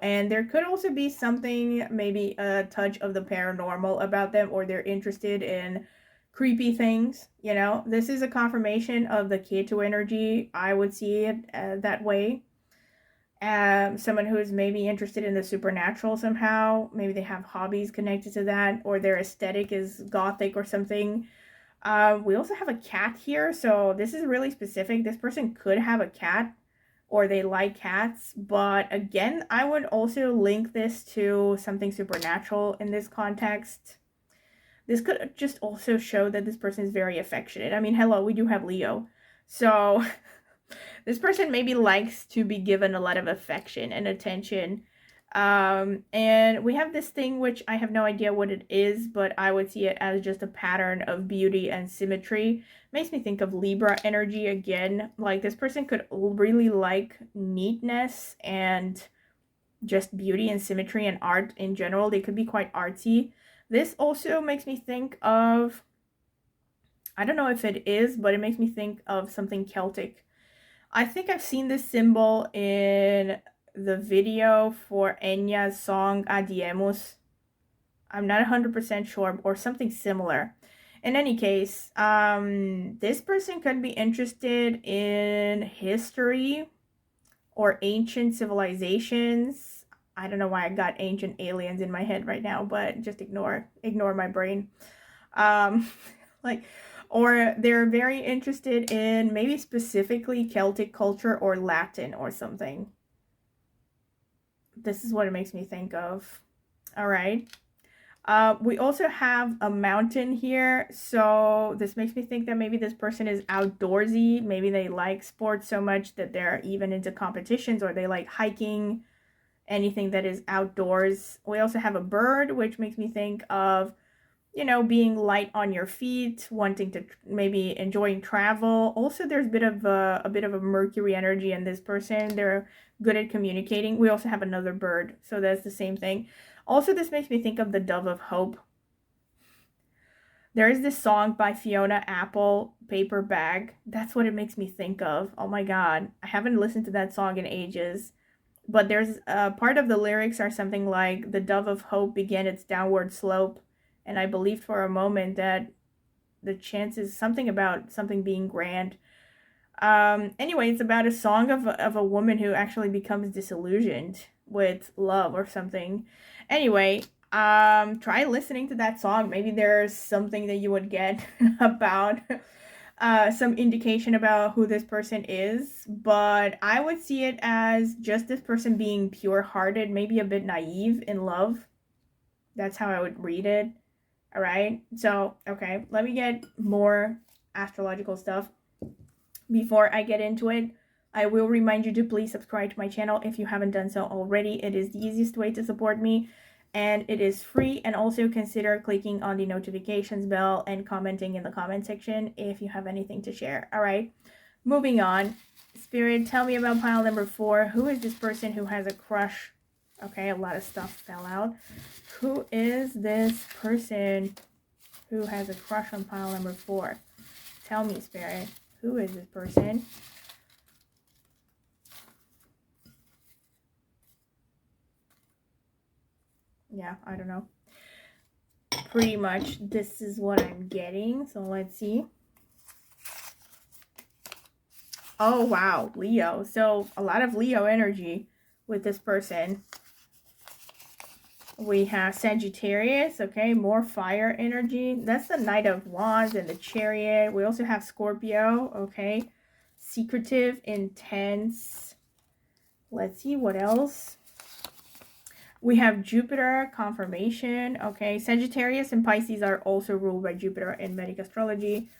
Speaker 1: and there could also be something, maybe a touch of the paranormal about them, or they're interested in creepy things, This is a confirmation of the Ketu energy. I would see it that way. Someone who is maybe interested in the supernatural somehow. Maybe they have hobbies connected to that, or their aesthetic is gothic or something. We also have a cat here, so this is really specific. This person could have a cat, or they like cats, but again, I would also link this to something supernatural in this context. This could just also show that this person is very affectionate. I mean, hello, we do have Leo. So this person maybe likes to be given a lot of affection and attention. And we have this thing which I have no idea what it is, but I would see it as just a pattern of beauty and symmetry. Makes me think of Libra energy again. Like this person could really like neatness and just beauty and symmetry and art in general. They could be quite artsy. This also makes me think of, I don't know if it is, but it makes me think of something Celtic. I think I've seen this symbol in the video for Enya's song Adiemus. I'm not 100% sure, or something similar. In any case, this person could be interested in history or ancient civilizations. I don't know why I got ancient aliens in my head right now, but just ignore my brain. Or they're very interested in maybe specifically Celtic culture or Latin or something. This is what it makes me think of. All right. We also have a mountain here. So this makes me think that maybe this person is outdoorsy. Maybe they like sports so much that they're even into competitions, or they like hiking, anything that is outdoors. We also have a bird, which makes me think of, being light on your feet, wanting to maybe enjoying travel. Also, there's a bit of a Mercury energy in this person. They're good at communicating. We also have another bird, so that's the same thing. Also, this makes me think of the Dove of Hope. There is this song by Fiona Apple, Paper Bag. That's what it makes me think of. Oh my god, I haven't listened to that song in ages. But there's part of the lyrics are something like, the Dove of Hope began its downward slope. And I believed for a moment that the chances, something about something being grand. Anyway, it's about a song of a woman who actually becomes disillusioned with love or something. Anyway, try listening to that song. Maybe there's something that you would get about some indication about who this person is. But I would see it as just this person being pure-hearted, maybe a bit naive in love. That's how I would read it. All right. So, okay, let me get more astrological stuff. Before I get into it, I will remind you to please subscribe to my channel if you haven't done so already. It is the easiest way to support me, and it is free. And also consider clicking on the notifications bell and commenting in the comment section if you have anything to share. All right, moving on. Spirit, tell me about pile number 4. Who is this person who has a crush? Okay, a lot of stuff fell out. Who is this person who has a crush on pile number 4? Tell me, Spirit. Who is this person? Yeah, I don't know. Pretty much this is what I'm getting. So let's see. Oh, wow. Leo. So a lot of Leo energy with this person. We have Sagittarius. Okay, more fire energy. That's the Knight of Wands and the Chariot. We also have Scorpio. Okay, secretive, intense. Let's see what else. We have Jupiter, confirmation. Okay, Sagittarius and Pisces are also ruled by Jupiter in Vedic astrology.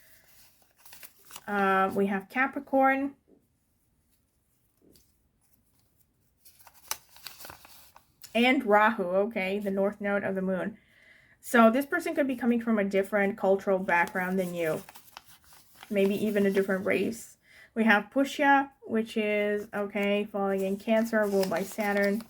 Speaker 1: We have Capricorn. And Rahu, okay, the north node of the moon. So this person could be coming from a different cultural background than you. Maybe even a different race. We have Pushya, which is, okay, falling in Cancer, ruled by Saturn.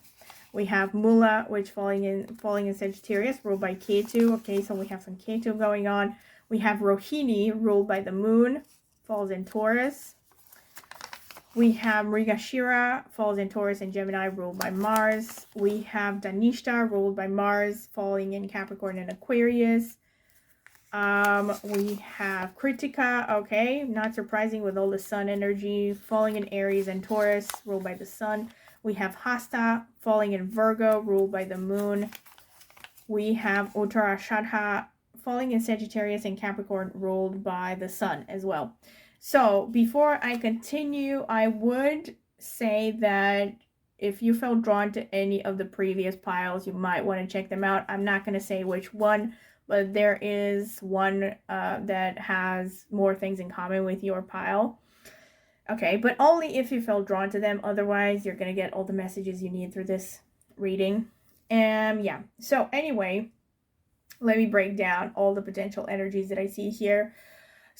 Speaker 1: We have Mula, which falling in Sagittarius, ruled by Ketu. Okay, so we have some Ketu going on. We have Rohini, ruled by the moon, falls in Taurus. We have Mrigashira, falls in Taurus and Gemini, ruled by Mars. We have Dhanishta, ruled by Mars, falling in Capricorn and Aquarius. We have Kritika, okay, not surprising with all the sun energy, falling in Aries and Taurus, ruled by the sun. We have Hasta, falling in Virgo, ruled by the moon. We have Uttarashadha, falling in Sagittarius and Capricorn, ruled by the sun as well. So before I continue, I would say that if you felt drawn to any of the previous piles, you might want to check them out. I'm not going to say which one, but there is one that has more things in common with your pile. Okay, but only if you felt drawn to them. Otherwise, you're going to get all the messages you need through this reading. Yeah, so anyway, let me break down all the potential energies that I see here.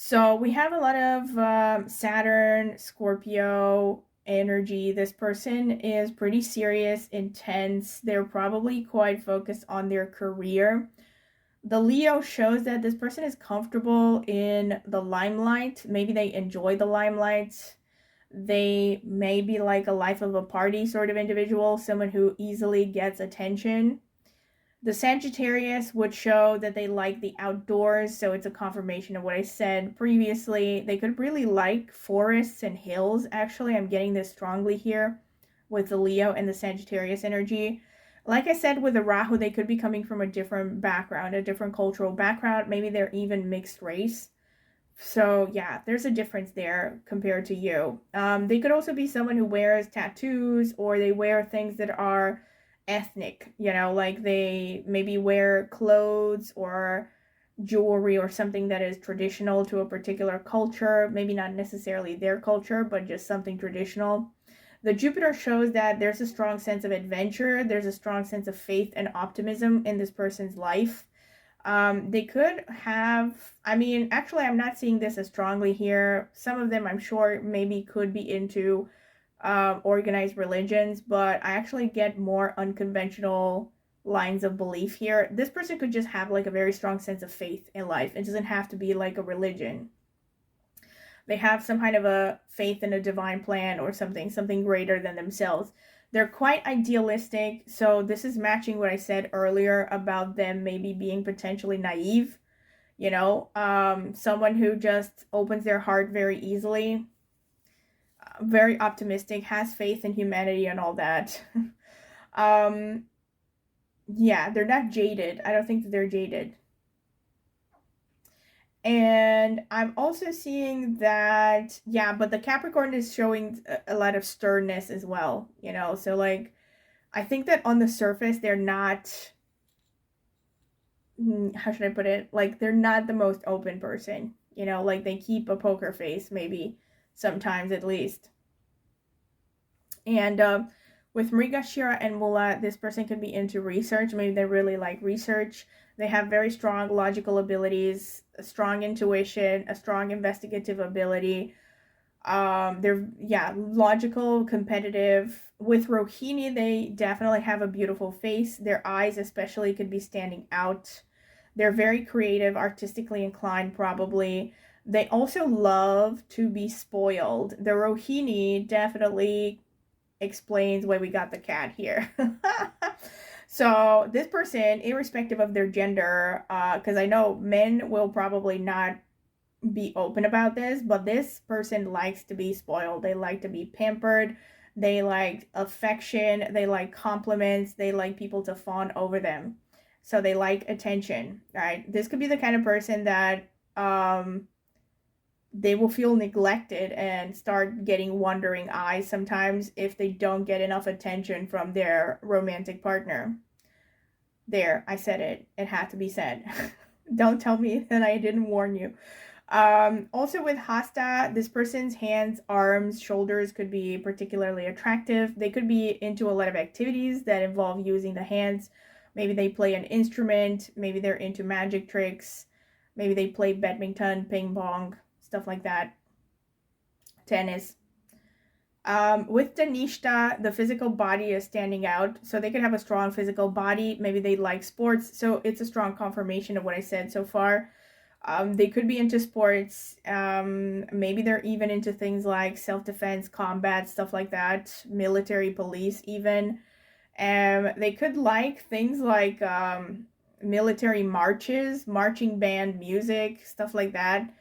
Speaker 1: So we have a lot of Saturn, Scorpio energy. This person is pretty serious, intense. They're probably quite focused on their career. The Leo shows that this person is comfortable in the limelight. Maybe they enjoy the limelight. They may be like a life of a party sort of individual, someone who easily gets attention. The Sagittarius would show that they like the outdoors, so it's a confirmation of what I said previously. They could really like forests and hills, actually. I'm getting this strongly here with the Leo and the Sagittarius energy. Like I said, with the Rahu, they could be coming from a different background, a different cultural background. Maybe they're even mixed race. So yeah, there's a difference there compared to you. They could also be someone who wears tattoos, or they wear things that are ethnic, you know, like they maybe wear clothes or jewelry or something that is traditional to a particular culture, maybe not necessarily their culture, but just something traditional. The Jupiter shows that there's a strong sense of adventure, there's a strong sense of faith and optimism in this person's life. They could have, I mean, actually I'm not seeing this as strongly here. Some of them I'm sure maybe could be into organized religions, but I actually get more unconventional lines of belief here. This person could just have like a very strong sense of faith in life. It doesn't have to be like a religion. They have some kind of a faith in a divine plan or something greater than themselves. They're quite idealistic, so this is matching what I said earlier about them maybe being potentially naive, you know, someone who just opens their heart very easily. Very optimistic, has faith in humanity and all that. Yeah, they're not jaded. I don't think that they're jaded. And I'm also seeing that, yeah, but the Capricorn is showing a lot of sternness as well, you know, so like, I think that on the surface, they're not how should I put it? Like, they're not the most open person, you know, like they keep a poker face, maybe sometimes at least. And with Mrigashira and Mula, this person could be into research. Maybe they really like research. They have very strong logical abilities, a strong intuition, a strong investigative ability. They're, yeah, logical, competitive. With Rohini, they definitely have a beautiful face. Their eyes especially could be standing out. They're very creative, artistically inclined, probably. They also love to be spoiled. The Rohini definitely explains why we got the cat here. So this person, irrespective of their gender, because I know men will probably not be open about this, but this person likes to be spoiled. They like to be pampered. They like affection. They like compliments. They like people to fawn over them. So they like attention, right? This could be the kind of person that they will feel neglected and start getting wandering eyes sometimes if they don't get enough attention from their romantic partner. There, I said it. It had to be said. Don't tell me that I didn't warn you. Also with Hasta, this person's hands, arms, shoulders could be particularly attractive. They could be into a lot of activities that involve using the hands. Maybe they play an instrument. Maybe they're into magic tricks. Maybe they play badminton, ping pong, stuff like that. Tennis. With Danishta, the physical body is standing out. So they could have a strong physical body. Maybe they like sports. So it's a strong confirmation of what I said so far. They could be into sports. Maybe they're even into things like self-defense, combat, stuff like that. Military, police, even. They could like things like military marches, marching band music, stuff like that.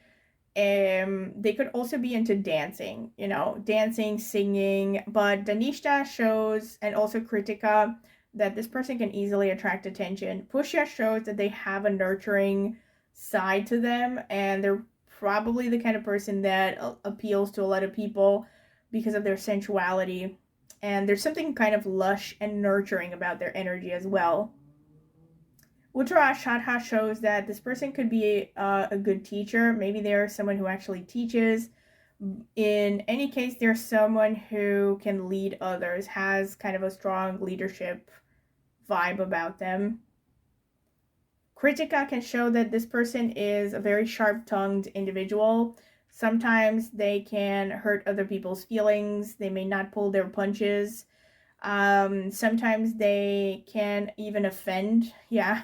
Speaker 1: They could also be into dancing, you know, dancing, singing. But Danishta shows, and also Kritika, that this person can easily attract attention. Pushya shows that they have a nurturing side to them, and they're probably the kind of person that appeals to a lot of people because of their sensuality. And there's something kind of lush and nurturing about their energy as well. Uttarashadha shows that this person could be a good teacher. Maybe they're someone who actually teaches. In any case, they're someone who can lead others, has kind of a strong leadership vibe about them. Kritika can show that this person is a very sharp-tongued individual. Sometimes they can hurt other people's feelings. They may not pull their punches. Sometimes they can even offend. Yeah.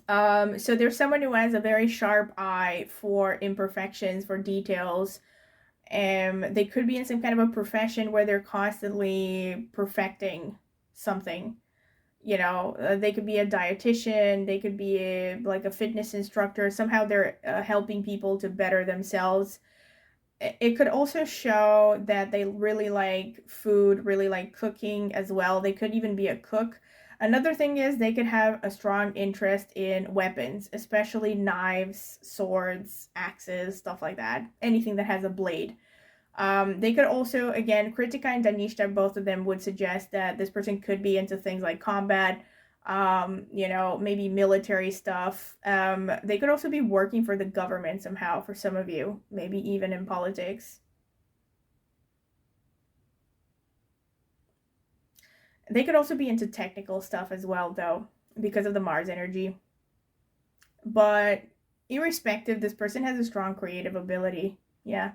Speaker 1: So there's someone who has a very sharp eye for imperfections, for details. They could be in some kind of a profession where they're constantly perfecting something. You know, they could be a dietitian, they could be like a fitness instructor. Somehow they're helping people to better themselves. It could also show that they really like food, really like cooking as well. They could even be a cook. Another thing is they could have a strong interest in weapons, especially knives, swords, axes, stuff like that. Anything that has a blade. They could also, again, Kritika and Danishta, both of them would suggest that this person could be into things like combat, you know, maybe military stuff. They could also be working for the government somehow for some of you, maybe even in politics. They could also be into technical stuff as well, though, because of the Mars energy. But irrespective, this person has a strong creative ability. Yeah.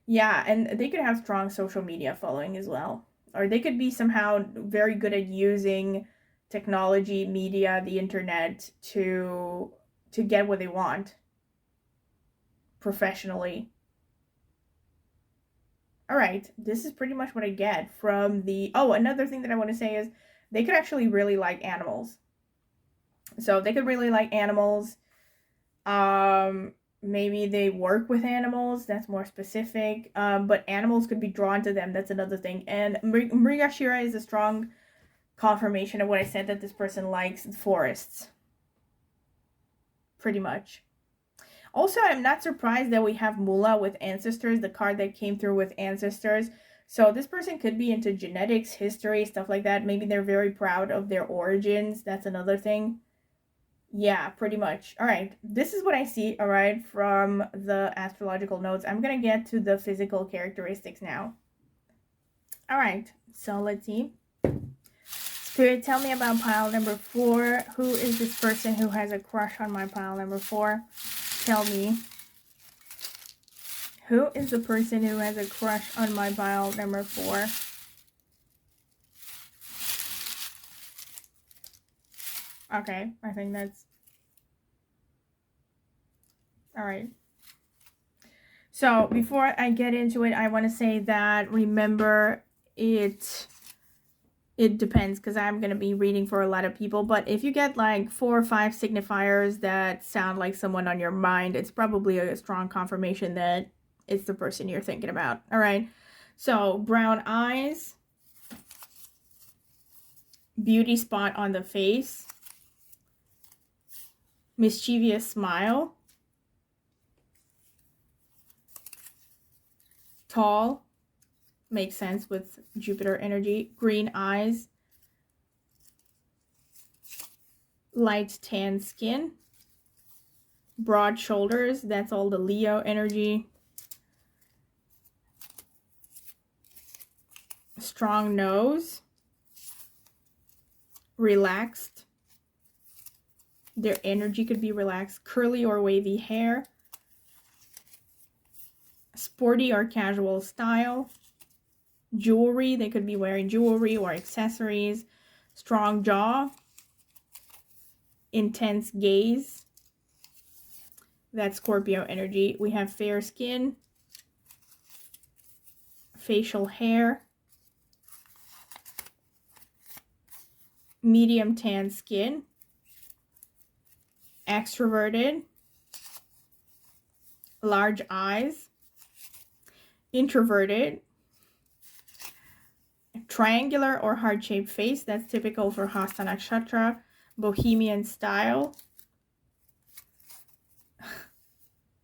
Speaker 1: Yeah, and they could have strong social media following as well. Or they could be somehow very good at using technology, media, the internet to get what they want professionally. All right, this is pretty much what I get from the... Oh, another thing that I want to say is they could actually really like animals. So they could really like animals. Maybe they work with animals. That's more specific. But animals could be drawn to them. That's another thing. And Mrigashira is a strong confirmation of what I said, that this person likes forests. Pretty much. Also, I'm not surprised that we have Mula with Ancestors, the card that came through with Ancestors. So this person could be into genetics, history, stuff like that. Maybe they're very proud of their origins. That's another thing. Yeah, pretty much. All right, this is what I see, all right, from the astrological notes. I'm going to get to the physical characteristics now. All right, so let's see. Spirit, tell me about pile number 4. Who is this person who has a crush on my pile number 4? Tell me. Who is the person who has a crush on my pile number 4? Okay, I think that's... All right. So before I get into it, I want to say that remember it depends, because I'm going to be reading for a lot of people. But if you get like 4 or 5 signifiers that sound like someone on your mind, it's probably a strong confirmation that it's the person you're thinking about. All right. So brown eyes, beauty spot on the face, mischievous smile, tall, makes sense with Jupiter energy, green eyes, light tan skin, broad shoulders, that's all the Leo energy, strong nose, relaxed, their energy could be relaxed, curly or wavy hair, sporty or casual style, jewelry, they could be wearing jewelry or accessories, strong jaw, intense gaze, that's Scorpio energy. We have fair skin, facial hair, medium tan skin, extroverted, large eyes, introverted, triangular or heart-shaped face, that's typical for Hasta Nakshatra, bohemian style,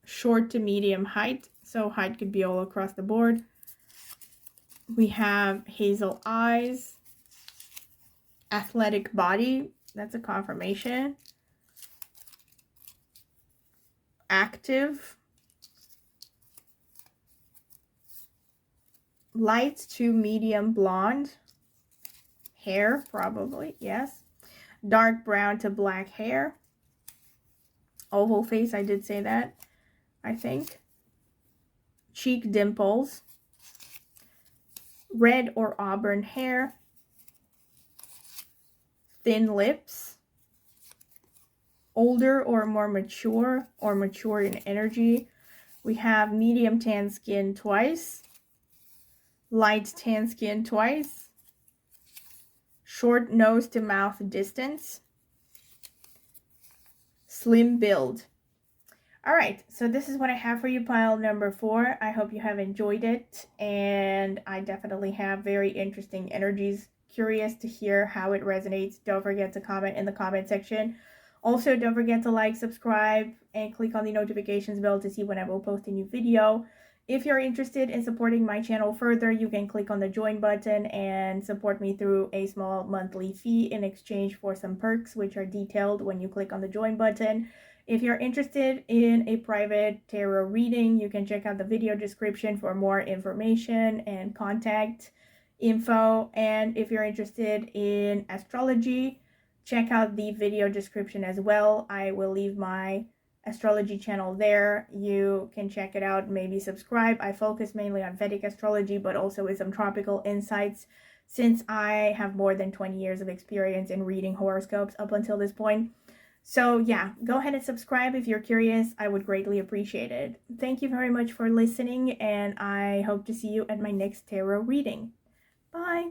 Speaker 1: short to medium height, so height could be all across the board. We have hazel eyes, athletic body, that's a confirmation, active, light to medium blonde hair, probably, yes, dark brown to black hair, oval face, I did say that, I think, cheek dimples, red or auburn hair, thin lips, older or more mature or mature in energy. We have medium tan skin twice, light tan skin twice, short nose to mouth distance, slim build. All right, so this is what I have for you, pile number 4. I hope you have enjoyed it, and I definitely have very interesting energies. Curious to hear how it resonates. Don't forget to comment in the comment section. Also, don't forget to like, subscribe, and click on the notifications bell to see when I will post a new video. If you're interested in supporting my channel further, you can click on the join button and support me through a small monthly fee in exchange for some perks, which are detailed when you click on the join button. If you're interested in a private tarot reading, you can check out the video description for more information and contact info. And if you're interested in astrology, check out the video description as well. I will leave my astrology channel there. You can check it out, maybe subscribe. I focus mainly on Vedic astrology, but also with some tropical insights, since I have more than 20 years of experience in reading horoscopes up until this point. So yeah, go ahead and subscribe if you're curious. I would greatly appreciate it. Thank you very much for listening, and I hope to see you at my next tarot reading. Bye!